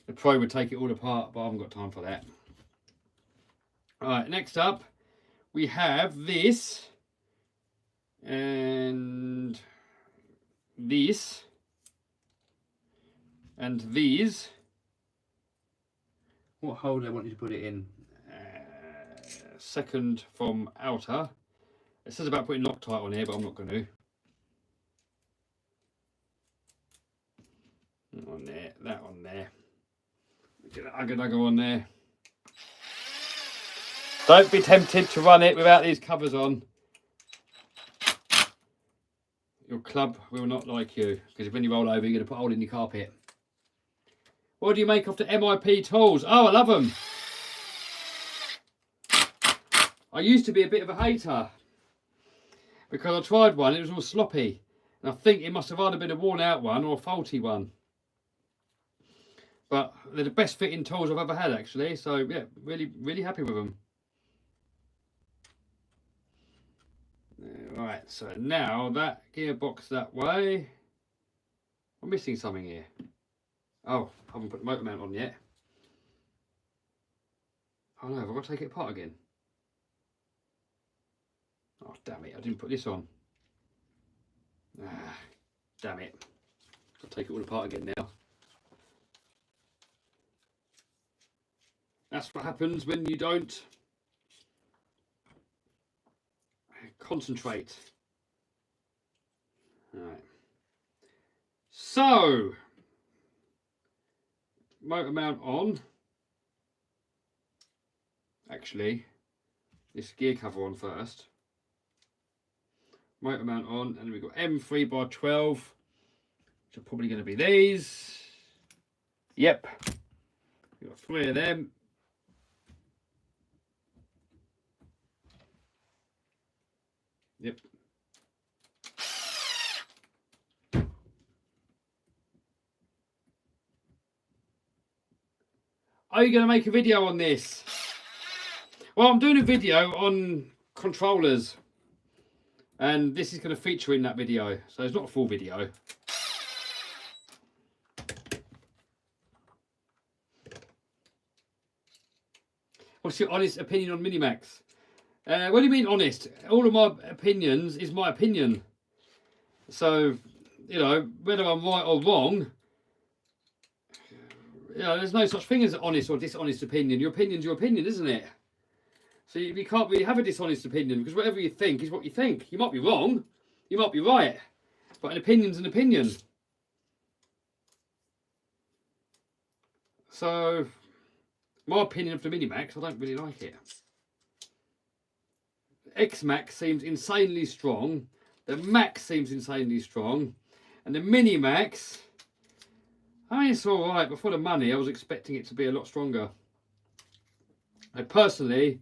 The pro would take it all apart, but I haven't got time for that. Alright, next up, we have this. And this. And these. What hole do I want you to put it in? Second from outer. It says about putting Loctite on here, but I'm not going to. That on there, that on there. Get that ugger on there. Don't be tempted to run it without these covers on. Your club will not like you, because when you roll over, you're going to put a hole in your carpet. What do you make of the MIP tools? Oh, I love them. I used to be a bit of a hater, because I tried one, it was all sloppy. And I think it must have either been a worn out one or a faulty one. But they're the best fitting tools I've ever had, actually. So, yeah, really happy with them. Right, so now that gearbox that way. I'm missing something here. Oh, I haven't put the motor mount on yet. Oh no, have I got to take it apart again? Oh, damn it, I didn't put this on. Ah, damn it. I'll take it all apart again now. That's what happens when you don't concentrate. Alright. So, motor mount on. Actually, this gear cover on first. Motor mount on, and then we've got M3x12, which are probably going to be these. Yep. We've got 3 of them. Yep. Are you going to make a video on this? Well, I'm doing a video on controllers, and this is going to feature in that video, so it's not a full video. What's your honest opinion on Minimax? What do you mean honest? All of my opinions is my opinion. So, you know, whether I'm right or wrong, you know, there's no such thing as an honest or dishonest opinion. Your opinion's your opinion, isn't it? So you can't really have a dishonest opinion, because whatever you think is what you think. You might be wrong, you might be right, but an opinion's an opinion. So, my opinion of the Minimax, I don't really like it. X-Max seems insanely strong. The Max seems insanely strong. And the Minimax, I mean, it's alright, but for the money, I was expecting it to be a lot stronger. Personally,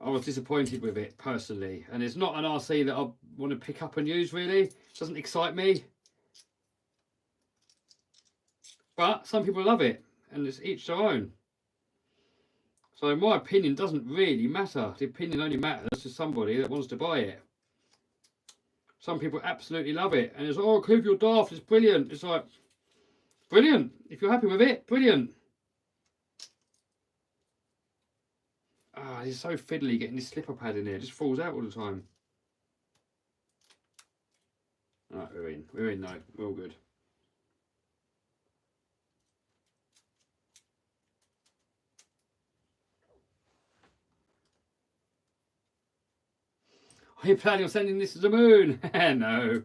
I was disappointed with it, personally. And it's not an RC that I want to pick up and use, really. It doesn't excite me. But some people love it, and it's each their own. So my opinion doesn't really matter. The opinion only matters to somebody that wants to buy it. Some people absolutely love it. And it's, oh, Cliff, you're daft, it's brilliant. It's like, brilliant. If you're happy with it, brilliant. Ah, it's so fiddly getting this slipper pad in there. It just falls out all the time. Alright, we're in. We're in now. We're all good. Are you planning on sending this to the moon? No.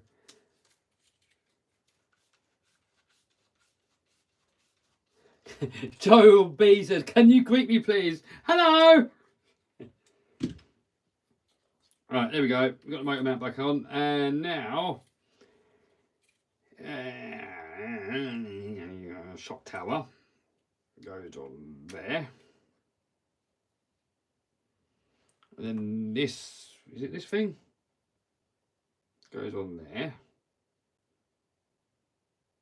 Joel B says, can you greet me please? Hello! Right, there we go. We've got the motor mount back on. And now... shock tower goes on there. And then this... Is it this thing? Goes on there.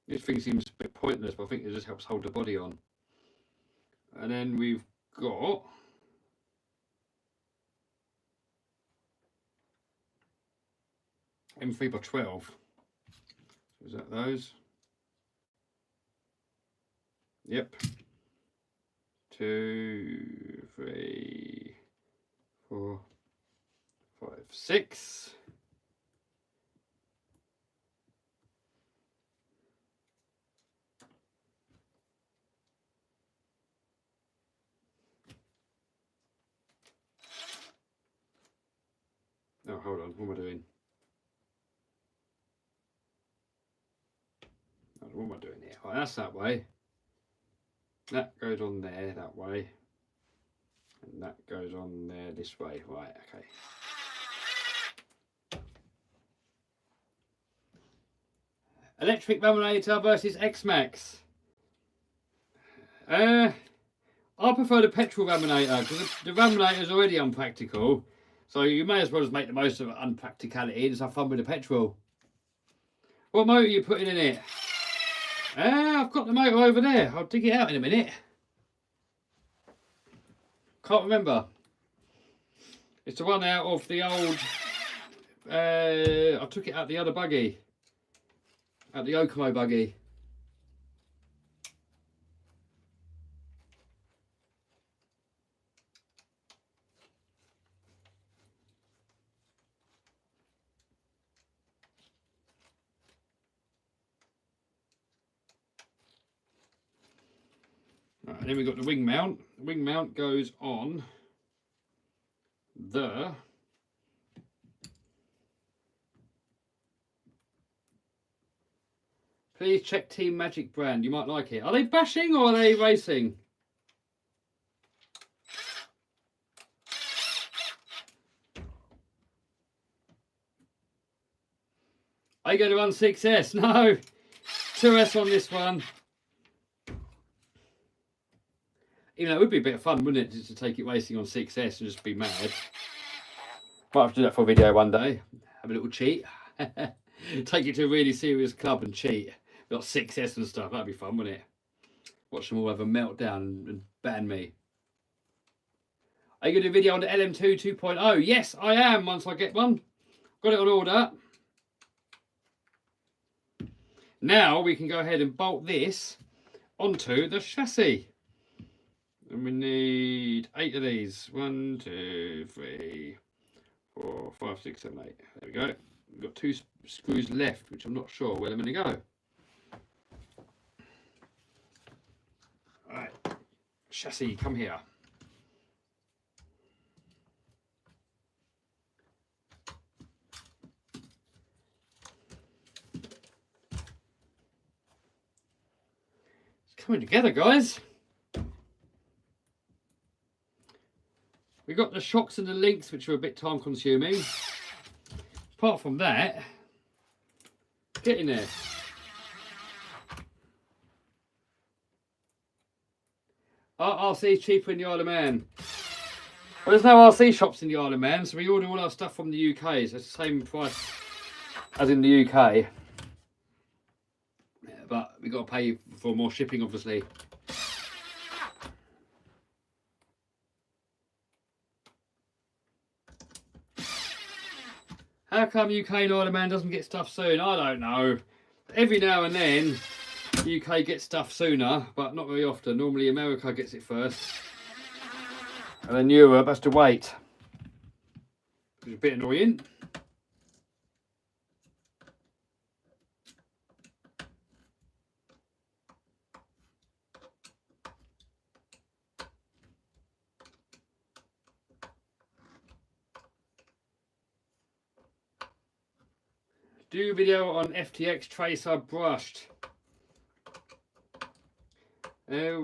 This thing seems a bit pointless, but I think it just helps hold the body on. And then we've got M3x12. Is that those? Yep. 2, 3, 4, 5, 6. Oh, hold on, what am I doing? What am I doing here? Right, that's that way. That goes on there that way. And that goes on there this way. Right, okay. Electric laminator versus X-Max. I prefer the petrol laminator because the laminator is already unpractical. So you may as well just make the most of unpracticality and just have fun with the petrol. What motor are you putting in it? I've got the motor over there. I'll dig it out in a minute. Can't remember. It's the one out of the old... I took it out the other buggy. Out the Okomo buggy. Right, and then we've got the wing mount. The wing mount goes on the please check Team Magic brand. You might like it. Are they bashing or are they racing? Are you going to run 6S? No. 2S on this one. Even though it would be a bit of fun, wouldn't it, just to take it racing on 6S and just be mad. Might have to do that for a video one day. Have a little cheat. Take it to a really serious club and cheat. Got 6S and stuff. That'd be fun, wouldn't it? Watch them all have a meltdown and ban me. Are you going to do a video on the LM2 2.0? Yes, I am, once I get one. Got it on order. Now we can go ahead and bolt this onto the chassis. And we need 8 of these. 1, 2, 3, 4, 5, 6, 7, 8. There we go. We've got 2 screws left, which I'm not sure where they're going to go. Alright. Chassis, come here. It's coming together, guys. We've got the shocks and the links, which are a bit time consuming. Apart from that, get in there. Our RC is cheaper in the Isle of Man. Well, there's no RC shops in the Isle of Man, so we order all our stuff from the UK. So it's the same price as in the UK. Yeah, but we've got to pay for more shipping, obviously. How come UK and Isle of Man doesn't get stuff soon? I don't know. Every now and then, UK gets stuff sooner, but not very often. Normally America gets it first. And then Europe has to wait. Which is a bit annoying. Do video on FTX tracer brushed. I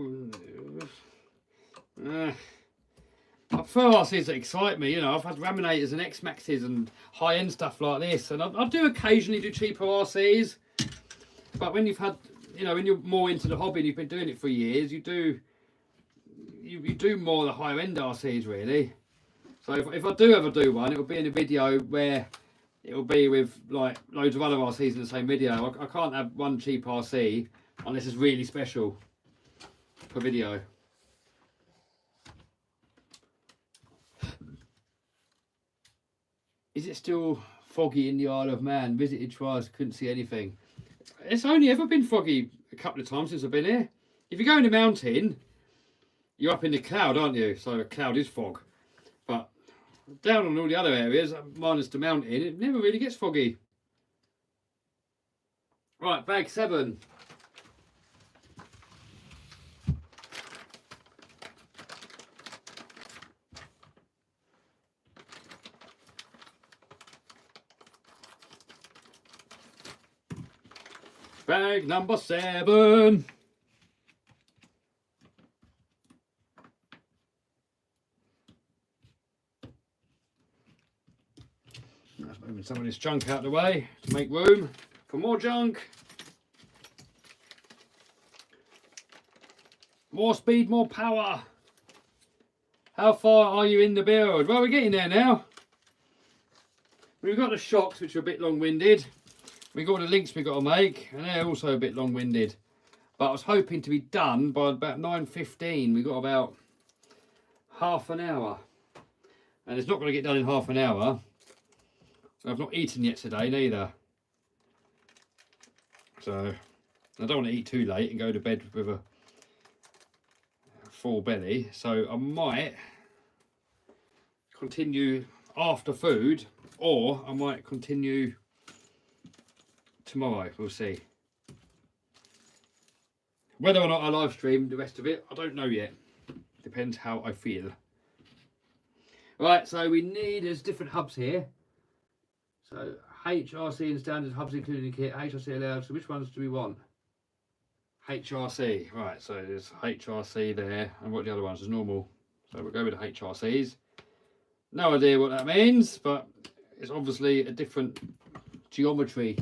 prefer RCs that excite me, you know. I've had Raminators and X-Maxes and high-end stuff like this, and I do occasionally do cheaper RCs, but when you've had, you know, when you're more into the hobby and you've been doing it for years, you do more of the higher-end RCs, really. So if I do ever do one, it'll be in a video where it'll be with like loads of other RCs in the same video. I can't have one cheap RC unless it's really special for video. Is it still foggy in the Isle of Man? Visited twice, couldn't see anything. It's only ever been foggy a couple of times since I've been here. If you go in the mountain, you're up in the cloud, aren't you? So a cloud is fog. But down on all the other areas, minus the mountain, it never really gets foggy. Right, bag 7. Bag number 7. Let's move some of this junk out of the way to make room for more junk. More speed, more power. How far are you in the build? Well, we're getting there now. We've got the shocks, which are a bit long-winded. We've got the links we've got to make, and they're also a bit long-winded. But I was hoping to be done by about 9:15. We've got about half an hour. And it's not going to get done in half an hour. I've not eaten yet today, neither. So, I don't want to eat too late and go to bed with a full belly. So, I might continue after food, or I might continue tomorrow. We'll see. Whether or not I live stream the rest of it, I don't know yet. Depends how I feel. Right, so we need, there's different hubs here. So HRC and standard hubs including the kit, HRC allowed. So which ones do we want? HRC, right, so there's HRC there, and what are the other ones? Is normal. So we'll go with the HRCs. No idea what that means, but it's obviously a different geometry.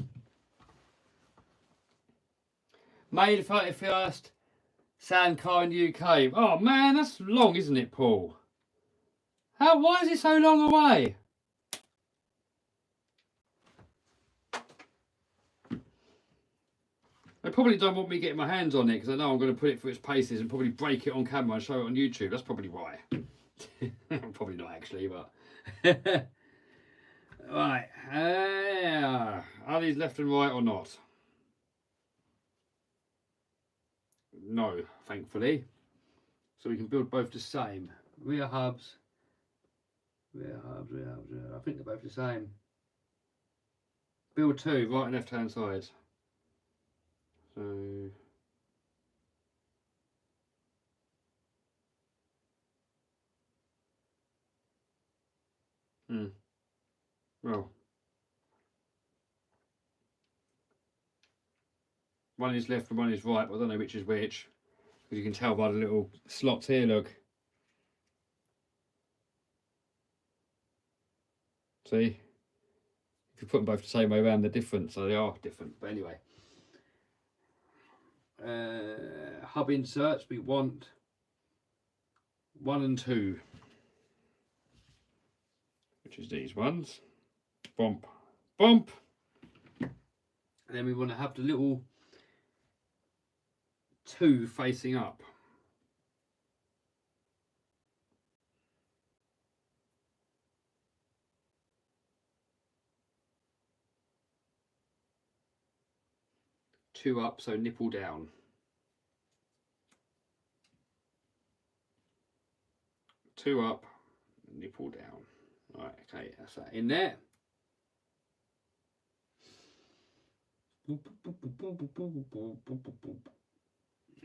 May the 31st, sand car in the UK. Oh man, that's long, isn't it, Paul? Why is it so long away? They probably don't want me getting my hands on it because I know I'm going to put it through its paces and probably break it on camera and show it on YouTube. That's probably why. Probably not actually, but... Right. Are these left and right or not? No, thankfully. So we can build both the same. Rear hubs. Rear hubs. I think they're both the same. Build 2, right and left hand sides. So well, one is left and one is right, but I don't know which is which, because you can tell by the little slots here, look. See? If you put them both the same way around, they're different, so they are different. But anyway. Hub inserts, we want 1 and 2, which is these ones. Bump, bump. And then we want to have the little 2 facing up. Two up, so nipple down. Two up, nipple down. Right, okay, that's that in there. And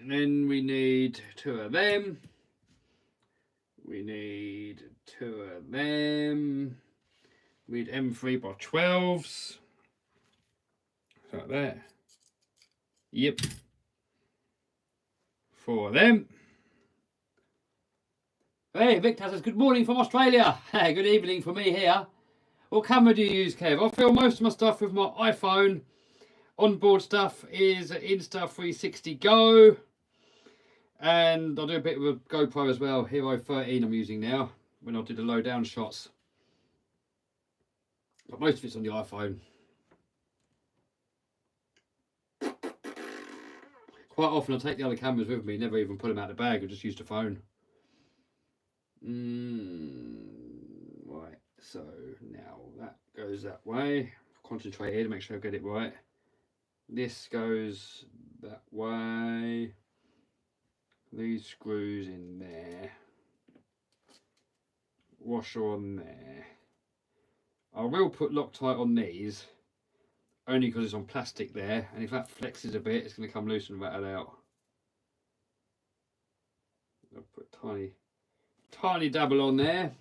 then we need 2 of them. We need 2 of them. We need M3 by 12s. like that. Yep. 4 of them. Hey, Victor says, good morning from Australia. Good evening for me here. What camera do you use, Kev? I film most of my stuff with my iPhone. Onboard stuff is Insta360 Go. And I'll do a bit of a GoPro as well. Hero 13 I'm using now when I do the low down shots. But most of it's on the iPhone. Quite often I take the other cameras with me, never even put them out of the bag, I just use the phone. Right, so now that goes that way. Concentrate here to make sure I get it right. This goes that way. These screws in there. Washer on there. I will put Loctite on these, only because it's on plastic there, and if that flexes a bit, it's going to come loose and rattle out. I'll put tiny dabble on there.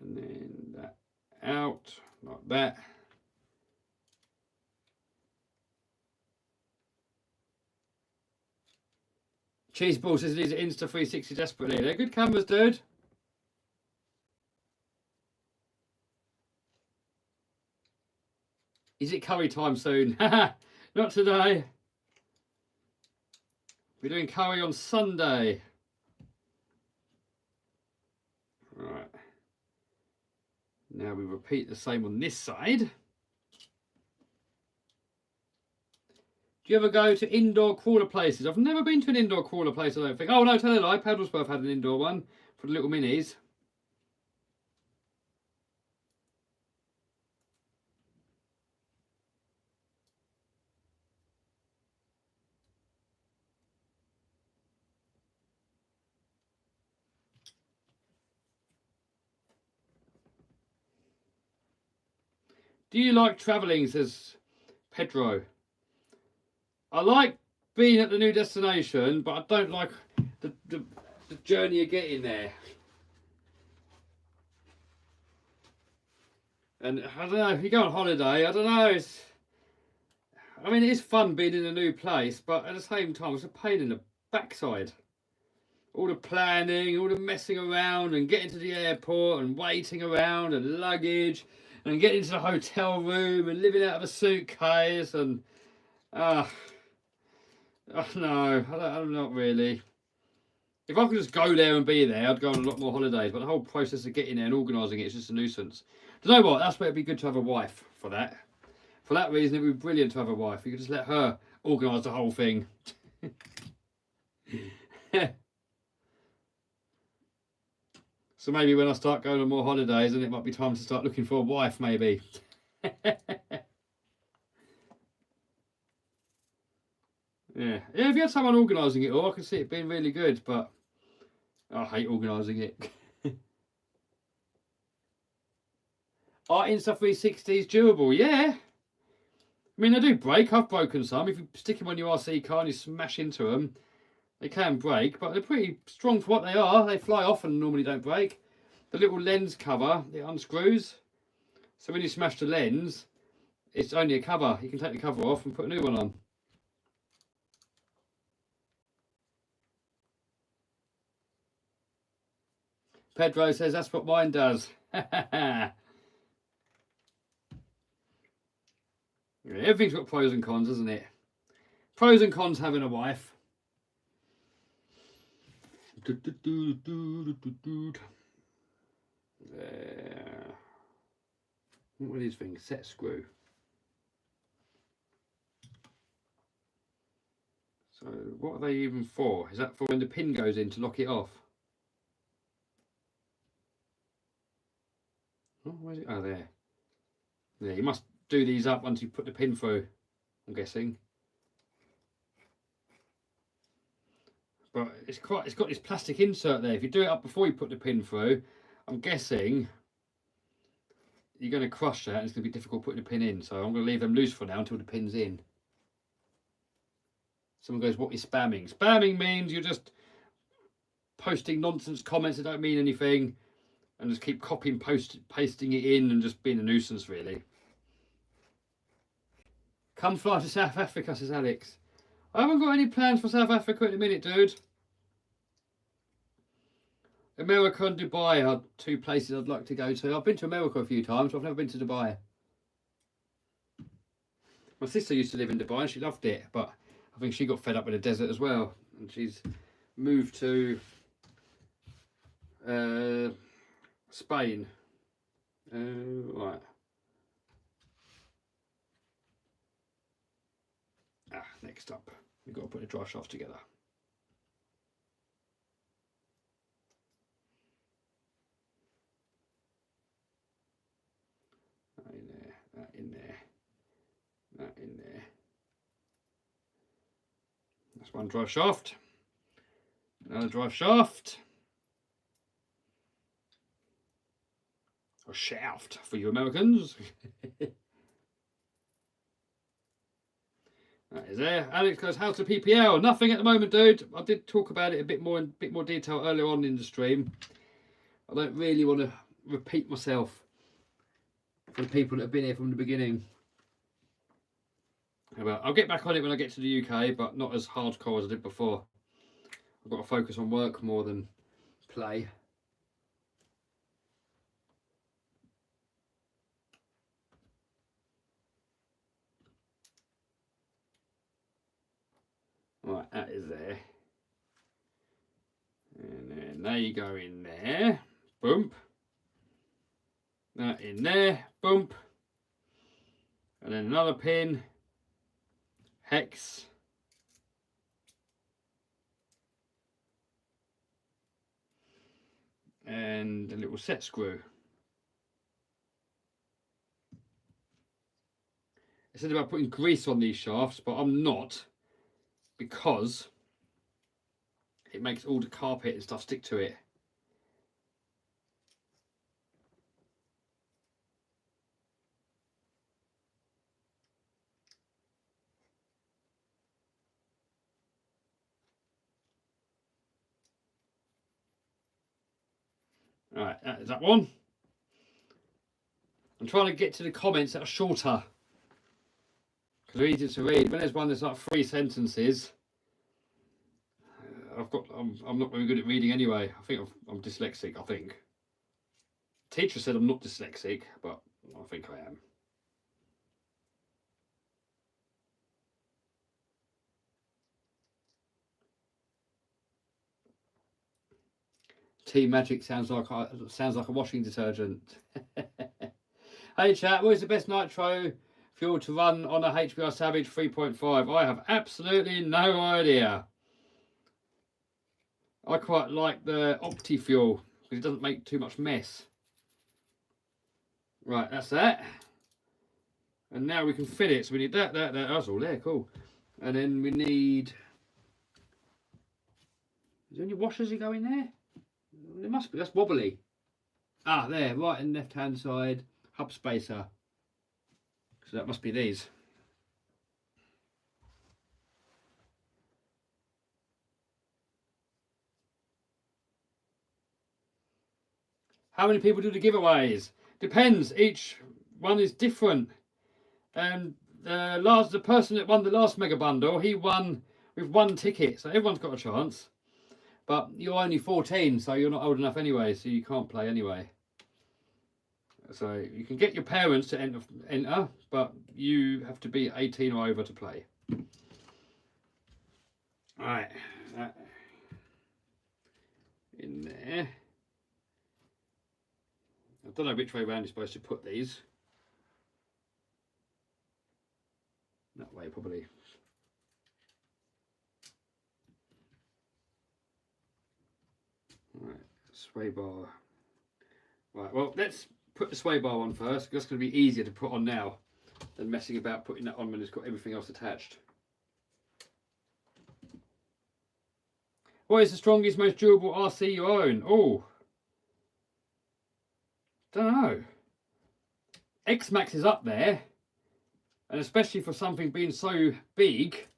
And then that out, like that. Cheeseball says these are Insta360 desperately. They're good cameras, dude. Is it curry time soon? Not today. We're doing curry on Sunday. Right. Now we repeat the same on this side. Do you ever go to indoor crawler places? I've never been to an indoor crawler place, I don't think. Oh no, tell a lie. Paddlesworth had an indoor one for the little minis. Do you like travelling, says Pedro. I like being at the new destination, but I don't like the journey of getting there. And I don't know, if you go on holiday, I don't know, I mean, it is fun being in a new place, but at the same time, it's a pain in the backside. All the planning, all the messing around and getting to the airport and waiting around and luggage and getting to the hotel room and living out of a suitcase and no, I'm not really. If I could just go there and be there, I'd go on a lot more holidays, but the whole process of getting there and organising it is just a nuisance. Do you know what? That's where it'd be good to have a wife for that. For that reason, it would be brilliant to have a wife. You could just let her organise the whole thing. So maybe when I start going on more holidays, then it might be time to start looking for a wife, maybe. Yeah, if you had someone organising it all, I could see it being really good, but I hate organising it. Are Insta360s durable? Yeah. I mean, they do break. I've broken some. If you stick them on your RC car and you smash into them, they can break, but they're pretty strong for what they are. They fly off and normally don't break. The little lens cover, it unscrews. So when you smash the lens, it's only a cover. You can take the cover off and put a new one on. Pedro says that's what mine does. Yeah, everything's got pros and cons, isn't it? Pros and cons having a wife. There. What are these things? Set screw. So what are they even for? Is that for when the pin goes in to lock it off? Oh, where's it? Oh, there. Yeah, you must do these up once you put the pin through, I'm guessing. But it's got this plastic insert there. If you do it up before you put the pin through, I'm guessing you're going to crush that and it's going to be difficult putting the pin in. So I'm going to leave them loose for now until the pin's in. Someone goes, what is spamming? Spamming means you're just posting nonsense comments that don't mean anything and just keep copying, pasting it in and just being a nuisance, really. Come fly to South Africa, says Alex. I haven't got any plans for South Africa at the minute, dude. America and Dubai are two places I'd like to go to. I've been to America a few times, but I've never been to Dubai. My sister used to live in Dubai and she loved it, but I think she got fed up with the desert as well. And she's moved to Spain. Right. Next up, we've got to put the drive shafts together. That in there, that in there, that in there. That's one drive shaft. Another drive shaft. Or shaft for you Americans. That is there. Alex goes, how to PPL? Nothing at the moment, dude. I did talk about it a bit more detail earlier on in the stream. I don't really want to repeat myself for the people that have been here from the beginning. But I'll get back on it when I get to the UK, but not as hardcore as I did before. I've got to focus on work more than play. Right, that is there. And then they go in there. Bump. That in there. Bump. And then another pin. Hex. And a little set screw. It said about putting grease on these shafts, but I'm not, because it makes all the carpet and stuff stick to it. Right, that is that one. I'm trying to get to the comments that are shorter, because they're easier to read. When there's one that's like 3 sentences, I'm not very good at reading anyway. I think I'm dyslexic, I think. Teacher said I'm not dyslexic, but I think I am. Tea Magic sounds like a washing detergent. Hey chat, what is the best nitro fuel to run on a HBR Savage 3.5? I have absolutely no idea. I quite like the Opti fuel because it doesn't make too much mess. Right, that's that. And now we can fit it. So we need that. That's all there, cool. And then we need. Is there any washers that go in there? There must be. That's wobbly. Ah, there, right and left hand side, hub spacer. So that must be these. How many people do the giveaways? Depends. Each one is different. And the person that won the last mega bundle, he won with 1 ticket, so everyone's got a chance. But you're only 14, so you're not old enough anyway, so you can't play anyway. So you can get your parents to enter, but you have to be 18 or over to play. Right, in there. I don't know which way around you're supposed to put these. That way, probably. Right, sway bar. Right, well, let's put the sway bar on first. That's going to be easier to put on now than messing about putting that on when it's got everything else attached. What is the strongest, most durable RC you own? Oh, don't know. X-Max is up there, and especially for something being so big,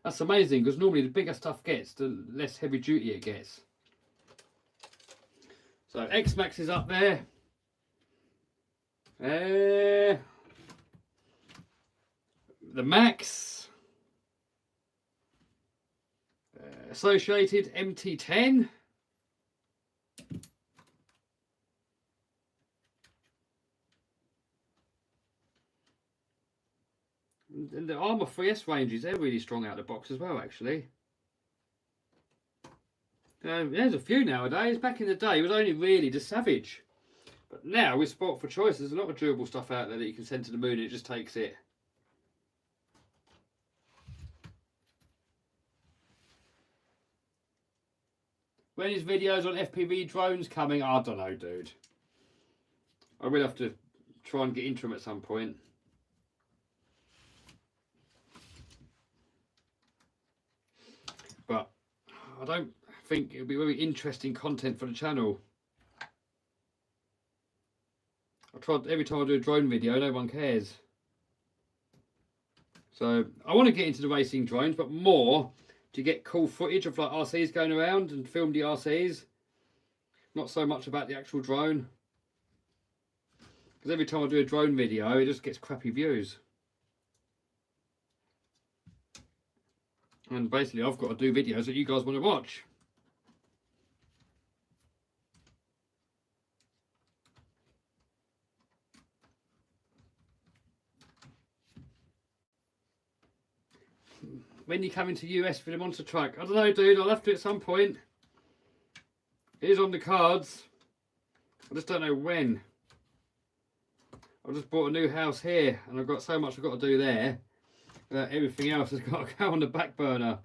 that's amazing, because normally the bigger stuff gets, the less heavy duty it gets. So X-Max is up there. The the Max, Associated MT10, and the Armour 3S ranges, they're really strong out of the box as well, actually. There's a few nowadays. Back in the day, it was only really the Savage. But now, with Sport for Choice, there's a lot of durable stuff out there that you can send to the moon and it just takes it. When is videos on FPV drones coming? I don't know, dude. I will have to try and get into them at some point. But I don't think it'll be very interesting content for the channel. I tried every time I do a drone video, no one cares. So I want to get into the racing drones, but more to get cool footage of like RCs going around and film the RCs. Not so much about the actual drone. Because every time I do a drone video, it just gets crappy views. And basically I've got to do videos that you guys want to watch. When you come into US for the monster truck? I don't know, dude. I'll have to at some point. It is on the cards. I just don't know when. I've just bought a new house here and I've got so much I've got to do there that everything else has got to go on the back burner.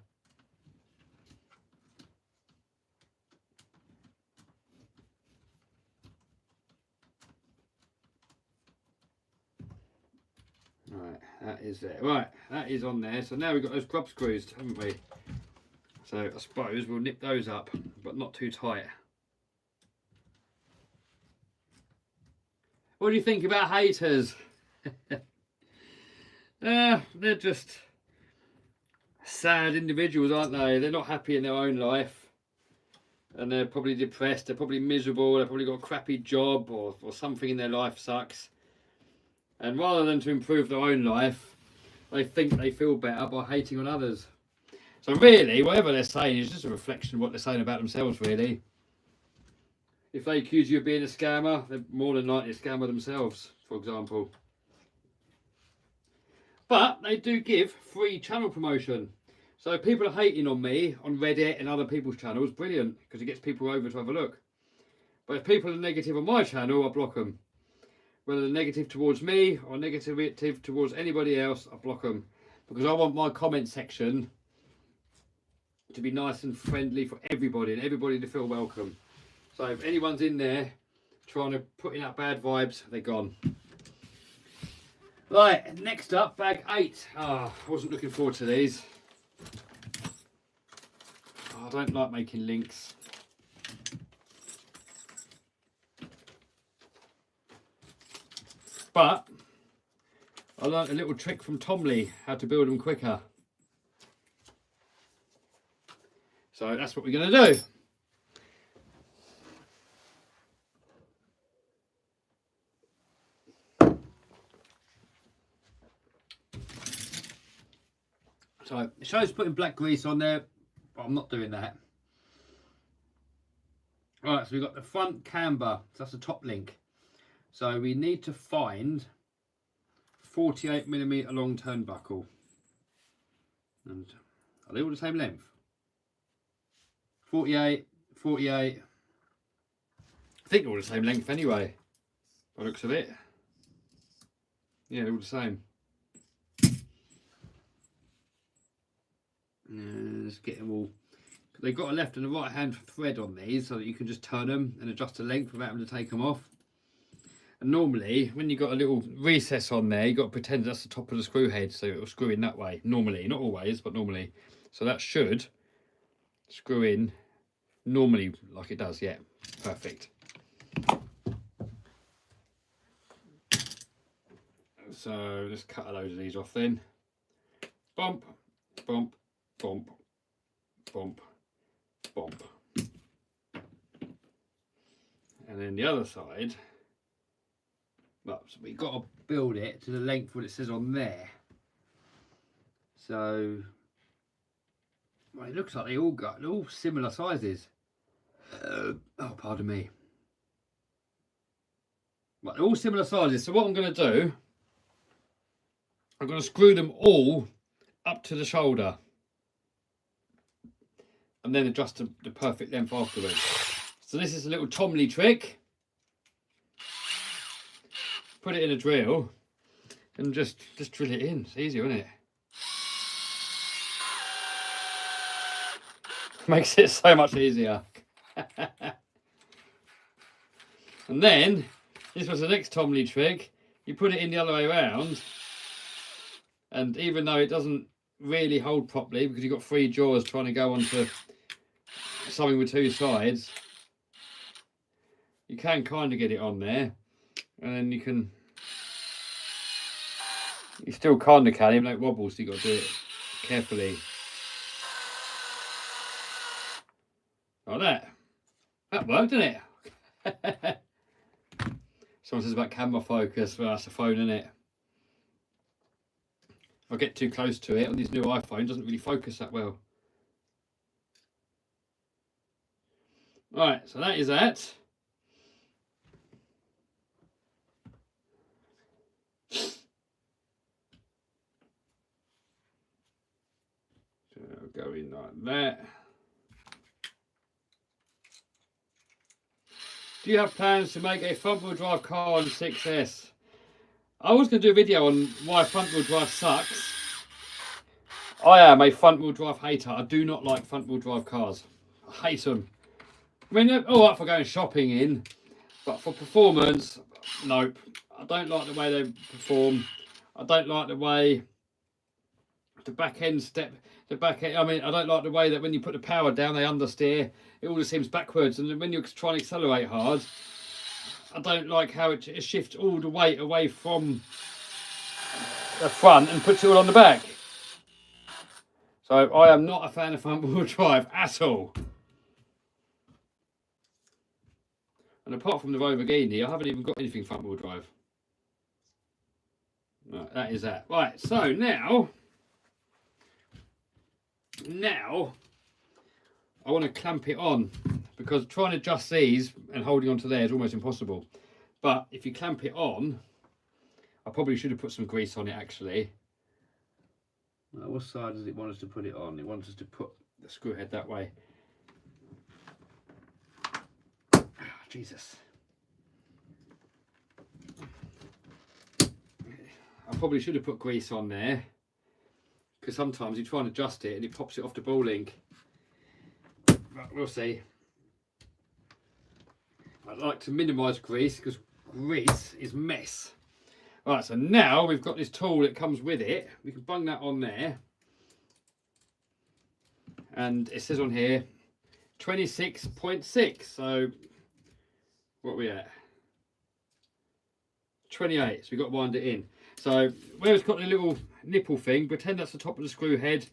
Right, that is there. Right, that is on there. So now we've got those grub screws, haven't we? So I suppose we'll nip those up, but not too tight. What do you think about haters? They're just sad individuals, aren't they? They're not happy in their own life. And they're probably depressed, they're probably miserable, they've probably got a crappy job or something in their life sucks. And rather than to improve their own life, they think they feel better by hating on others. So really, whatever they're saying is just a reflection of what they're saying about themselves, really. If they accuse you of being a scammer, they're more than likely a scammer themselves, for example. But they do give free channel promotion. So if people are hating on me on Reddit and other people's channels, brilliant, because it gets people over to have a look. But if people are negative on my channel, I block them. Whether they're negative towards me or negative towards anybody else, I block them. Because I want my comment section to be nice and friendly for everybody and everybody to feel welcome. So if anyone's in there trying to put in that bad vibes, they're gone. Right, next up, bag 8. I wasn't looking forward to these. I don't like making links. But I learned a little trick from Tom Lee, how to build them quicker. So that's what we're going to do. So it shows putting black grease on there, but I'm not doing that. Alright, so we've got the front camber, so that's the top link. So we need to find 48mm long turnbuckle. And are they all the same length? 48, 48. I think they're all the same length anyway, by the looks of it. Yeah, they're all the same. Let's get them all. They've got a left and a right hand thread on these so that you can just turn them and adjust the length without having to take them off. And normally, when you've got a little recess on there, you've got to pretend that's the top of the screw head, so it'll screw in that way. Normally, not always, but normally. So that should screw in normally like it does, yeah. Perfect. So let's cut a load of these off then. Bump, bump, bump, bump, bump. And then the other side, well, so we've got to build it to the length what it says on there. So well, it looks like they're all similar sizes. Oh, pardon me. Right, they're all similar sizes. So what I'm going to do, I'm going to screw them all up to the shoulder, and then adjust the perfect length afterwards. So this is a little Tomley trick. Put it in a drill and just drill it in. It's easy, isn't it? Makes it so much easier. And then this was the next Tomley trick. You put it in the other way around, and even though it doesn't really hold properly because you've got 3 jaws trying to go onto something with 2 sides, you can kind of get it on there, and then you still kind of can, even though it wobbles, so you've got to do it carefully. Like that. That worked, didn't it? Someone says about camera focus. Well, that's a phone, isn't it? If I get too close to it on these new iPhones, it doesn't really focus that well. Right, so that is that. So I'll go in like that. Do you have plans to make a front-wheel drive car on 6S? I was going to do a video on why front-wheel drive sucks. I am a front-wheel drive hater. I do not like front-wheel drive cars. I hate them. I mean, they're all right for going shopping in, but for performance, nope. I don't like the way they perform. I don't like the way the back end I mean, I don't like the way that when you put the power down, they understeer. It all just seems backwards. And when you're trying to accelerate hard, I don't like how it shifts all the weight away from the front and puts it all on the back. So I am not a fan of front wheel drive at all. And apart from the Lamborghini, I haven't even got anything front wheel drive. Right, that is that. Right, so now I want to clamp it on, because trying to adjust these and holding onto there is almost impossible. But if you clamp it on, I probably should have put some grease on it actually. Now, what side does it want us to put it on? It wants us to put the screw head that way. Oh, Jesus. I probably should have put grease on there, because sometimes you try and adjust it and it pops it off the ball link. But we'll see. I'd like to minimise grease because grease is mess. Right, so now we've got this tool that comes with it. We can bung that on there. And it says on here 26.6. So what are we at? 28. So we've got to wind it in. So where it's got the little nipple thing, pretend that's the top of the screw head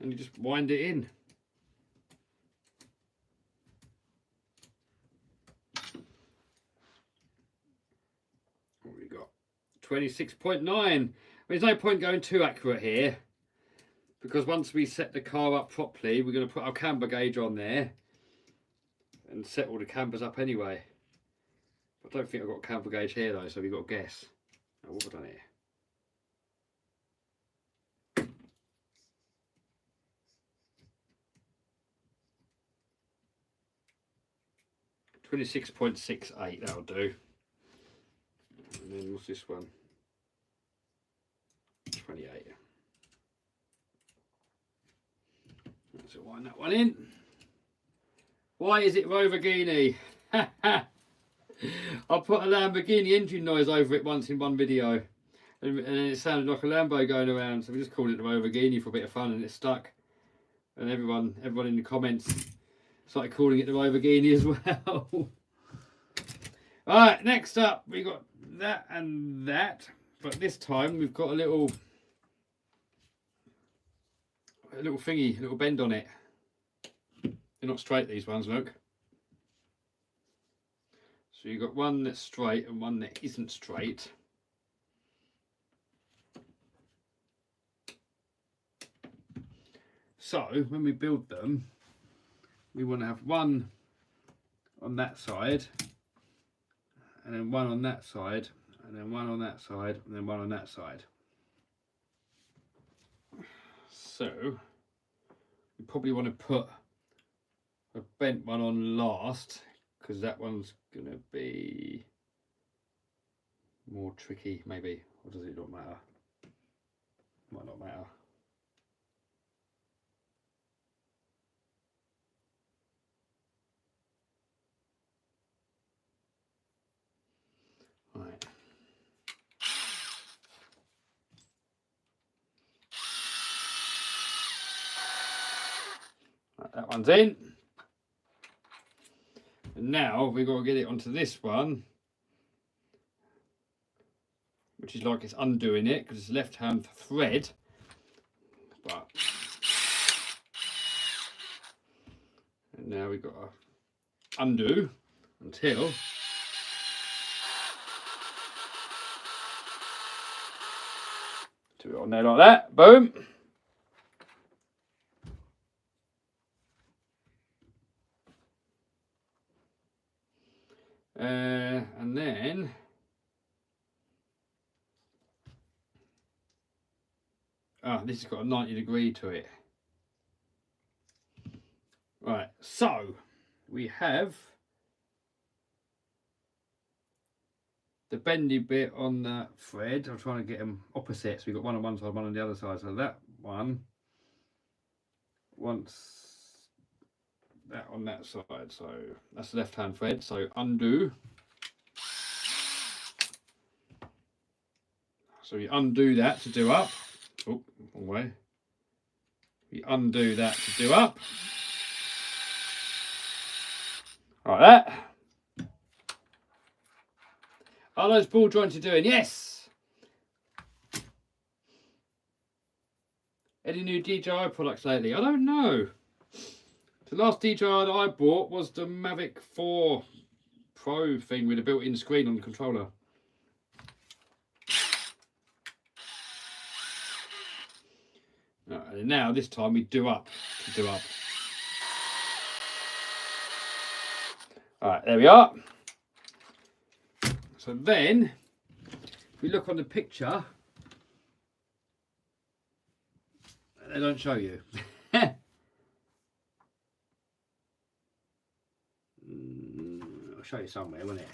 and you just wind it in. What have we got? 26.9. There's no point going too accurate here, because once we set the car up properly, we're going to put our camber gauge on there and set all the cambers up anyway. I don't think I've got a camber gauge here though, so we've got to guess. Now, what have I done here? 26.68, that'll do. And then what's this one? 28. So wind that one in. Why is it Lamborghini? I put a Lamborghini engine noise over it once in one video, and it sounded like a Lambo going around, so we just called it the Lamborghini for a bit of fun, and it stuck. And everyone in the comments started calling it the Lamborghini as well. Alright, next up we got that and that, but this time we've got a little thingy, a little bend on it. They're not straight, these ones, look. So you've got one that's straight and one that isn't straight. So when we build them, we want to have one on that side, and then one on that side, and then one on that side, and then one on that side. So you probably want to put a bent one on last, because that one's going to be more tricky, maybe. Or does it not matter? Might not matter. Right. Right, that one's in. And now we've got to get it onto this one, which is like it's undoing it because it's left-hand thread. But and now we've got to undo until do it on there like that. Boom. And then this has got a 90-degree to it. Right, so we have the bendy bit on the thread. I'm trying to get them opposite, so we've got one on one side, one on the other side. So that one wants that on that side, so that's the left-hand thread. So undo. So we undo that to do up. Oh, wrong way. We undo that to do up. Like that. Are those ball joints you're doing? Yes. Any new DJI products lately? I don't know. The last DJI that I bought was the Mavic 4 Pro thing with a built-in screen on the controller. And now this time we do up to do up. Alright, there we are. So then, if we look on the picture, they don't show you. I'll show you somewhere, won't it?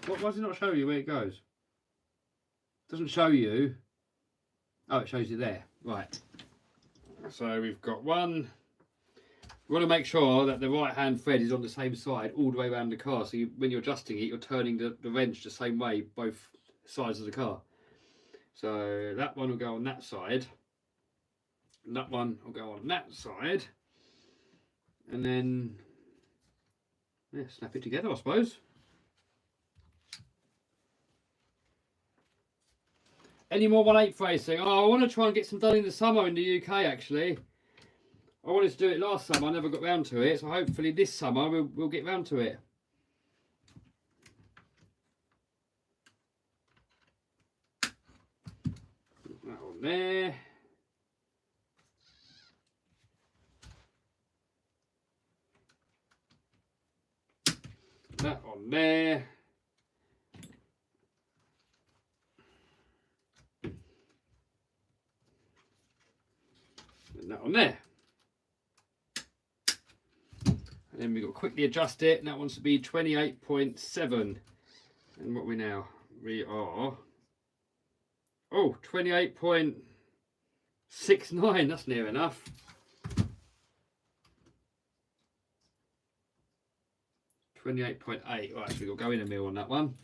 Why does it not show you where it goes? It doesn't show you. Oh, it shows you there. Right. So we've got one. We want to make sure that the right hand thread is on the same side all the way around the car. So when you're adjusting it, you're turning the wrench the same way, both sides of the car. So that one will go on that side. And that one will go on that side. And then, yeah, snap it together, I suppose. Any more 1/8 racing? Oh, I want to try and get some done in the summer in the UK, actually. I wanted to do it last summer, I never got round to it, so hopefully this summer we'll get round to it. Put that on there. Put that on there. And that on there. And then we've got to quickly adjust it, and that wants to be 28.7. And what are we now? We are, oh, 28.69, that's near enough. 28.8, right, so we've got to go in a mil on that one.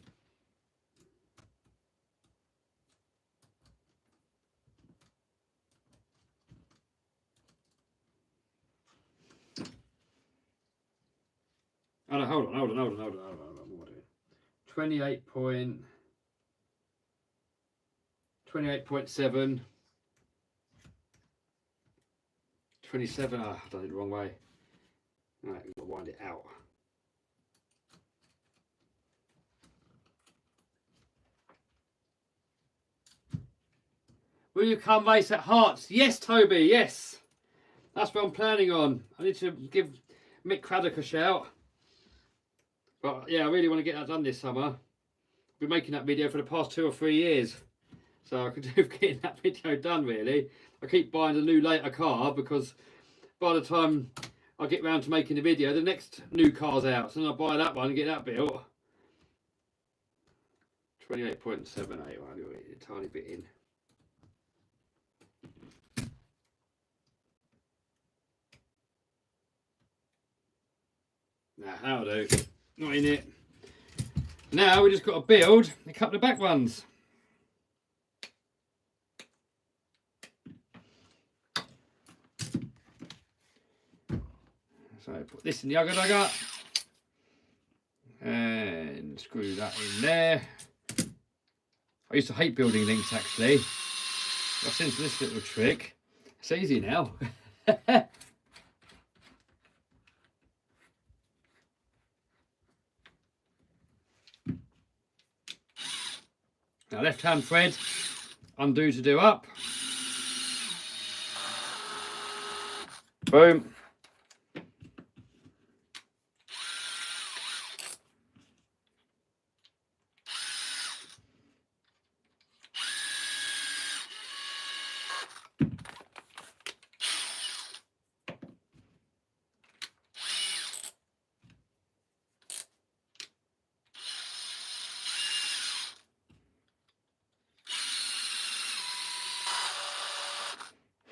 Oh no, hold on. What am I doing? 28.7. 27. Ah, I've done it the wrong way. Right, we've got to wind it out. Will you come race at Hearts? Yes, Toby, yes. that's what I'm planning on. I need to give Mick Craddock a shout. But yeah, I really want to get that done this summer. I've been making that video for the past 2 or 3 years. So I could do with getting that video done, really. I keep buying a new later car because by the time I get round to making the video, the next new car's out. So then I buy that one and get that built. 28.78, I'll do it a tiny bit in. Nah, that'll do. Not in it. Now we just got to build a couple of back ones. So put this in the ugger dugger and screw that in there. I used to hate building links actually. I've seen this little trick. It's easy now. Now left hand thread, undo to do up. Boom.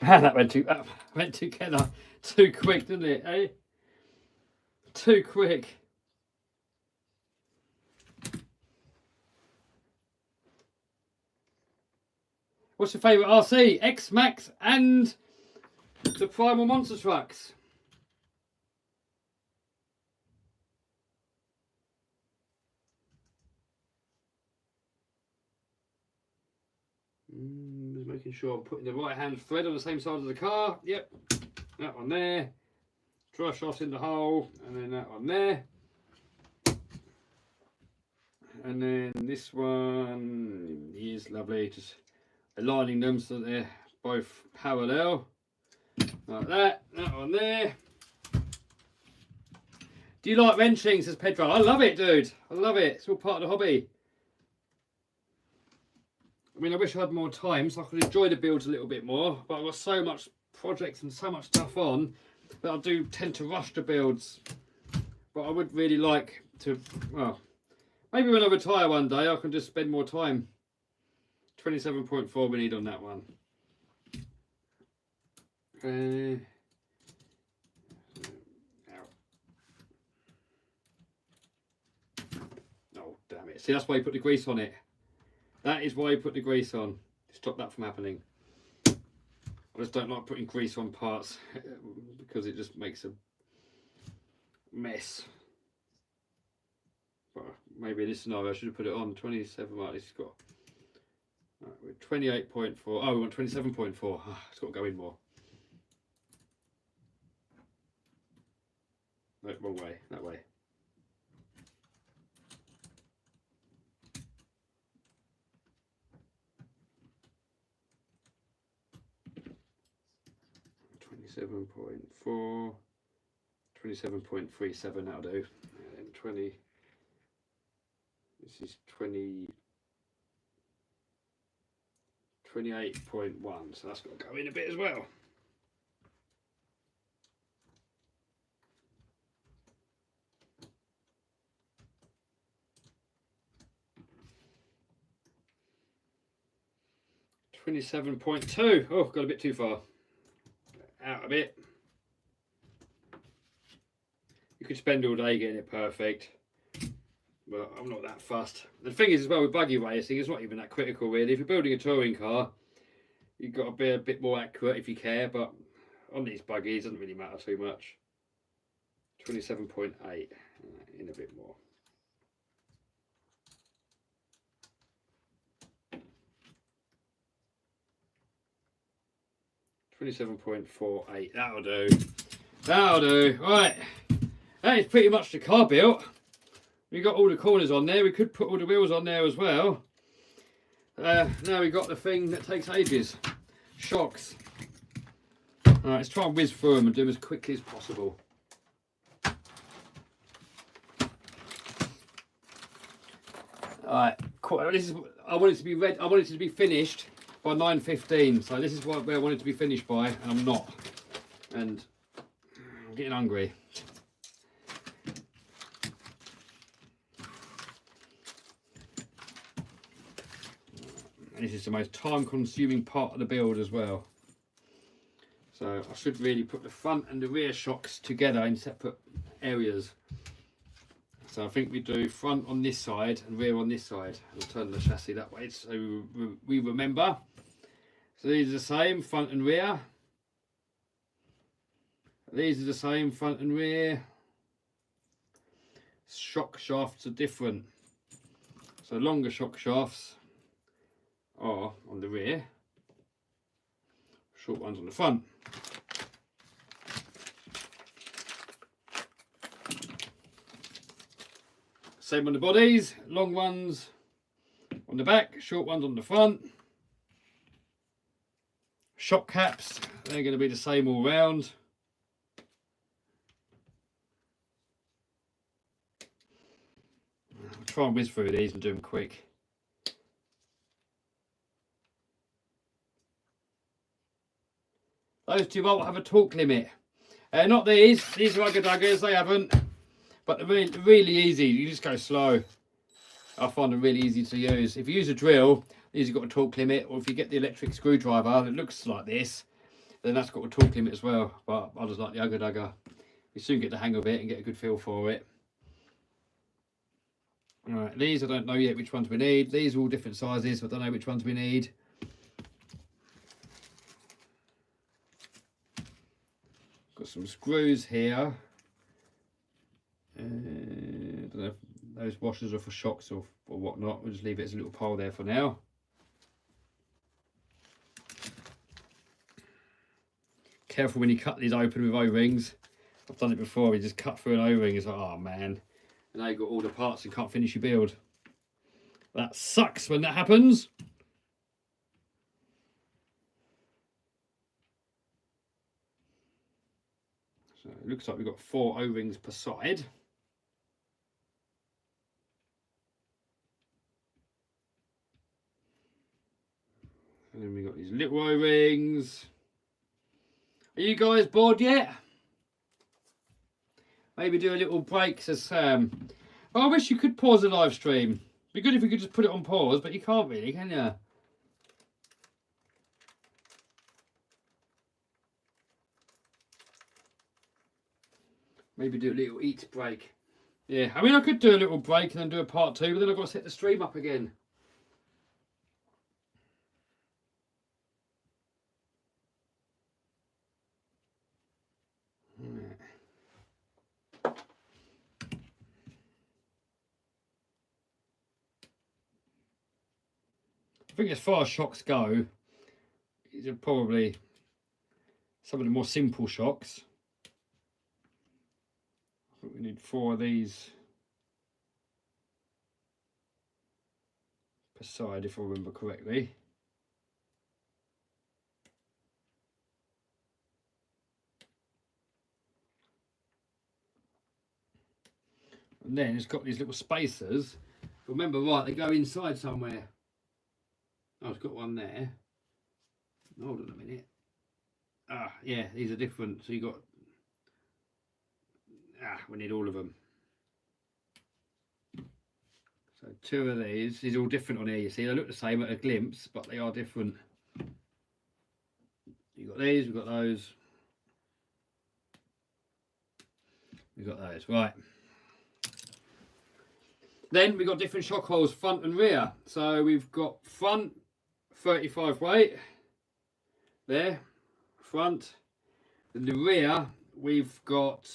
Man, that went together too quick, didn't it, eh? Too quick. What's your favourite RC? X-Max and the Primal Monster Trucks. Just making sure I'm putting the right hand thread on the same side of the car. Yep, that one there. Dry shot in the hole, and then that one there. And then this one is lovely, just aligning them so they're both parallel. Like that, that one there. Do you like wrenching, says Pedro? I love it, dude. I love it. It's all part of the hobby. I mean, I wish I had more time so I could enjoy the builds a little bit more, but I've got so much projects and so much stuff on that I do tend to rush the builds. But I would really like to, well, maybe when I retire one day I can just spend more time. 27.4 we need on that one. Oh, damn it. See, that's why you put the grease on it. That is why you put the grease on. Stop that from happening. I just don't like putting grease on parts because it just makes a mess. But maybe in this scenario I should have put it on 27. Right, this has got. Right, we're 28.4. Oh, we want 27.4. Oh, it's got to go in more. No, wrong way. That way. .4, 27.37, that'll do. And 20, this is 28.1, so that's got to go in a bit as well. .2. Oh, got a bit too far. Out a bit. You could spend all day getting it perfect, but I'm not that fussed. The thing is as well with buggy racing, it's not even that critical really. If you're building a touring car, you've got to be a bit more accurate if you care, but on these buggies it doesn't really matter too much. 27.8, in a bit more. .48, that'll do. That'll do. Right, that is pretty much the car built. We got all the corners on there. We could put all the wheels on there as well. Now we got the thing that takes ages. Shocks. All right, let's try and whiz through them and do them as quickly as possible. All right, this is. I want it to be ready. I want it to be finished by 9:15. So this is where I want it to be finished by, and I'm not. And I'm getting hungry. And this is the most time-consuming part of the build as well. So I should really put the front and the rear shocks together in separate areas. So I think we do front on this side and rear on this side. I'll turn the chassis that way so we remember. So these are the same, front and rear. These are the same, front and rear. Shock shafts are different. So longer shock shafts are on the rear, short ones on the front. Same on the bodies, long ones on the back, short ones on the front. Shock caps, they're going to be the same all round. I'll try and whiz through these and do them quick. Those two won't have a torque limit. Not these rugger duggers, they haven't. But they're really easy, you just go slow. I find them really easy to use. If you use a drill, these have got a torque limit, or if you get the electric screwdriver that looks like this, then that's got a torque limit as well. But I just like the rugger dugger. You soon get the hang of it and get a good feel for it. Alright, these I don't know yet which ones we need. These are all different sizes, so I don't know which ones we need. Got some screws here. I don't know if those washers are for shocks or whatnot. We'll just leave it as a little pile there for now. Careful when you cut these open with O-rings. I've done it before, you just cut through an O-ring, it's like, oh man. And now you've got all the parts and can't finish your build. That sucks when that happens. So it looks like we've got 4 O-rings per side. And then we've got these little O-rings. Are you guys bored yet? Maybe do a little break, says Sam. Oh, I wish you could pause the live stream. It'd be good if you could just put it on pause, but you can't really, can you? Maybe do a little eat break. Yeah, I mean, I could do a little break and then do a part 2, but then I've got to set the stream up again. I think as far as shocks go, these are probably some of the more simple shocks. I think we need 4 of these per side, if I remember correctly. And then it's got these little spacers. Remember, right, they go inside somewhere. Oh, it's got one there. Hold on a minute. Ah, yeah, these are different. So you got... we need all of them. So 2 of these. These are all different on here, you see. They look the same at a glimpse, but they are different. You've got these, we've got those. We've got those, right. Then we've got different shock holes, front and rear. So we've got front 35 weight there, front. In the rear, we've got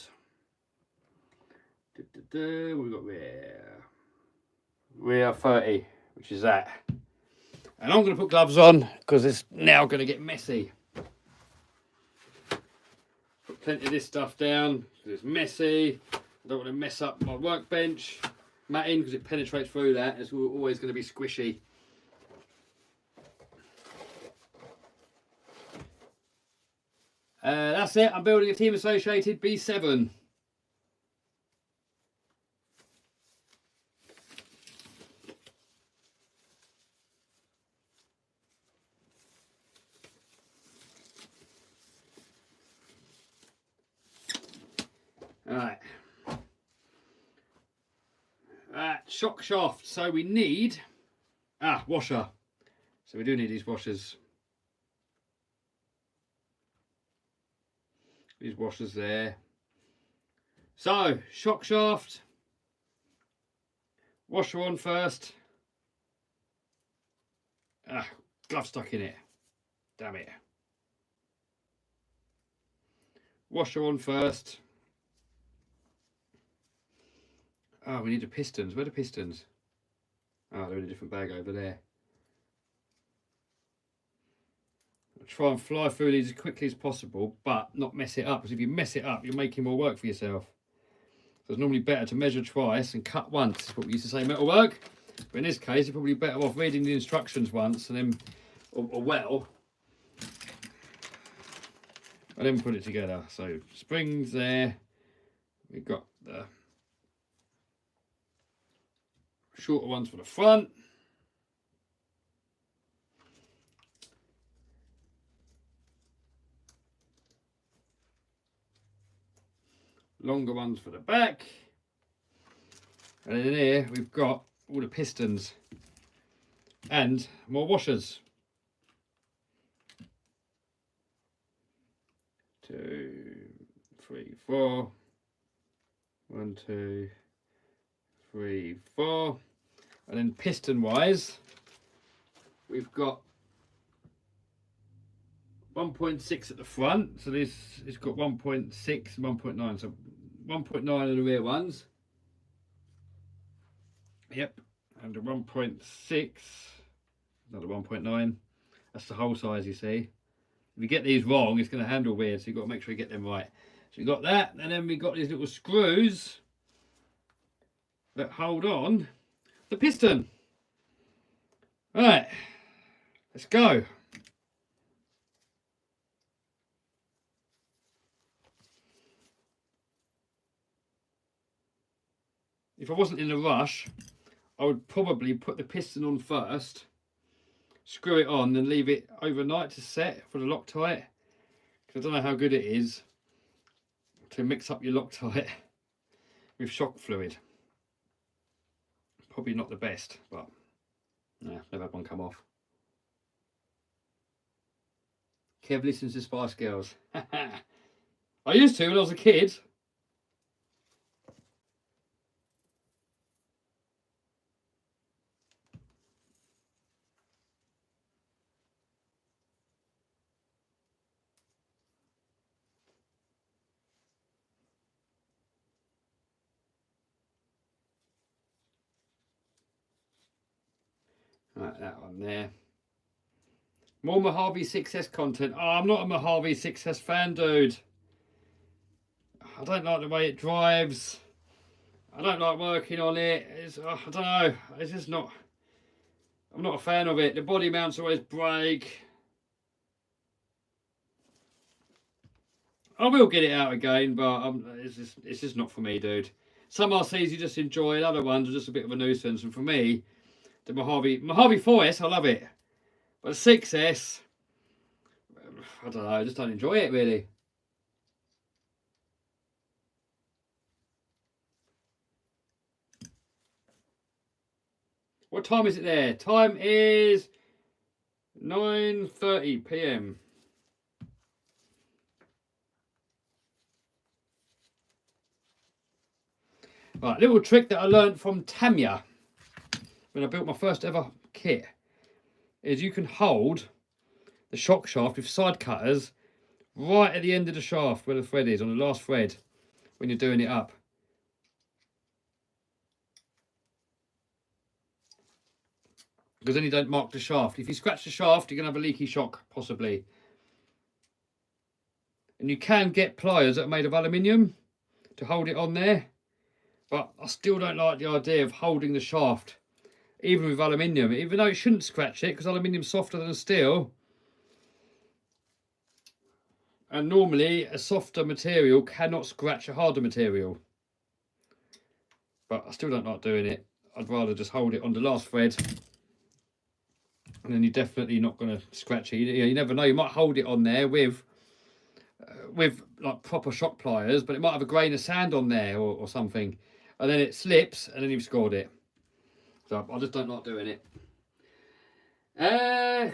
rear 30, which is that. And I'm going to put gloves on because it's now going to get messy. Put plenty of this stuff down because it's messy. I don't want to mess up my workbench matting because it penetrates through that. It's always going to be squishy. That's it. I'm building a Team Associated B7. Alright. Shock shaft. So we need washer. So we do need these washers. These washers there. So shock shaft. Washer on first. Glove stuck in it. Damn it. Washer on first. Oh, we need the pistons. Where are the pistons? Oh, they're in a different bag over there. I'll try and fly through these as quickly as possible, but not mess it up. Because if you mess it up, you're making more work for yourself. So it's normally better to measure twice and cut once. Is what we used to say metalwork. But in this case, you're probably better off reading the instructions once and then, and then put it together. So springs there. We've got the shorter ones for the front. Longer ones for the back. And in here we've got all the pistons and more washers. 2, 3, 4. 1, 2, 3, 4. And then piston wise, we've got 1.6 at the front. So this has got 1.6 and 1.9. So 1.9 are the rear ones. Yep. And the 1.6, another 1.9. That's the whole size, you see. If you get these wrong, it's going to handle weird. So you've got to make sure you get them right. So you've got that. And then we've got these little screws that hold on the piston. Right, let's go. If I wasn't in a rush, I would probably put the piston on first, screw it on, and leave it overnight to set for the Loctite. Because I don't know how good it is to mix up your Loctite with shock fluid. Probably not the best, but nah, never had one come off. Kev listens to Spice Girls. I used to when I was a kid. Right, that one there. More Mojave 6S content. Oh, I'm not a Mojave 6S fan, dude. I don't like the way it drives. I don't like working on it. I don't know. It's just not. I'm not a fan of it. The body mounts always break. I will get it out again, but it's just not for me, dude. Some RCs you just enjoy, and other ones are just a bit of a nuisance. And for me, the Mojave 4S, I love it. But the 6S, I don't know, I just don't enjoy it really. What time is it there? Time is 9:30 PM. Right, little trick that I learned from Tamiya when I built my first ever kit is you can hold the shock shaft with side cutters right at the end of the shaft where the thread is, on the last thread when you're doing it up. Because then you don't mark the shaft. If you scratch the shaft, you're going to have a leaky shock, possibly. And you can get pliers that are made of aluminium to hold it on there. But I still don't like the idea of holding the shaft, even with aluminium. Even though it shouldn't scratch it, because aluminium's softer than steel. And normally a softer material cannot scratch a harder material. But I still don't like doing it. I'd rather just hold it on the last thread. And then you're definitely not going to scratch it. You never know. You might hold it on there with like proper shock pliers, but it might have a grain of sand on there or something. And then it slips and then you've scored it. So I just don't like doing it.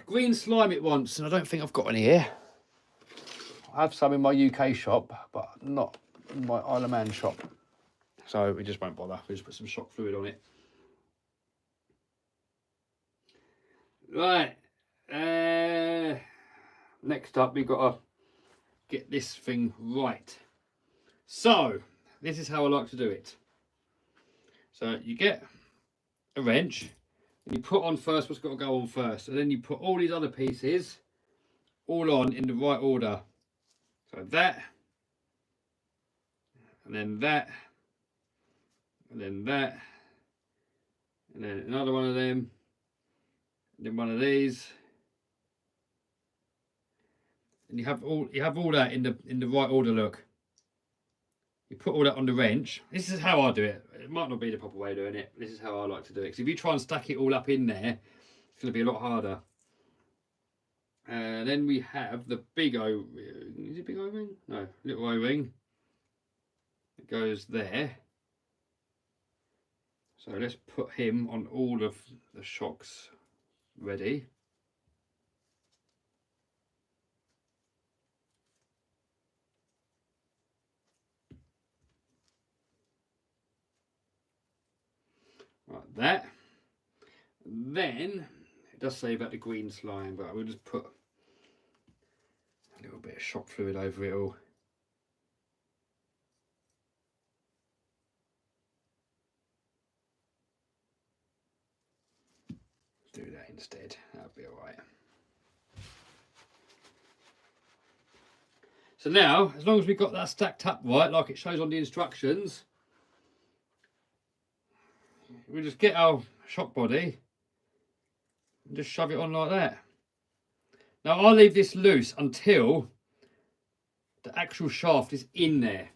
Green slime it wants, and I don't think I've got any here. I have some in my UK shop, but not in my Isle of Man shop. So we just won't bother. We just put some shock fluid on it. Right. Next up, we've got to get this thing right. So this is how I like to do it. So you get a wrench and you put on first what's got to go on first, and then you put all these other pieces all on in the right order. So that, and then that, and then that, and then another one of them, and then one of these, and you have all that in the right order. Look, you put all that on the wrench. This is how I do it. It might not be the proper way of doing it. This is how I like to do it. Because if you try and stack it all up in there, it's going to be a lot harder. Then we have the big O-ring. Is it big O-ring? No, little O-ring. It goes there. So let's put him on all of the shocks ready. Like that. Then it does say about the green slime, but I will just put a little bit of shock fluid over it all. Do that instead, that'll be alright. So now, as long as we've got that stacked up right, like it shows on the instructions, we just get our shock body and just shove it on like that. Now I'll leave this loose until the actual shaft is in there.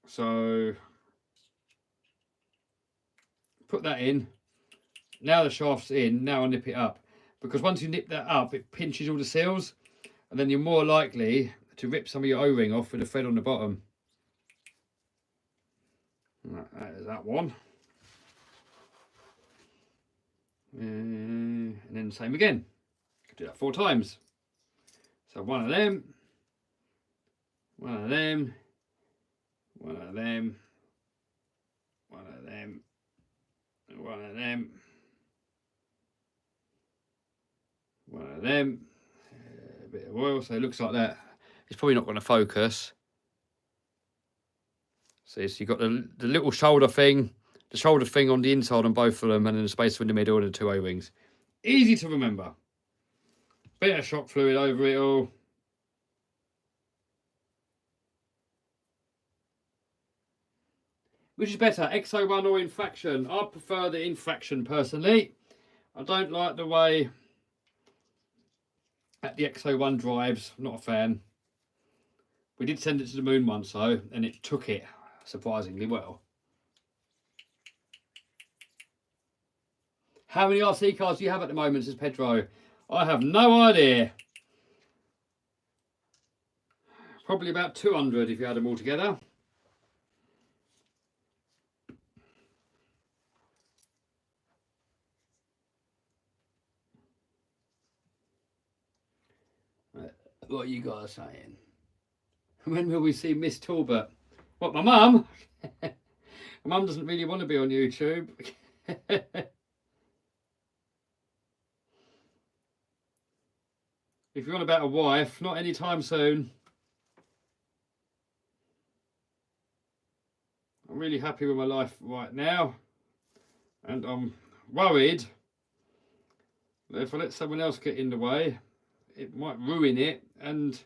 So put that in. Now the shaft's in, now I nip it up. Because once you nip that up, it pinches all the seals, and then you're more likely to rip some of your O-ring off with a thread on the bottom. Right, that is that one. And then the same again. Do that 4 times. So one of them, one of them, one of them, one of them, and one of them, one of them. A bit of oil, so it looks like that. It's probably not going to focus. So you've got the little shoulder thing, the shoulder thing on the inside on both of them, and then the spacer in the middle and the 2 O-rings. Easy to remember. Bit of shock fluid over it all. Which is better, XO1 or infraction? I prefer the infraction personally. I don't like the way that the XO1 drives. I'm not a fan. We did send it to the moon once though, and it took it surprisingly well. How many RC cars do you have at the moment, says Pedro? I have no idea. Probably about 200 if you had them all together. What are you guys saying? When will we see Miss Talbot? What, my mum? My mum doesn't really want to be on YouTube. If you're on about a wife, not anytime soon. I'm really happy with my life right now. And I'm worried that if I let someone else get in the way, it might ruin it and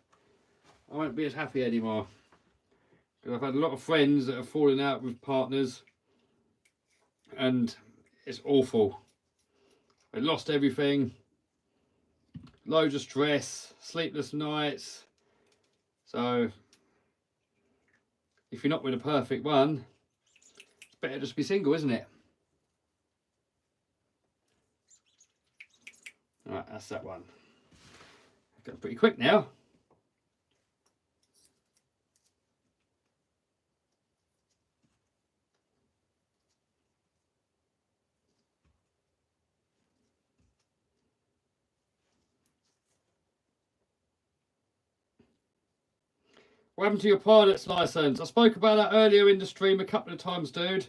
I won't be as happy anymore. Because I've had a lot of friends that have fallen out with partners and it's awful. They lost everything. loads of stress, sleepless nights. So if you're not with a perfect one, it's better just be single, isn't it? All right, that's that one. Got pretty quick now. What happened to your pilot's license? I spoke about that earlier in the stream a couple of times, dude.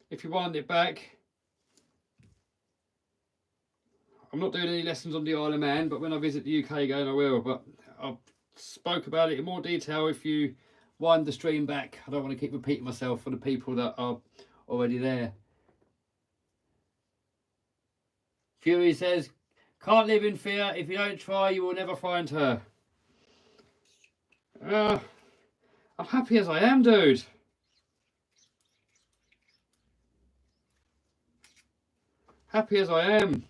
If you wind it back. I'm not doing any lessons on the Isle of Man, but when I visit the UK again, I will. But I spoke about it in more detail if you wind the stream back. I don't want to keep repeating myself for the people that are already there. Fury says, can't live in fear. If you don't try, you will never find her. I'm happy as I am, dude. Happy as I am.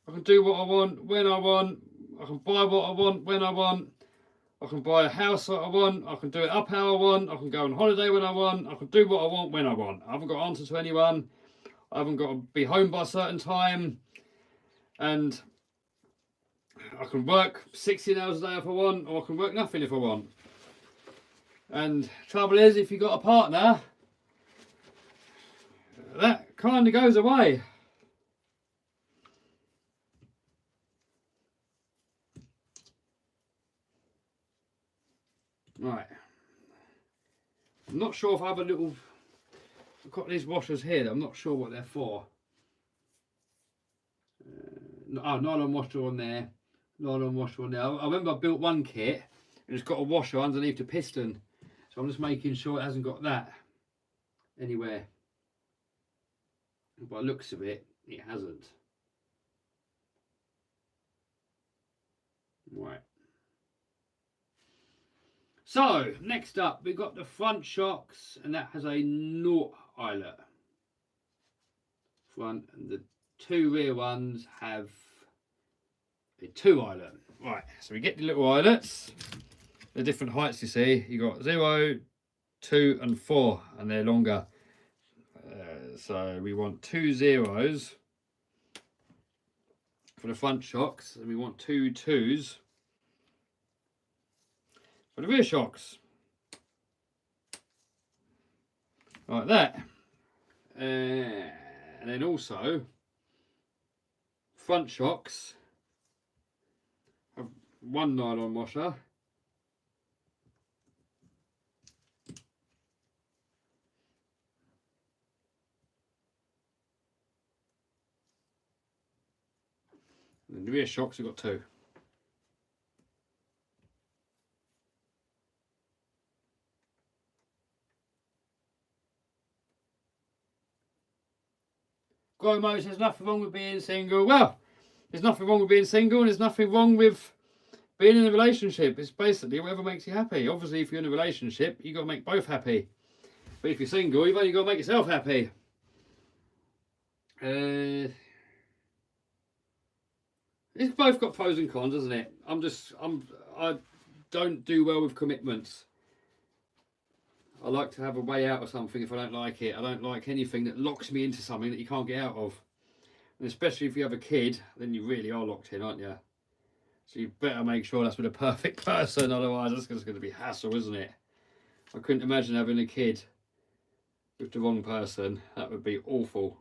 I can do what I want, when I want. I can buy what I want, when I want. I can buy a house that I want. I can do it up how I want. I can go on holiday when I want. I can do what I want, when I want. I haven't got to answer to anyone. I haven't got to be home by a certain time. And I can work 16 hours a day if I want, or I can work nothing if I want. And trouble is, if you've got a partner, that kind of goes away. Right. I'm not sure if I have a little... I've got these washers here that I'm not sure what they're for. Nylon washer on there. Nylon washer on there. I remember I built one kit and it's got a washer underneath the piston. So I'm just making sure it hasn't got that anywhere. By the looks of it, it hasn't. Right. So, next up, we've got the front shocks, and that has a naught eyelet. Front, and the two rear ones have a 2 eyelet. Right, so we get the little eyelets. The different heights you see. You got 0, 2, and 4, and they're longer. So we want 2 zeros for the front shocks, and we want 2 2s for the rear shocks. Like that. And then also, front shocks have 1 nylon washer. And the rear shocks have got 2. Gromo says nothing wrong with being single. Well, there's nothing wrong with being single, and there's nothing wrong with being in a relationship. It's basically whatever makes you happy. Obviously, if you're in a relationship, you've got to make both happy. But if you're single, you've only got to make yourself happy. It's both got pros and cons, isn't it? I don't do well with commitments. I like to have a way out of something if I don't like it. I don't like anything that locks me into something that you can't get out of. And especially if you have a kid, then you really are locked in, aren't you? So you better make sure that's with a perfect person, otherwise it's going to be hassle, isn't it? I couldn't imagine having a kid with the wrong person. That would be awful.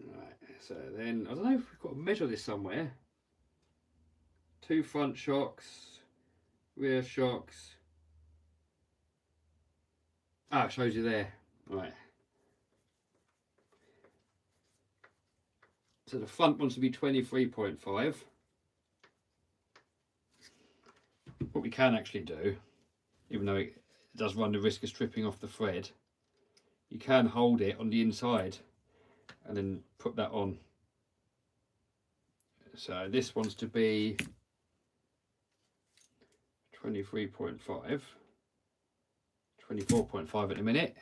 Right, so then, I don't know if we've got to measure this somewhere. 2 front shocks. Rear shocks. Ah, it shows you there. Right. So the front wants to be 23.5. What we can actually do, even though it does run the risk of stripping off the thread, you can hold it on the inside and then put that on. So this wants to be 23.5, 24.5 at the minute.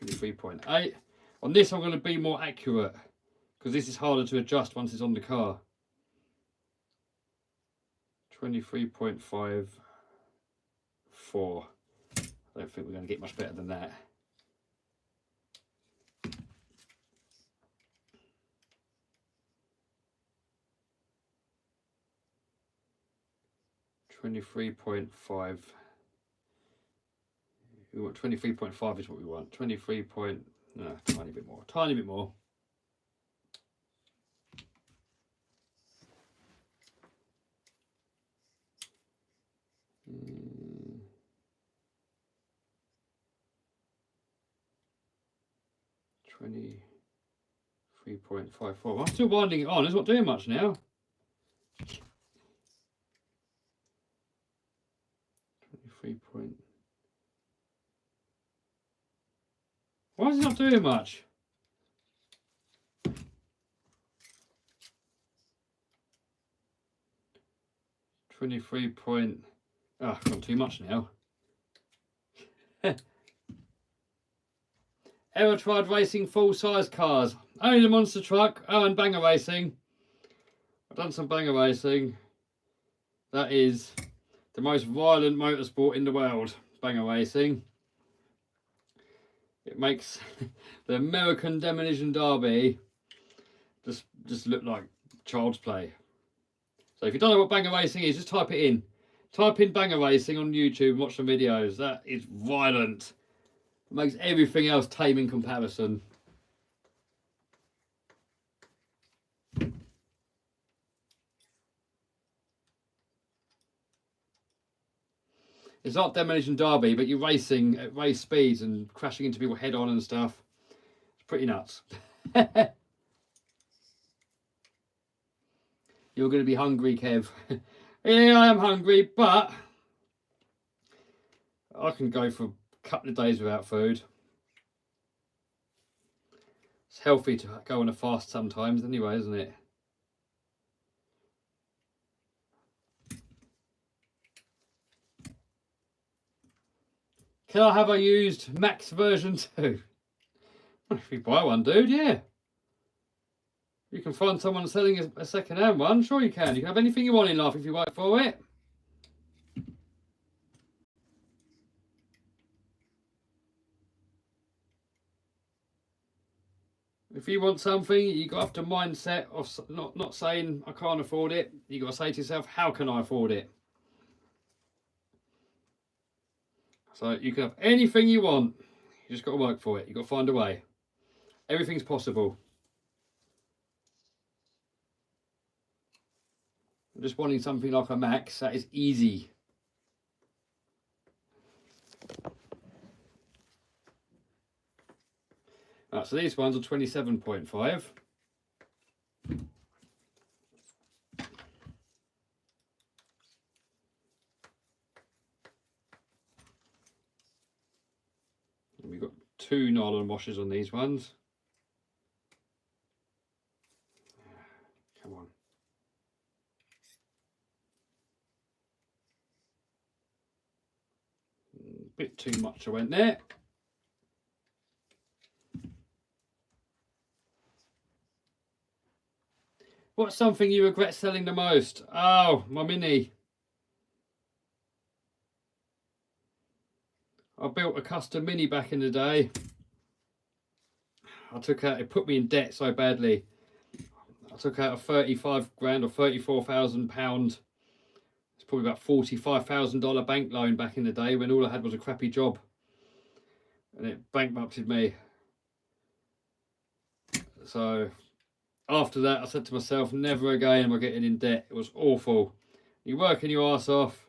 23.8. On this, I'm going to be more accurate because this is harder to adjust once it's on the car. 23.54. I don't think we're going to get much better than that. We want 23.5 is what we want. 23 point, no, tiny bit more, tiny bit more. Mm. 23.54. I'm still winding it on. It's not doing much now. 23 point. Why is it not doing much? Twenty-three point. Ah, I've gone too much now. Ever tried racing full-size cars? Only the monster truck. Oh, and banger racing. I've done some banger racing. That is the most violent motorsport in the world. Banger racing. It makes the American Demolition Derby just look like child's play. So if you don't know what banger racing is, just type it in. Type in banger racing on YouTube and watch some videos. That is violent. It makes everything else tame in comparison. It's not Demolition Derby, but you're racing at race speeds and crashing into people head on and stuff. It's pretty nuts. You're going to be hungry, Kev. Yeah, I am hungry, but I can go for a couple of days without food. It's healthy to go on a fast sometimes anyway, isn't it? Can I have a used Max version 2? If you buy one, dude, yeah. You can find someone selling a second-hand one. Sure you can. You can have anything you want in life if you work for it. If you want something, you got to have the mindset of not saying I can't afford it. You got to say to yourself, how can I afford it? So you can have anything you want. You just got to work for it. You got to find a way. Everything's possible. Just wanting something like a Max, that is easy. Right, so these ones are 27.5. And we've got 2 nylon washers on these ones. Come on. Bit too much I went there. What's something you regret selling the most? Oh, my Mini. I built a custom Mini back in the day. I took out, it put me in debt so badly. I took out a 35 grand or £34,000. It's probably about $45,000 bank loan back in the day when all I had was a crappy job. And it bankrupted me. So after that, I said to myself, never again am I getting in debt. It was awful. You're working your ass off,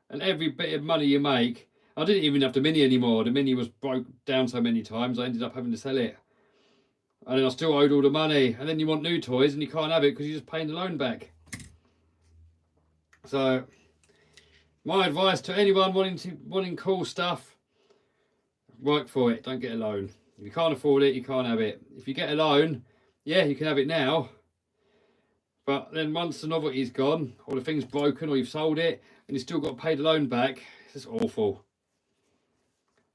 and every bit of money you make, I didn't even have the Mini anymore. The Mini was broke down so many times, I ended up having to sell it. And then I still owed all the money. And then you want new toys, and you can't have it because you're just paying the loan back. So my advice to anyone wanting cool stuff, work for it, don't get a loan. If you can't afford it, you can't have it. If you get a loan, yeah, you can have it now. But then once the novelty's gone, or the thing's broken, or you've sold it, and you've still got to pay the loan back, it's just awful.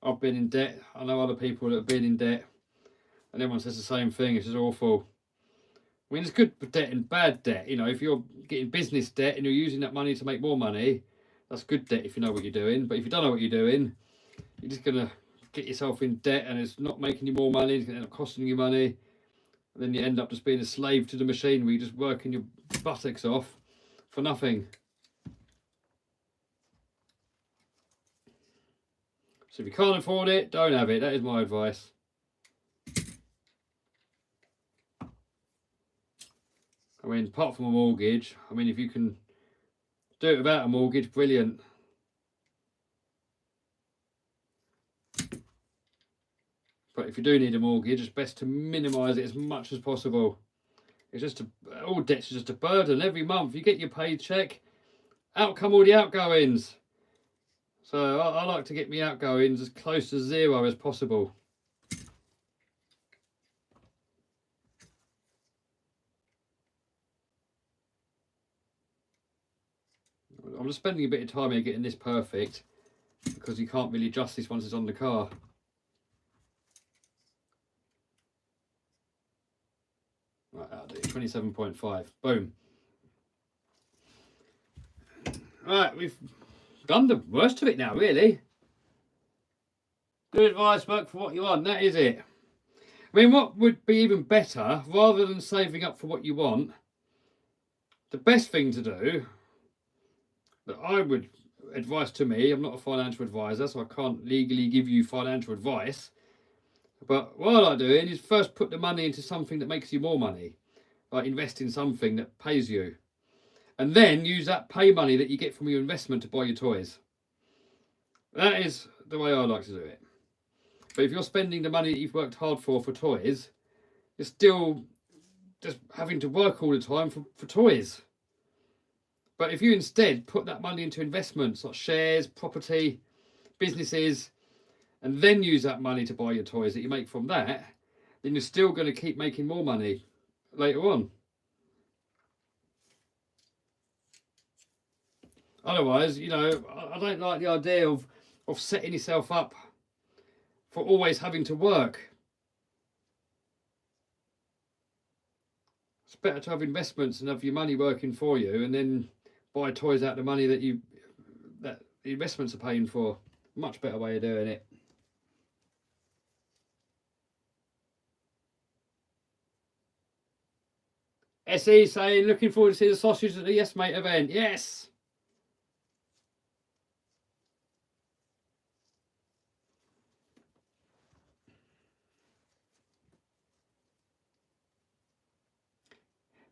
I've been in debt. I know other people that have been in debt, and everyone says the same thing. It's just awful. I mean, it's good debt and bad debt. You know, if you're getting business debt and you're using that money to make more money, that's good debt if you know what you're doing. But if you don't know what you're doing, you're just going to get yourself in debt and it's not making you more money. It's going to end up costing you money. And then you end up just being a slave to the machine where you're just working your buttocks off for nothing. So if you can't afford it, don't have it. That is my advice. I mean, apart from a mortgage, I mean, if you can do it without a mortgage, brilliant. But if you do need a mortgage, it's best to minimise it as much as possible. It's just all debts are just a burden. Every month you get your paycheck, out come all the outgoings. So I like to get my outgoings as close to zero as possible. I'm just spending a bit of time here getting this perfect because you can't really adjust this once it's on the car. Right, I'll do 27.5. Boom. Right, we've done the worst of it now, really. Good advice, work for what you want. That is it. I mean, what would be even better, rather than saving up for what you want, the best thing to do, that I would advise to me, I'm not a financial advisor, so I can't legally give you financial advice, but what I like doing is first put the money into something that makes you more money, like invest in something that pays you, and then use that pay money that you get from your investment to buy your toys. That is the way I like to do it. But if you're spending the money that you've worked hard for toys, you're still just having to work all the time for toys. But if you instead put that money into investments like shares, property, businesses, and then use that money to buy your toys that you make from that, then you're still going to keep making more money later on. Otherwise, you know, I don't like the idea of setting yourself up for always having to work. It's better to have investments and have your money working for you, and then buy toys out of the money that the investments are paying for. Much better way of doing it. SE saying, looking forward to see the sausage at the Yes Mate event. Yes.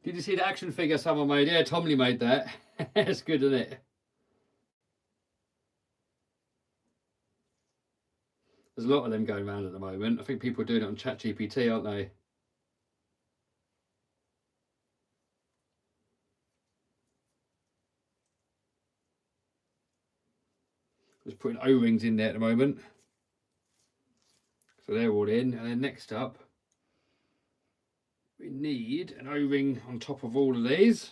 Did you see the action figure someone made? Yeah, Tomley made that. It's good, isn't it? There's a lot of them going around at the moment. I think people are doing it on ChatGPT, aren't they? Just putting O-rings in there at the moment. So they're all in. And then next up, we need an O-ring on top of all of these.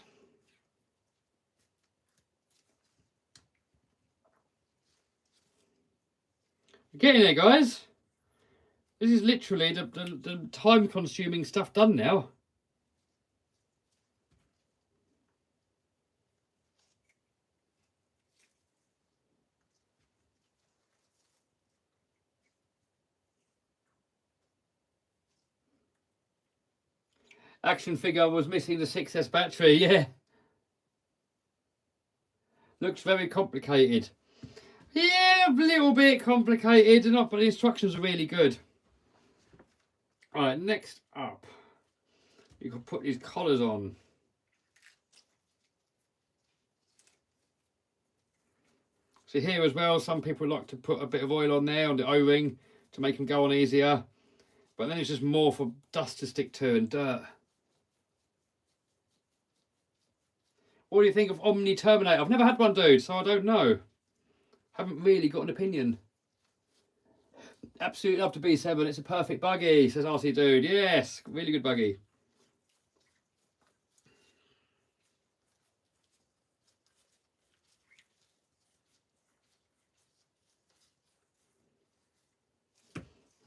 We're getting there, guys. This is literally the time-consuming stuff done now. Action figure was missing the 6S battery, yeah. Looks very complicated. Yeah, a little bit complicated, but the instructions are really good. All right, next up, you can put these collars on. So here as well, some people like to put a bit of oil on there on the O-ring to make them go on easier. But then it's just more for dust to stick to and dirt. What do you think of Omni Terminator? I've never had one, dude, so I don't know. Haven't really got an opinion. Absolutely love the B7. It's a perfect buggy, says RC Dude. Yes, really good buggy.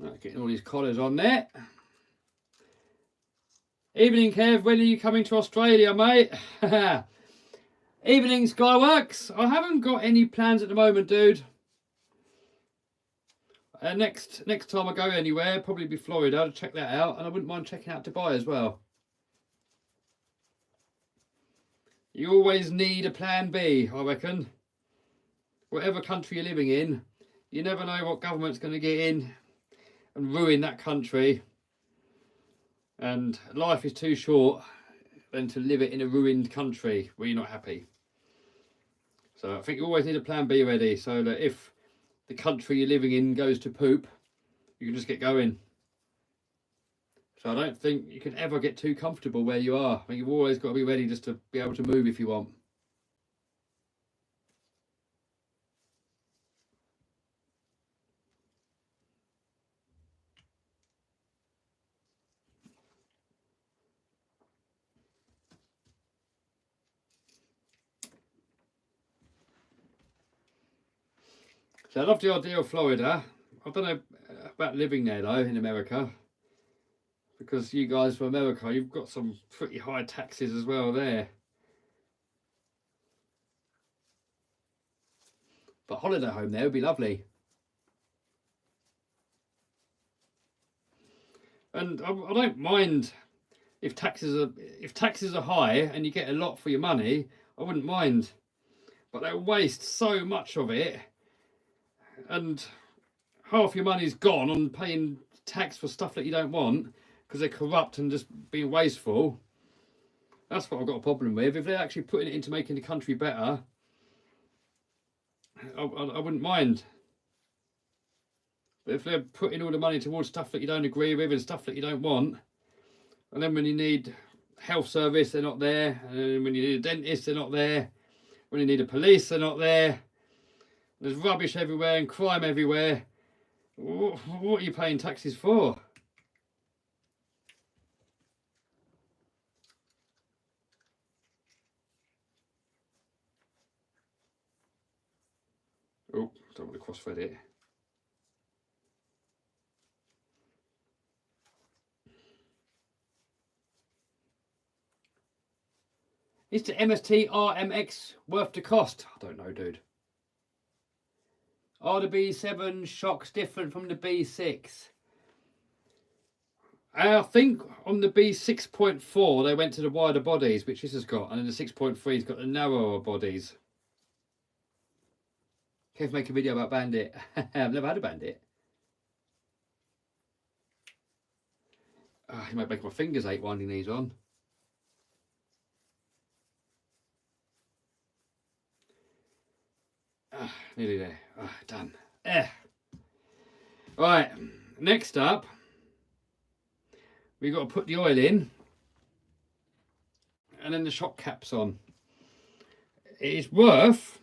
Right, getting all these collars on there. Evening, Kev. When are you coming to Australia, mate? Evening, Skyworks. I haven't got any plans at the moment, dude. Next time I go anywhere, probably be Florida. I'll check that out, and I wouldn't mind checking out Dubai as well. You always need a plan B, I reckon. Whatever country you're living in, you never know what government's going to get in and ruin that country. And life is too short than to live it in a ruined country where you're not happy. So I think you always need a plan B ready, so that if the country you're living in goes to poop, you can just get going. So I don't think you can ever get too comfortable where you are. I think you've always got to be ready just to be able to move if you want. So I love the idea of Florida. I don't know about living there though, in America. Because you guys from America, you've got some pretty high taxes as well there. But holiday home there would be lovely. And I don't mind if taxes are high and you get a lot for your money, I wouldn't mind. But they waste so much of it. And half your money's gone on paying tax for stuff that you don't want because they're corrupt and just being wasteful. That's what I've got a problem with. If they're actually putting it into making the country better, I wouldn't mind. But if they're putting all the money towards stuff that you don't agree with and stuff that you don't want, and then when you need health service, they're not there, and then when you need a dentist, they're not there, when you need a police, they're not there, there's rubbish everywhere and crime everywhere, what are you paying taxes for? Oh, don't want to cross-thread it. Is the MST RMX worth the cost? I don't know, dude. Are the B7 shocks different from the B6? I think on the B6.4 they went to the wider bodies, which this has got, and then the 6.3's got the narrower bodies. Kev make a video about Bandit. I've never had a Bandit. He might make my fingers ache winding these on. Nearly there. Done. Right, next up, we've got to put the oil in and then the shock caps on. It is worth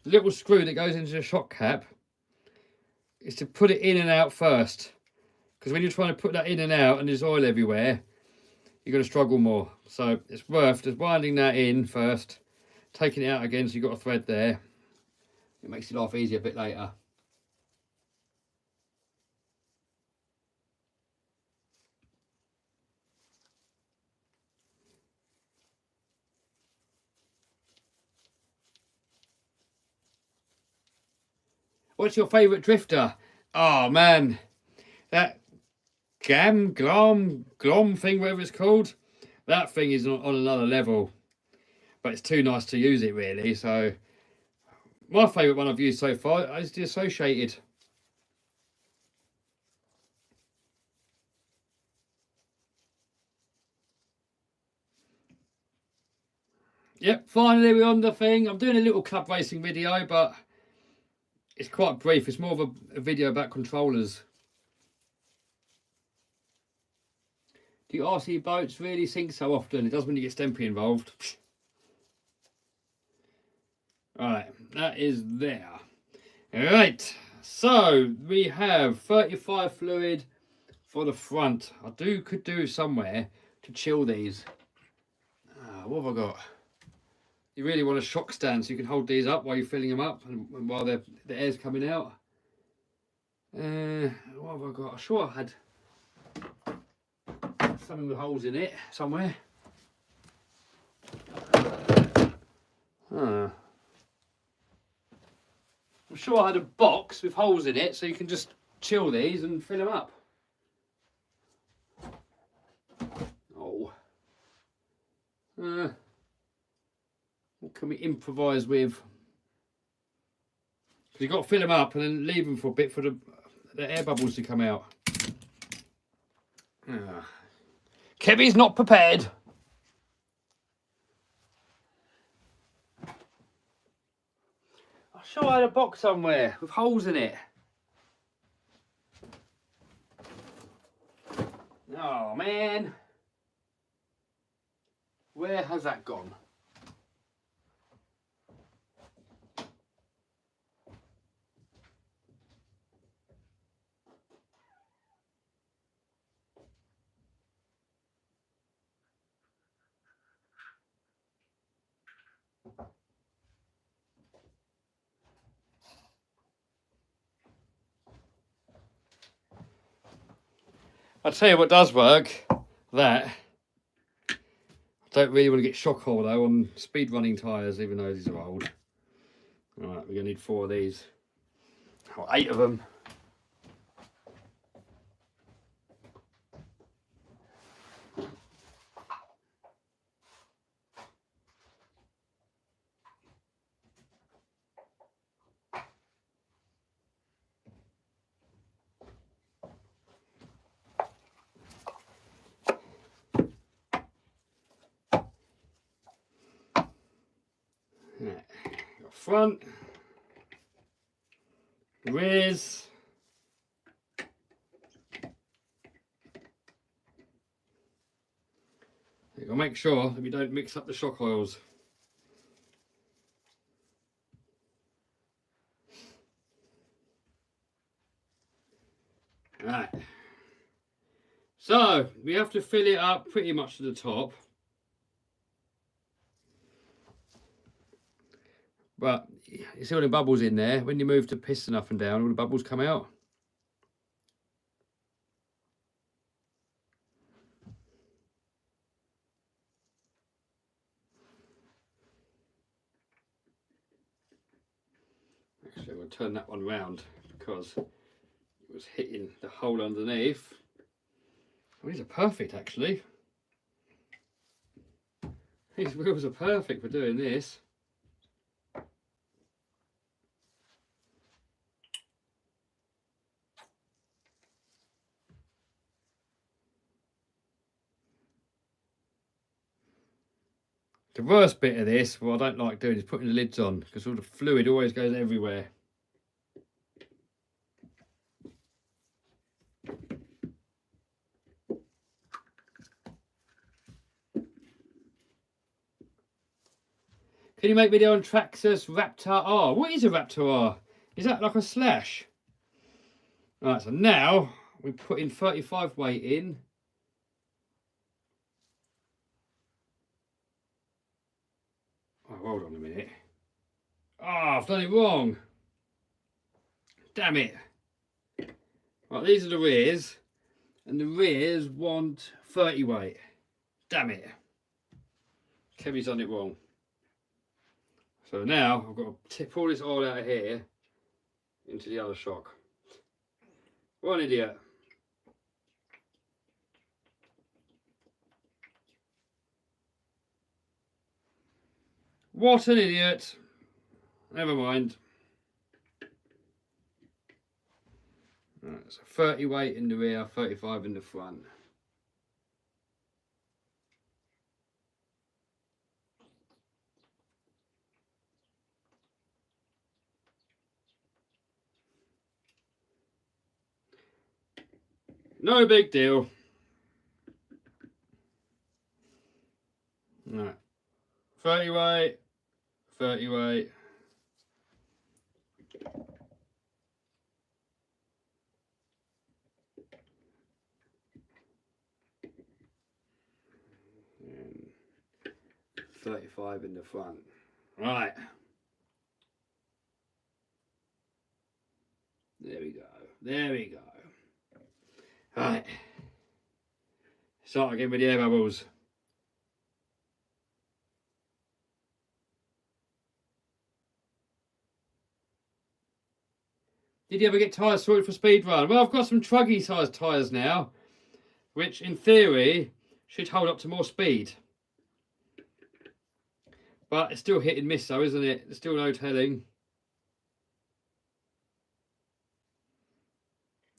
the little screw that goes into the shock cap is to put it in and out first, because when you're trying to put that in and out and there's oil everywhere, you're going to struggle more. So it's worth just winding that in first, taking it out again so you've got a thread there. It makes your life easier a bit later. What's your favourite drifter? Oh man, that glom thing, whatever it's called, that thing is on another level. But it's too nice to use it really. So my favourite one I've used so far is the Associated. Yep, finally we're on the thing. I'm doing a little club racing video, but it's quite brief. It's more of a video about controllers. Do RC boats really sink so often? It does when you get Stempy involved. Right, that is there. Right, so we have 35 fluid for the front. I could do somewhere to chill these. What have I got? You really want a shock stand so you can hold these up while you're filling them up and while the air's coming out. What have I got? I'm sure I had something with holes in it somewhere. I'm sure I had a box with holes in it, so you can just chill these and fill them up. Oh. What can we improvise with? Because you've got to fill them up and then leave them for a bit for the air bubbles to come out. Kevy's not prepared. I'm sure I had a box somewhere with holes in it. Oh man. Where has that gone? I'll tell you what does work. That. I don't really want to get shock hole though on speed running tyres, even though these are old. Alright, we're going to need 4 of these. Or 8 of them. Right. Got front, rears, you've got to make sure that we don't mix up the shock oils. Right, so we have to fill it up pretty much to the top. But you see all the bubbles in there. When you move the piston up and down, all the bubbles come out. Actually, I'm going to turn that one round because it was hitting the hole underneath. Oh, these are perfect, actually. These wheels are perfect for doing this. The worst bit of this, what I don't like doing, is putting the lids on because all the fluid always goes everywhere. Can you make video on Traxxas Raptor R? What is a Raptor R? Is that like a slash? Right, so now we put in 35 weight in. Oh, hold on a minute. Oh, I've done it wrong. Damn it. Right, these are the rears. And the rears want 30 weight. Damn it. Kevy's done it wrong. So now I've got to pull this oil out of here into the other shock. What an idiot. What an idiot. Never mind. Right, so 30 weight in the rear, 35 in the front. No big deal. Right. 30 weight, 30 weight. And 35 in the front. Right. There we go. There we go. Right. Start again with the air bubbles. Did you ever get tyres sorted for speed run? Well, I've got some truggy sized tyres now, which in theory should hold up to more speed. But it's still hit and miss though, isn't it? There's still no telling.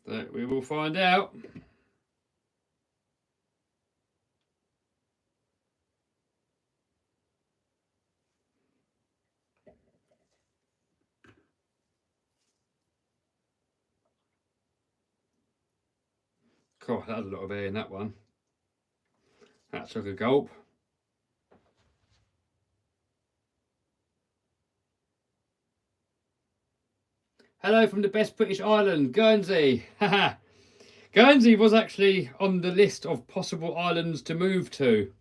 So we will find out. God, that was a lot of air in that one. That took a gulp. Hello from the best British island, Guernsey. Guernsey was actually on the list of possible islands to move to.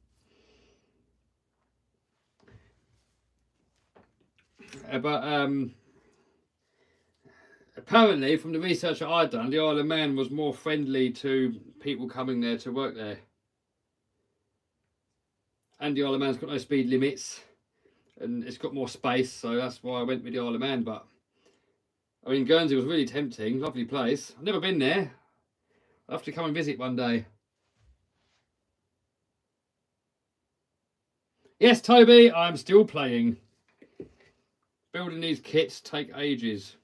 But apparently, from the research that I'd done, the Isle of Man was more friendly to people coming there to work there. And the Isle of Man's got no speed limits, and it's got more space, so that's why I went with the Isle of Man. But I mean, Guernsey was really tempting, lovely place. I've never been there. I'll have to come and visit one day. Yes, Toby, I'm still playing. Building these kits take ages.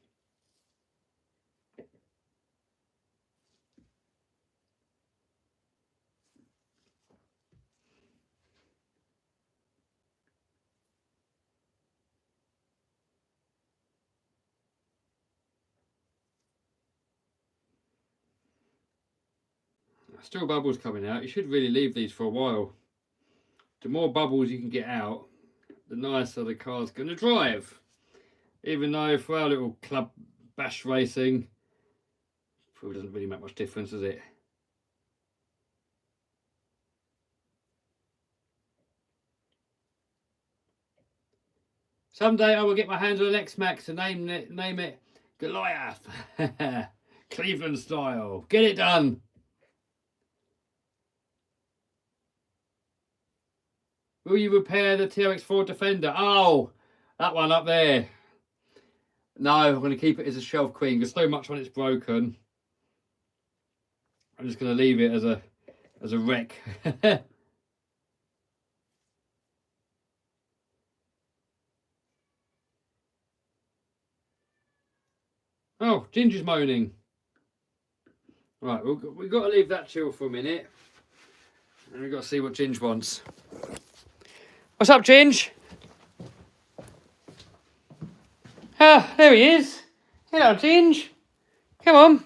Still bubbles coming out. You should really leave these for a while. The more bubbles you can get out, the nicer the car's going to drive. Even though for our little club bash racing, probably doesn't really make much difference, does it? Someday I will get my hands on an X-Max and name it Goliath. Cleveland style. Get it done. Will you repair the TRX4 Defender? Oh, that one up there. No, I'm going to keep it as a shelf queen because so much on it's broken. I'm just going to leave it as a wreck. Oh, Ginger's moaning. Right, we've got to leave that chill for a minute. And we've got to see what Ginge wants. What's up, Ginge? Ah, there he is. Hello, Ginge. Come on.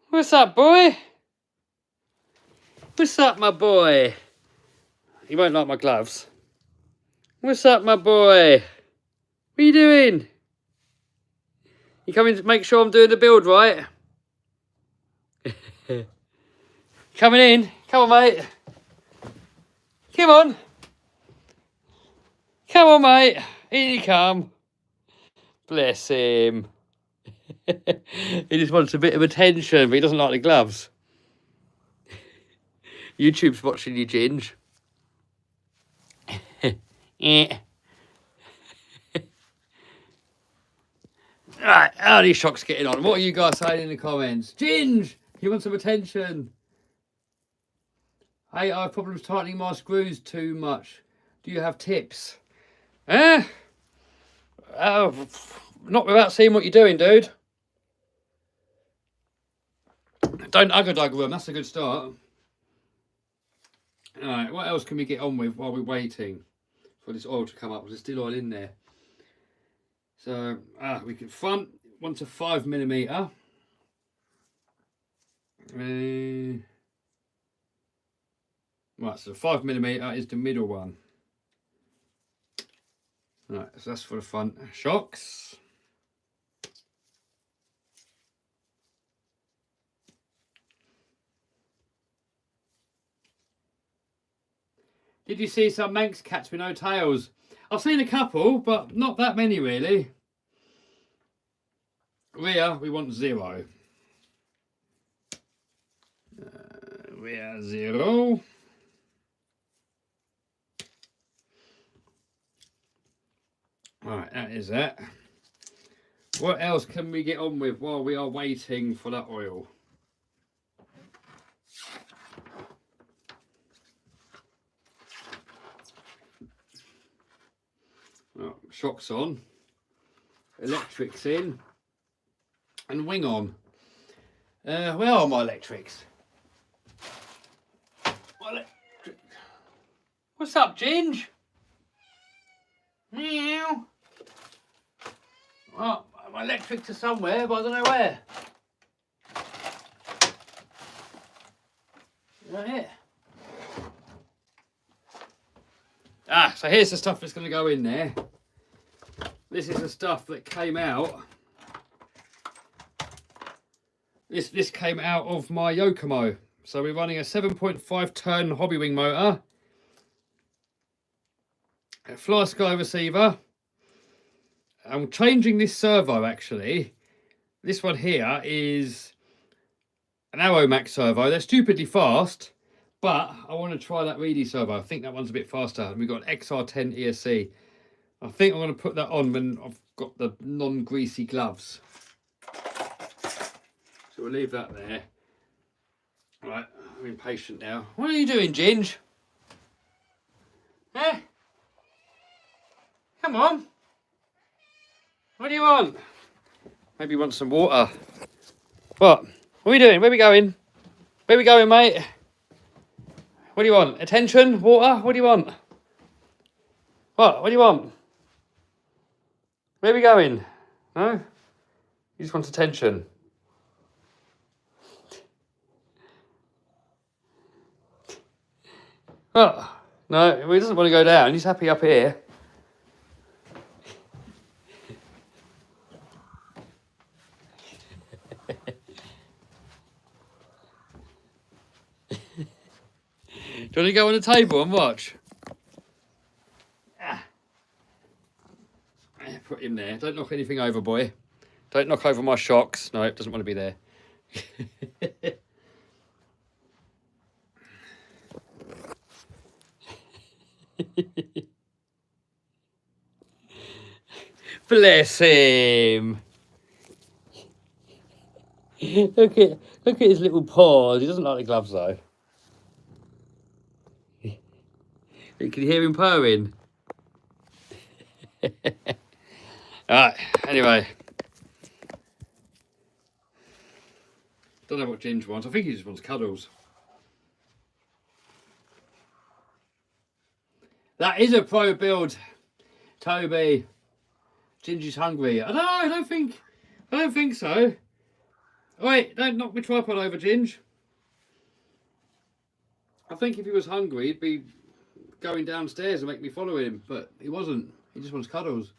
What's up, boy? What's up, my boy? He won't like my gloves. What's up, my boy? What are you doing? You coming to make sure I'm doing the build right? Coming in. Come on, mate. Come on. Come on, mate. In you come. Bless him. He just wants a bit of attention, but he doesn't like the gloves. YouTube's watching you, Ginge. Yeah. Right, how are these shocks getting on? What are you guys saying in the comments? Ginge, he wants some attention. Hey, I have problems tightening my screws too much. Do you have tips? Eh? Not without seeing what you're doing, dude. Don't ugger them, that's a good start. Alright, what else can we get on with while we're waiting for this oil to come up? There's still oil in there. So, we can front 1 to 5mm. Right, so 5mm is the middle one. Right, so that's for the front shocks. Did you see some Manx cats with no tails? I've seen a couple, but not that many really. Rear, we want 0. Rear 0. Right, that is that. What else can we get on with while we are waiting for that oil? Well, shocks on, electrics in, and wing on. Where are my electrics? What's up, Ginge? Meow. Well, my electrics are somewhere, but I don't know where. Right here. Ah, so here's the stuff that's going to go in there. This is the stuff that came out. This came out of my Yokomo. So we're running a 7.5 ton hobby wing motor, a fly sky receiver. I'm changing this servo actually. This one here is an Aeromax servo. They're stupidly fast, but I want to try that Reedy servo. I think that one's a bit faster. And we've got an XR10 ESC. I think I'm going to put that on when I've got the non-greasy gloves. So we'll leave that there. Right, I'm impatient now. What are you doing, Ginge? Eh? Come on. What do you want? Maybe you want some water. What? What are we doing? Where are we going? Where are we going, mate? What do you want? Attention? Water? What do you want? What? What do you want? Where are we going? No? You just want attention. Oh, no, he doesn't want to go down. He's happy up here. Do you want to go on the table and watch? Put him there. Don't knock anything over, boy. Don't knock over my shocks. No, it doesn't want to be there. Bless him. Look at his little paws. He doesn't like the gloves though. You can hear him purring. Alright, anyway. Don't know what Ginge wants. I think he just wants cuddles. That is a pro build, Toby. Ginger's hungry. I don't know, I don't think so. Wait, don't knock my tripod over, Ginge. I think if he was hungry, he'd be going downstairs and make me follow him, but he wasn't. He just wants cuddles.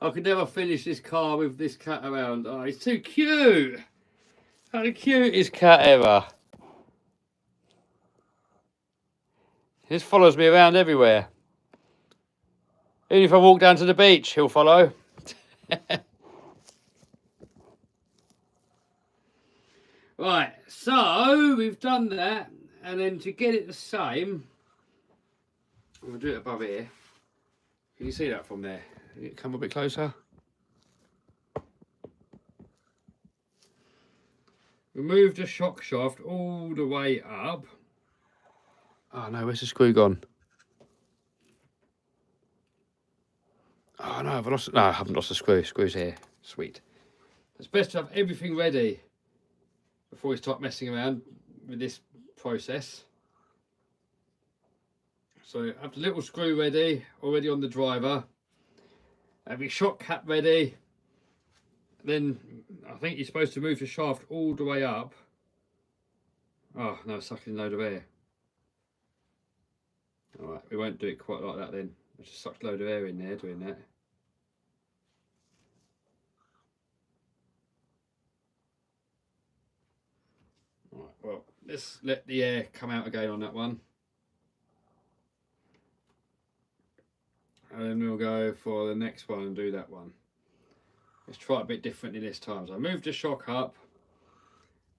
I could never finish this car with this cat around. Oh, he's too cute. How the cutest cat ever. He just follows me around everywhere. Even if I walk down to the beach, he'll follow. Right, so we've done that, and then to get it the same, I'm going to do it above here. Can you see that from there? Come a bit closer. Remove the shock shaft all the way up. Oh no, where's the screw gone? Oh no, I've lost it. No, I haven't lost the screw. Screw's here. Sweet. It's best to have everything ready before we start messing around with this process. So have the little screw ready, already on the driver. Have your shock cap ready. Then I think you're supposed to move the shaft all the way up. Oh no, it's sucking a load of air. Alright, we won't do it quite like that then. I just sucked a load of air in there doing that. Alright, well, let's let the air come out again on that one. then we'll go for the next one and do that one. Let's try it a bit differently this time. So I moved the shock up,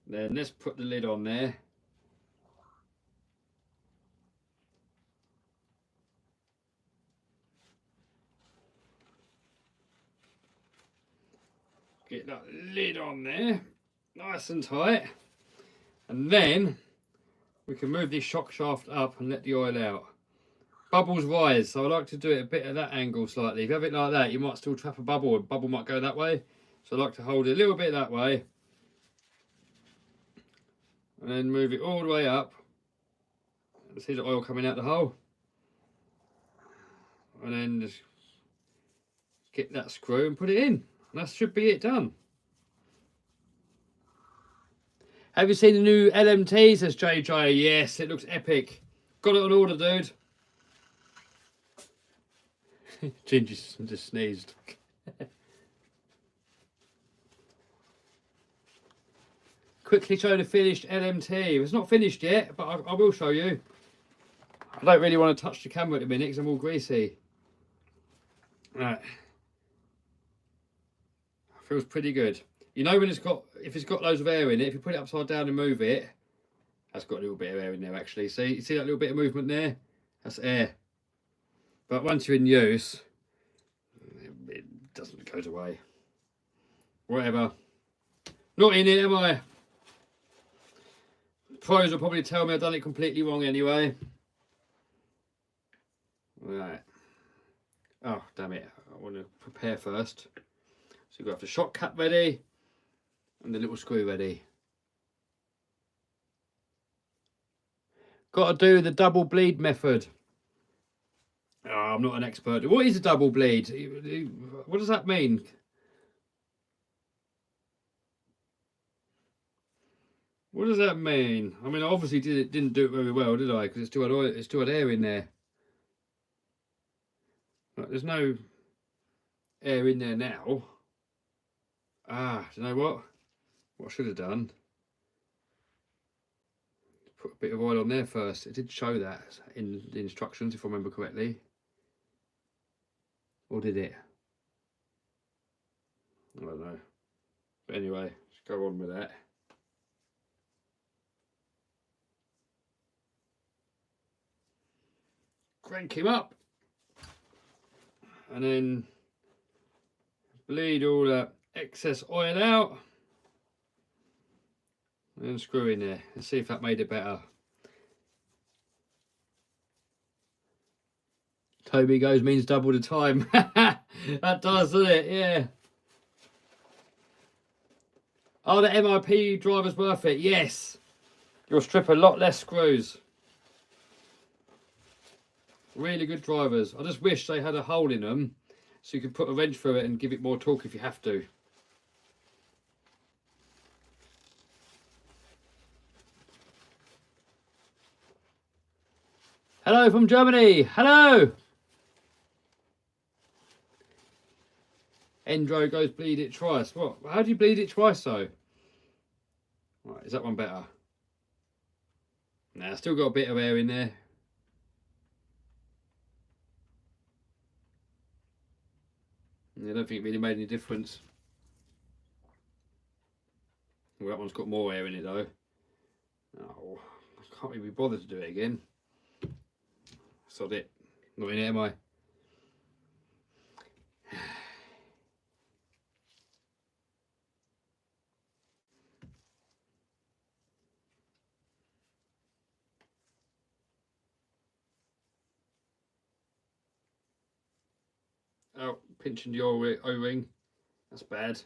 then let's put the lid on there. Get that lid on there, nice and tight. And then we can move this shock shaft up and let the oil out. Bubbles rise, so I like to do it a bit at that angle slightly. If you have it like that, you might still trap a bubble. A bubble might go that way. So I like to hold it a little bit that way. And then move it all the way up. See the oil coming out the hole. And then just get that screw and put it in. And that should be it done. Have you seen the new LMT? Says JJ. Yes, it looks epic. Got it on order, dude. Ginger just sneezed. Quickly show the finished LMT. It's not finished yet, but I will show you. I don't really want to touch the camera at the minute because I'm all greasy. Right. Feels pretty good. You know when if it's got loads of air in it, if you put it upside down and move it, that's got a little bit of air in there actually. See, you see that little bit of movement there? That's air. But once you're in use, it doesn't go away. Whatever. Not in it, am I? Pros will probably tell me I've done it completely wrong anyway. Right. Oh, damn it. I want to prepare first. So you've got the shock cap ready and the little screw ready. Got to do the double bleed method. Oh, I'm not an expert. What is a double bleed? What does that mean? What does that mean? I mean, I obviously didn't do it very well, did I? Because it's still had air in there. Right, there's no air in there now. Ah, do you know what? What I should have done? Put a bit of oil on there first. It did show that in the instructions, if I remember correctly. Or did it? I don't know. But anyway, let's go on with that. Crank him up. And then bleed all that excess oil out. And screw in there. Let's see if that made it better. Toby goes means double the time. That does, doesn't it? Yeah. Oh, the MIP driver's worth it. Yes. You'll strip a lot less screws. Really good drivers. I just wish they had a hole in them so you could put a wrench through it and give it more torque if you have to. Hello from Germany. Hello. Endro goes bleed it twice. What? How do you bleed it twice though? Right, is that one better? Nah, still got a bit of air in there. I don't think it really made any difference. Well, that one's got more air in it though. Oh, I can't really be bothered to do it again. Sod it. Not in it, am I? Oh, pinching the O-ring. That's bad.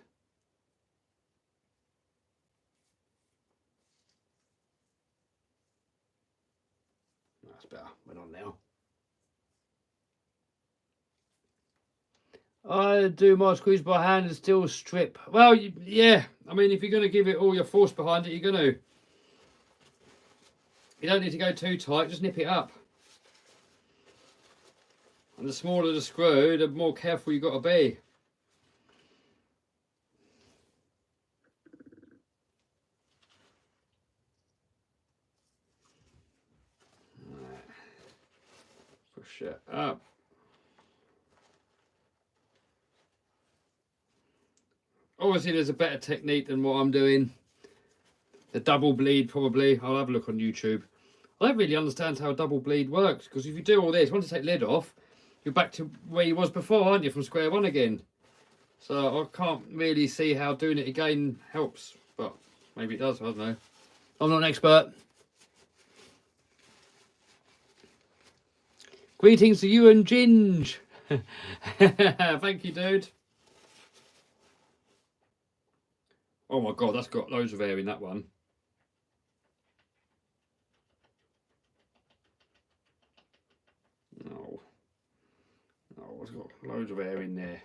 That's better. Went on now. I do my screws by hand and still strip. Well, yeah. I mean, if you're going to give it all your force behind it, you're going to. You don't need to go too tight. Just nip it up. And the smaller the screw, the more careful you've got to be. Push it up. Obviously there's a better technique than what I'm doing. The double bleed, probably. I'll have a look on YouTube. I don't really understand how a double bleed works, because if you do all this, once you take the lid off, you're back to where you was before, aren't you, from square one again. So I can't really see how doing it again helps, but maybe it does, I don't know. I'm not an expert. Greetings to you and Ginge. Thank you, dude. Oh my god, that's got loads of air in that one. No. Oh, it's got loads of air in there.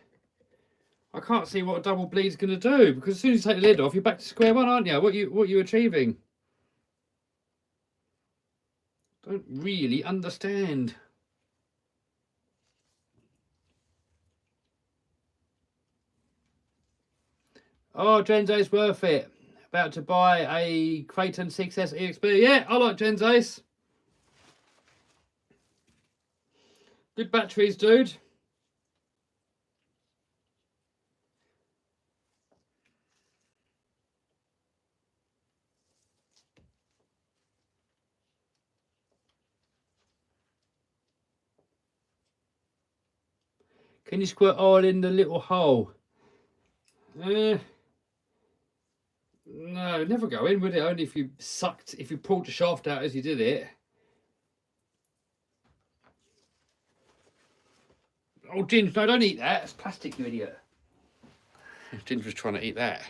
I can't see what a double bleed's going to do, because as soon as you take the lid off, you're back to square one, aren't you? What you achieving? Don't really understand. Oh, Genzo's worth it. About to buy a Kraton 6S EXP. Yeah, I like Genzo's. Good batteries, dude. Can you squirt oil in the little hole? No, never go in, would it? Only if you pulled the shaft out as you did it. Oh, Ginge, no, don't eat that. It's plastic, you idiot. Ginge was trying to eat that.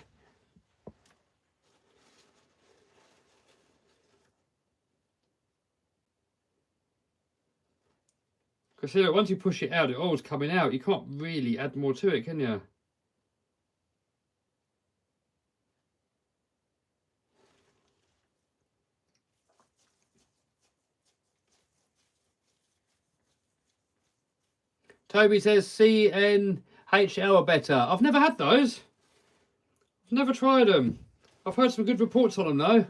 Because see, look, once you push it out, the oil's coming out. You can't really add more to it, can you? Toby says CNHL are better. I've never had those. I've never tried them. I've heard some good reports on them though.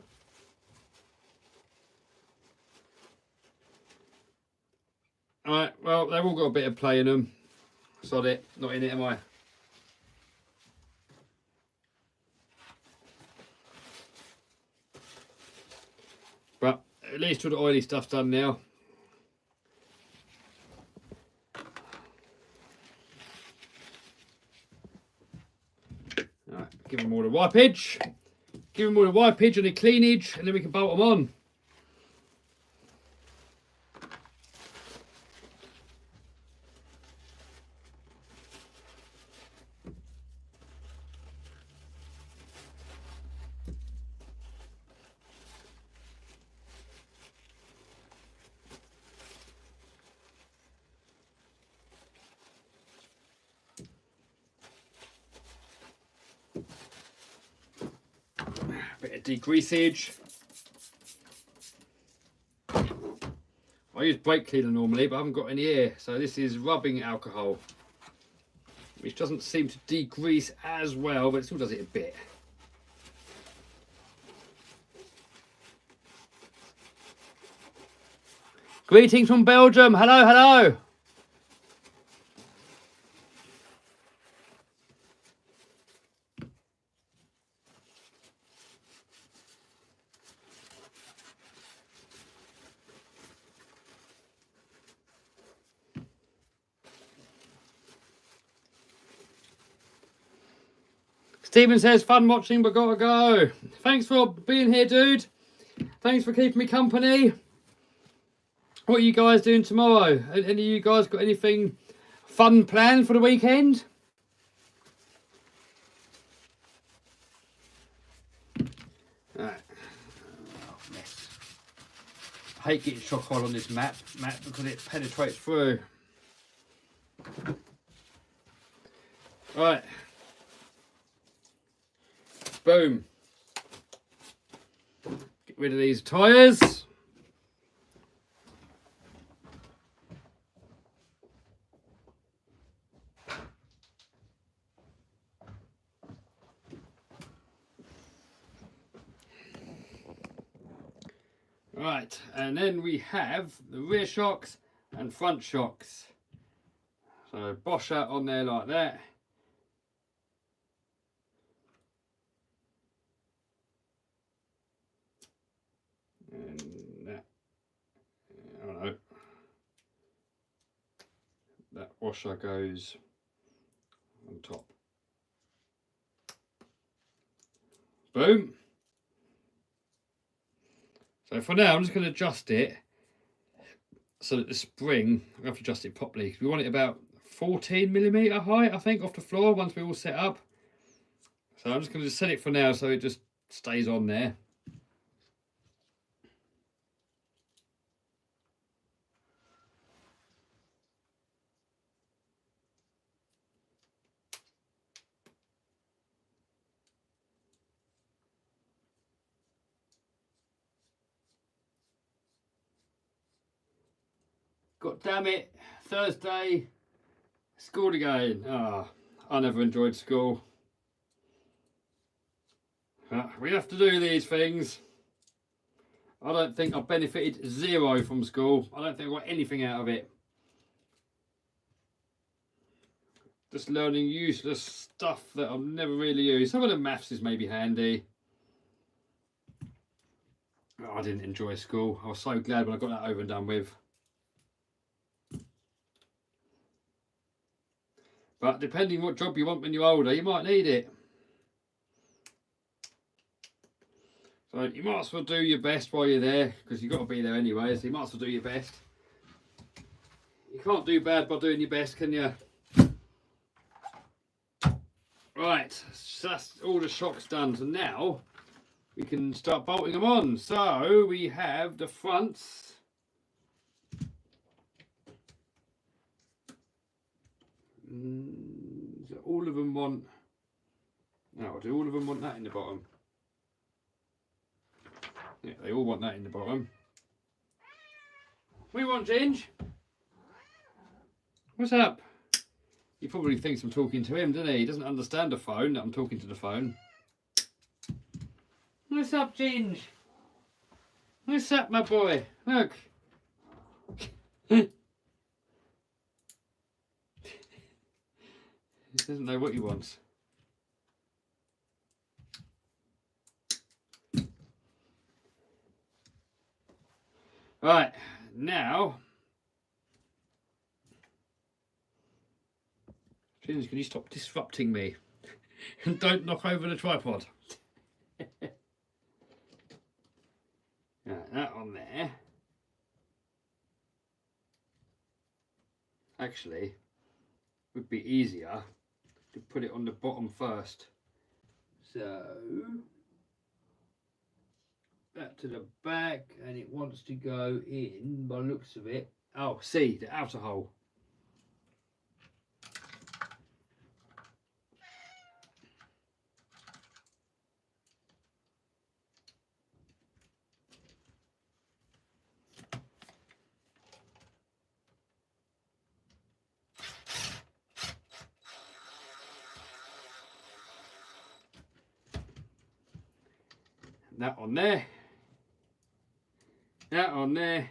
Alright, well, they've all got a bit of play in them. Sod it, not in it, am I? But at least all the oily stuff's done now. Alright, give them all the wipeage. Give them all the wipeage and the cleanage, and then we can bolt them on. Bit of degreasage. I use brake cleaner normally, but I haven't got any here, so this is rubbing alcohol, which doesn't seem to degrease as well, but it still does it a bit. Greetings from Belgium. Hello, hello. Stephen says, fun watching, but gotta go. Thanks for being here, dude. Thanks for keeping me company. What are you guys doing tomorrow? Any of you guys got anything fun planned for the weekend? Right. Oh, mess. I hate getting shock oil on this mat because it penetrates through. Right. Boom. Get rid of these tyres. Right, and then we have the rear shocks and front shocks. So Bosch out on there like that. that washer goes on top. Boom. So for now, I'm just going to adjust it so that the spring, I have to adjust it properly, because we want it about 14mm height, I think, off the floor once we're all set up. So I'm just going to set it for now so it just stays on there. God damn it, Thursday, school again. Ah, I never enjoyed school. We have to do these things. I don't think I benefited zero from school. I don't think I got anything out of it. Just learning useless stuff that I've never really used. Some of the maths is maybe handy. Oh, I didn't enjoy school. I was so glad when I got that over and done with. But depending what job you want when you're older, you might need it. So you might as well do your best while you're there, because you've got to be there anyway, so you might as well do your best. You can't do bad by doing your best, can you? Right, so that's all the shocks done. So now we can start bolting them on. So we have the fronts. So all of them want, now do all of them want that in the bottom? Yeah, they all want that in the bottom. What do you want, Ginge? What's up? He probably thinks I'm talking to him, doesn't he? He doesn't understand the phone, that I'm talking to the phone. What's up, Ginge? What's up, my boy? Look. He doesn't know what he wants. Right, now, James, can you stop disrupting me? And don't knock over the tripod. Right, that on there. Actually, would be easier to put it on the bottom first. So that to the back, and it wants to go in by the looks of it. Oh, see, the outer hole. That on there. That on there.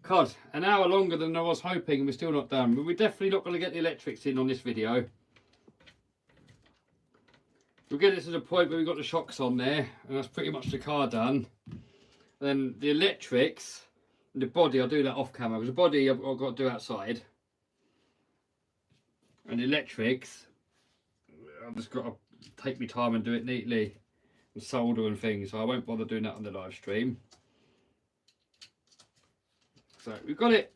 God, an hour longer than I was hoping, and we're still not done. But we're definitely not going to get the electrics in on this video. We'll get it to the point where we've got the shocks on there, and that's pretty much the car done. Then the electrics, and the body, I'll do that off camera, because the body I've got to do outside. And the electrics, I've just got to take my time and do it neatly. And solder and things, so I won't bother doing that on the live stream. So we got it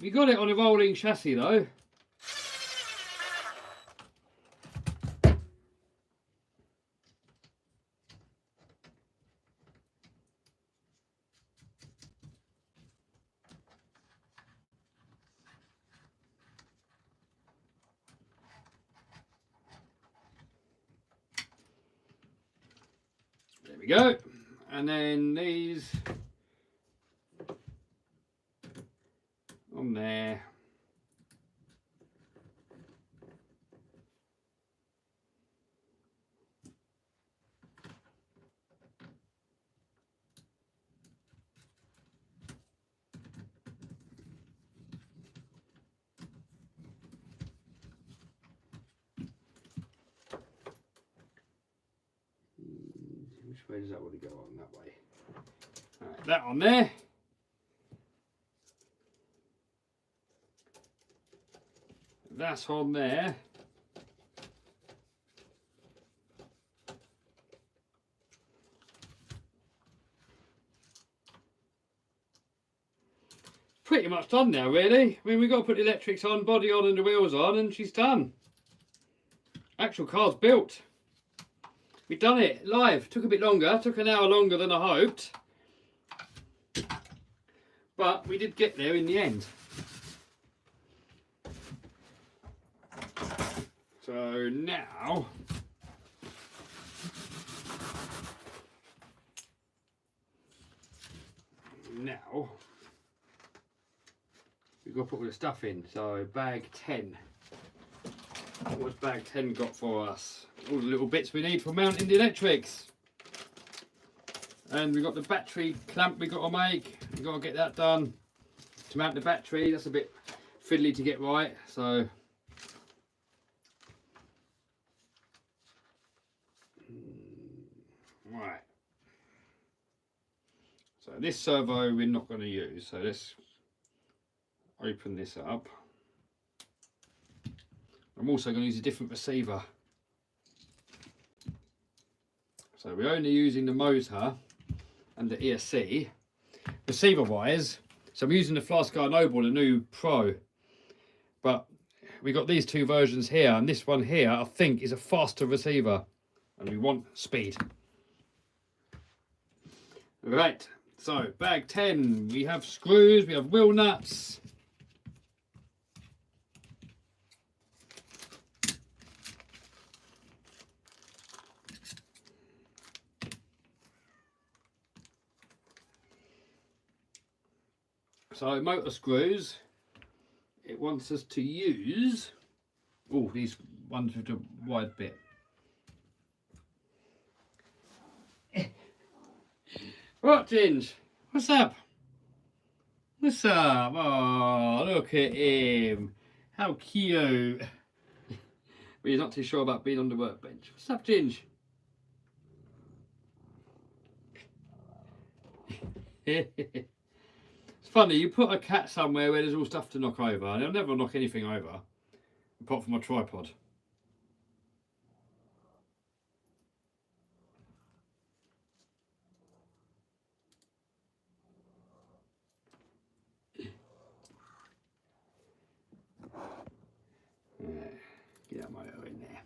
on a rolling chassis though. There we go. And then these on there. Which way does that want to go on? That way. Right, that on there. that's on there. Pretty much done now, really. I mean, we've got to put the electrics on, body on and the wheels on, and she's done. Actual car's built. We've done it live. Took a bit longer, took an hour longer than I hoped. But we did get there in the end. So now, we've got to put all the stuff in. So bag 10. What's bag 10 got for us? All the little bits we need for mounting the electrics. And we've got the battery clamp we've got to make. We've got to get that done to mount the battery. That's a bit fiddly to get right. So right. So this servo we're not going to use. So let's open this up. I'm also going to use a different receiver. So we're only using the motor and the ESC. Receiver wise, so I'm using the Flaskar Noble, the new Pro. But we got these two versions here, and this one here I think is a faster receiver. And we want speed. Right, so bag 10, we have screws, we have wheel nuts. So motor screws, it wants us to use, oh, these ones with the wide bit. Right, Ginge, what's up? What's up? Oh, look at him. How cute. But he's not too sure about being on the workbench. What's up, Ginge? It's funny, you put a cat somewhere where there's all stuff to knock over, and they'll never knock anything over, apart from my tripod. Right, get that motor in there.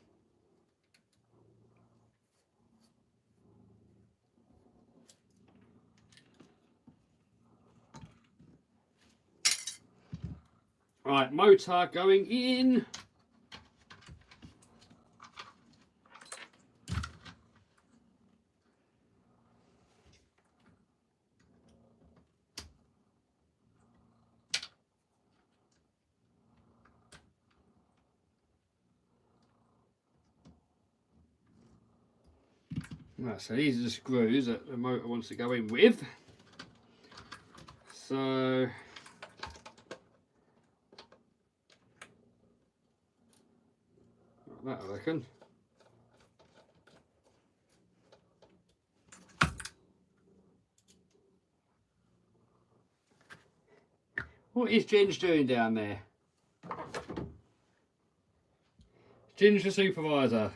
Right, motor going in. Right, so these are the screws that the motor wants to go in with. So that I reckon. What is Ginge doing down there? Ginge the supervisor.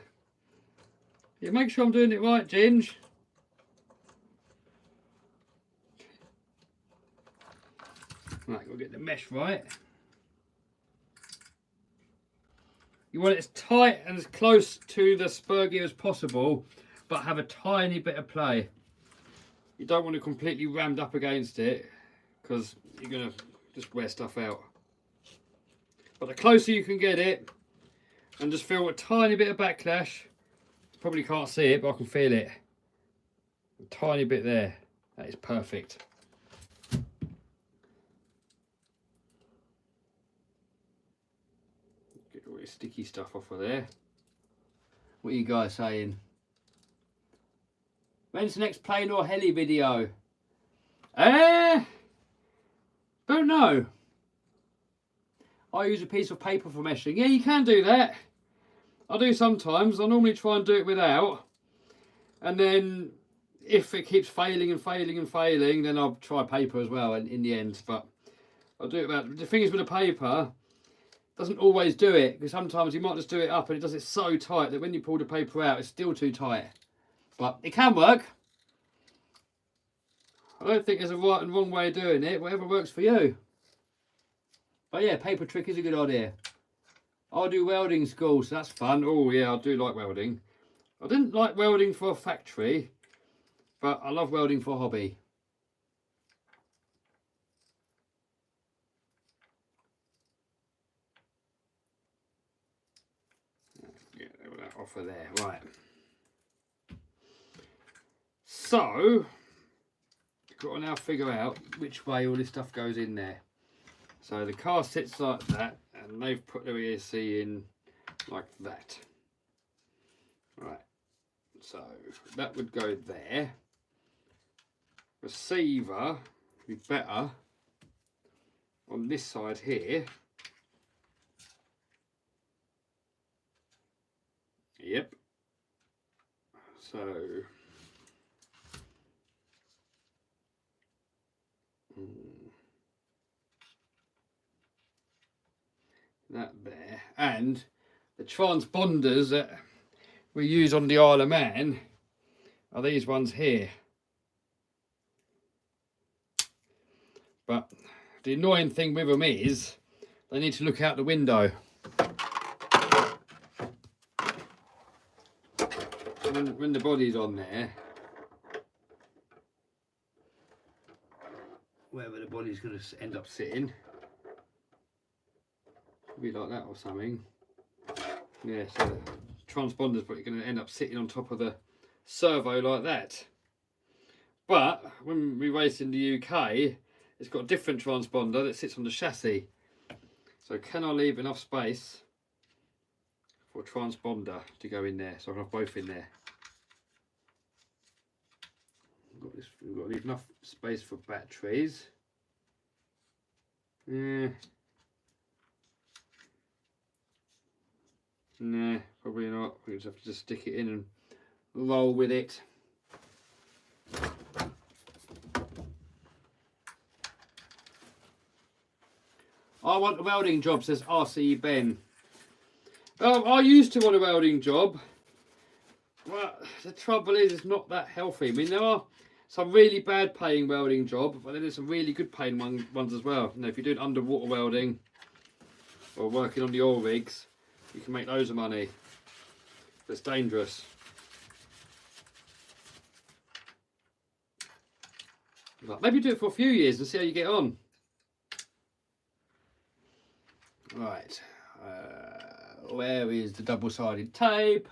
Yeah, make sure I'm doing it right, Ginge. Right, we'll get the mesh right. You want it as tight and as close to the spur gear as possible, but have a tiny bit of play. You don't want to completely rammed up against it, because you're going to just wear stuff out. But the closer you can get it, and just feel a tiny bit of backlash, probably can't see it, but I can feel it. A tiny bit there. That is perfect. Get all this sticky stuff off of there. What are you guys saying? When's the next plane or heli video? Don't know. I use a piece of paper for meshing. Yeah, you can do that. I do sometimes. I normally try and do it without. And then if it keeps failing and failing and failing, then I'll try paper as well in the end. But I'll do it without. The thing is with the paper, doesn't always do it, because sometimes you might just do it up and it does it so tight that when you pull the paper out, it's still too tight. But it can work. I don't think there's a right and wrong way of doing it. Whatever works for you. But yeah, paper trick is a good idea. I do welding school, so that's fun. Oh yeah, I do like welding. I didn't like welding for a factory, but I love welding for a hobby. Get that off of there, right. So, you've got to now figure out which way all this stuff goes in there. So the car sits like that, and they've put their ESC in like that. Right, so that would go there. Receiver would be better on this side here. Yep. So that there, and the transponders that we use on the Isle of Man are these ones here. But the annoying thing with them is they need to look out the window. When the body's on there, wherever the body's going to end up sitting, be like that or something. Yeah, so the transponder's probably going to end up sitting on top of the servo like that. But when we race in the UK, it's got a different transponder that sits on the chassis. So can I leave enough space for a transponder to go in there, so I can have both in there? We've got to leave enough space for batteries. Yeah. Nah, probably not. We just have to just stick it in and roll with it. I want a welding job, says RC Ben. I used to want a welding job, but the trouble is it's not that healthy. I mean, there are some really bad paying welding jobs, but then there's some really good paying ones as well. You know, if you're doing underwater welding or working on the oil rigs, you can make loads of money. But it's dangerous. But maybe do it for a few years and see how you get on. Right, where is the double-sided tape?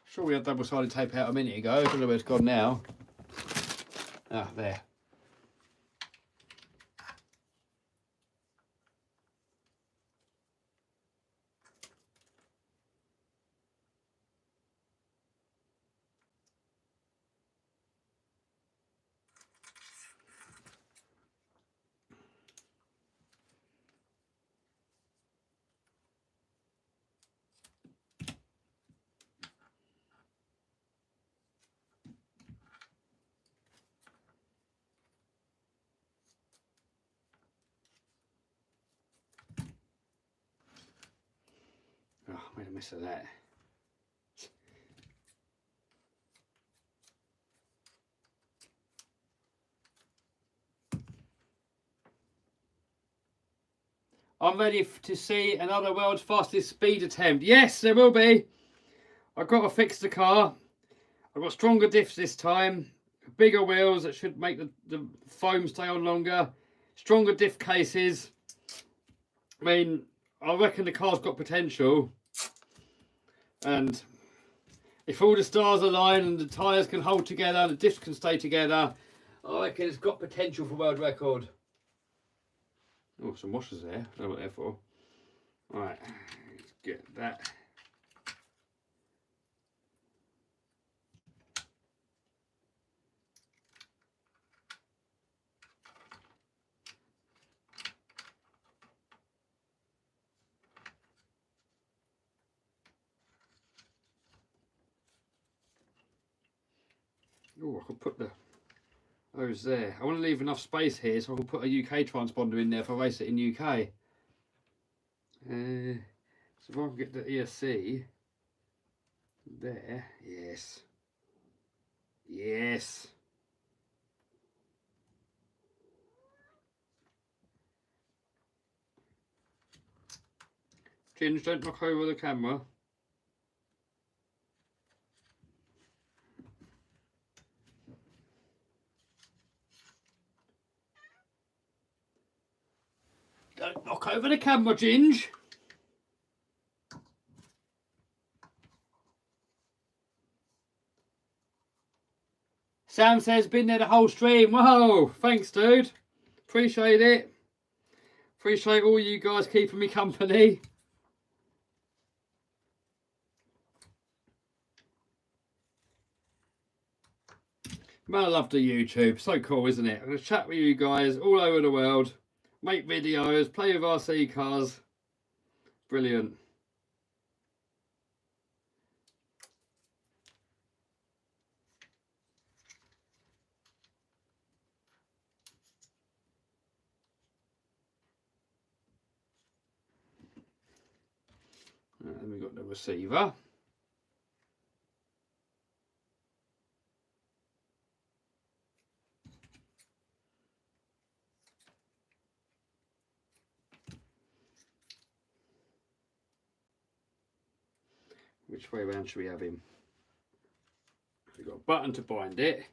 Sure we had double-sided tape out a minute ago. I don't know where it's gone now. Ah, there. Oh, made a mess of that. I'm ready to see another world's fastest speed attempt. Yes, there will be. I've got to fix the car. I've got stronger diffs this time. Bigger wheels that should make the foam stay on longer. Stronger diff cases. I mean, I reckon the car's got potential. And if all the stars align and the tyres can hold together and the diffs can stay together, I reckon it's got potential for world record. Oh, some washers there. I don't know what they're for. Right, let's get that. Oh, I could put those there. I want to leave enough space here so I can put a UK transponder in there if I race it in UK. So if I can get the ESC there, yes. Yes. Ginge, don't knock over the camera. Don't knock over the camera, Ginge. Sam says, been there the whole stream. Whoa, thanks, dude. Appreciate it. Appreciate all you guys keeping me company. Man, I love the YouTube. So cool, isn't it? I'm going to chat with you guys all over the world. Make videos, play with RC cars. Brilliant. And then we've got the receiver. Which way around should we have him? We've got a button to bind it.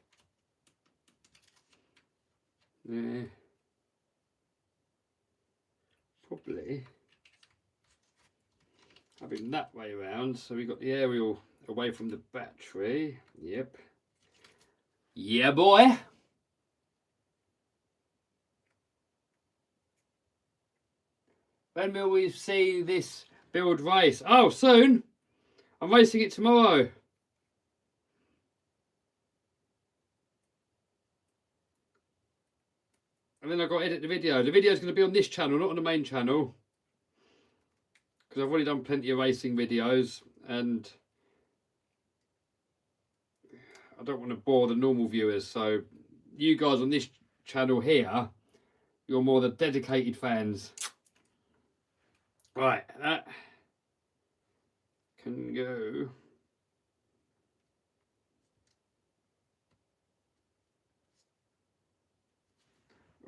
Yeah. Probably have him that way around, so we got the aerial away from the battery. Yep. Yeah, boy. When will we see this build race? Oh, soon. I'm racing it tomorrow. And then I've got to edit the video. The video's going to be on this channel, not on the main channel. Because I've already done plenty of racing videos. And I don't want to bore the normal viewers. So you guys on this channel here, you're more the dedicated fans. Right, that can go.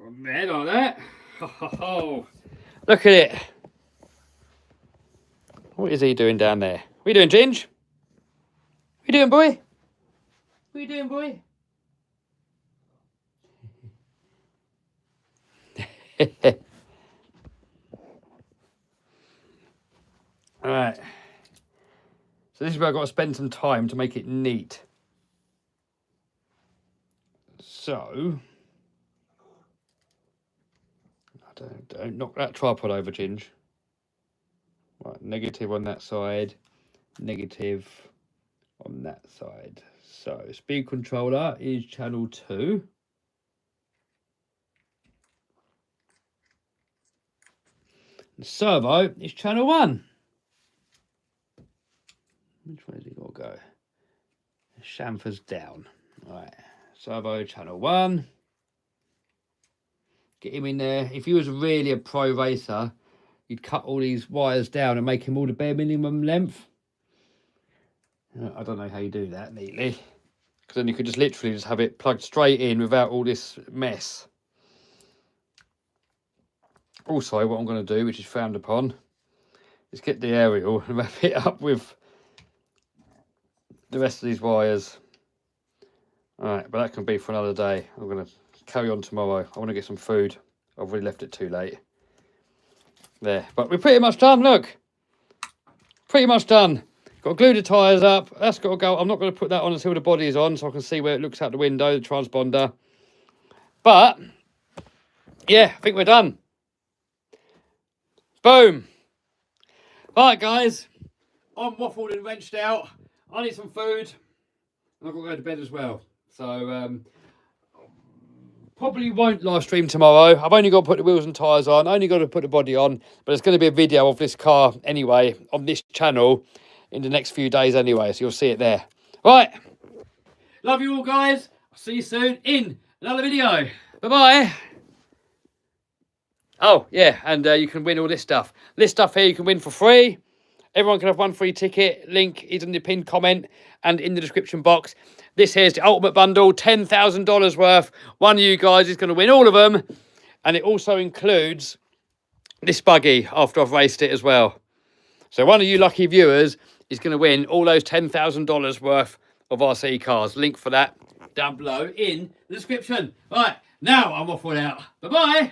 On there, like that. Oh, look at it. What is he doing down there? What are you doing, Ginge? What are you doing, boy? What are you doing, boy? Alright. So this is where I've got to spend some time to make it neat. So don't knock that tripod over, Ginge. Right, negative on that side, negative on that side. So speed controller is channel 2. The servo is channel 1. Which way has it got to go? Chamfer's down. Right, servo channel 1. Get him in there. If he was really a pro racer, you'd cut all these wires down and make him all the bare minimum length. I don't know how you do that neatly. Because then you could just literally just have it plugged straight in without all this mess. Also, what I'm going to do, which is frowned upon, is get the aerial and wrap it up with the rest of these wires. Alright, but that can be for another day. I'm going to carry on tomorrow. I want to get some food. I've already left it too late. There, but we're pretty much done, look. Pretty much done. Got to glue the tyres up. That's got to go. I'm not going to put that on until the body is on so I can see where it looks out the window, the transponder. But, yeah, I think we're done. Boom. Right, guys. I'm waffled and wrenched out. I need some food. And I've got to go to bed as well. So, probably won't live stream tomorrow. I've only got to put the wheels and tyres on. Only got to put the body on. But it's going to be a video of this car anyway on this channel in the next few days anyway. So you'll see it there. Right. Love you all, guys. I'll see you soon in another video. Bye-bye. Oh, yeah, and you can win all this stuff. This stuff here you can win for free. Everyone can have one free ticket. Link is in the pinned comment and in the description box. This here's the ultimate bundle, $10,000 worth. One of you guys is going to win all of them. And it also includes this buggy after I've raced it as well. So one of you lucky viewers is going to win all those $10,000 worth of RC cars. Link for that down below in the description. Right, now I'm off on out. Bye-bye.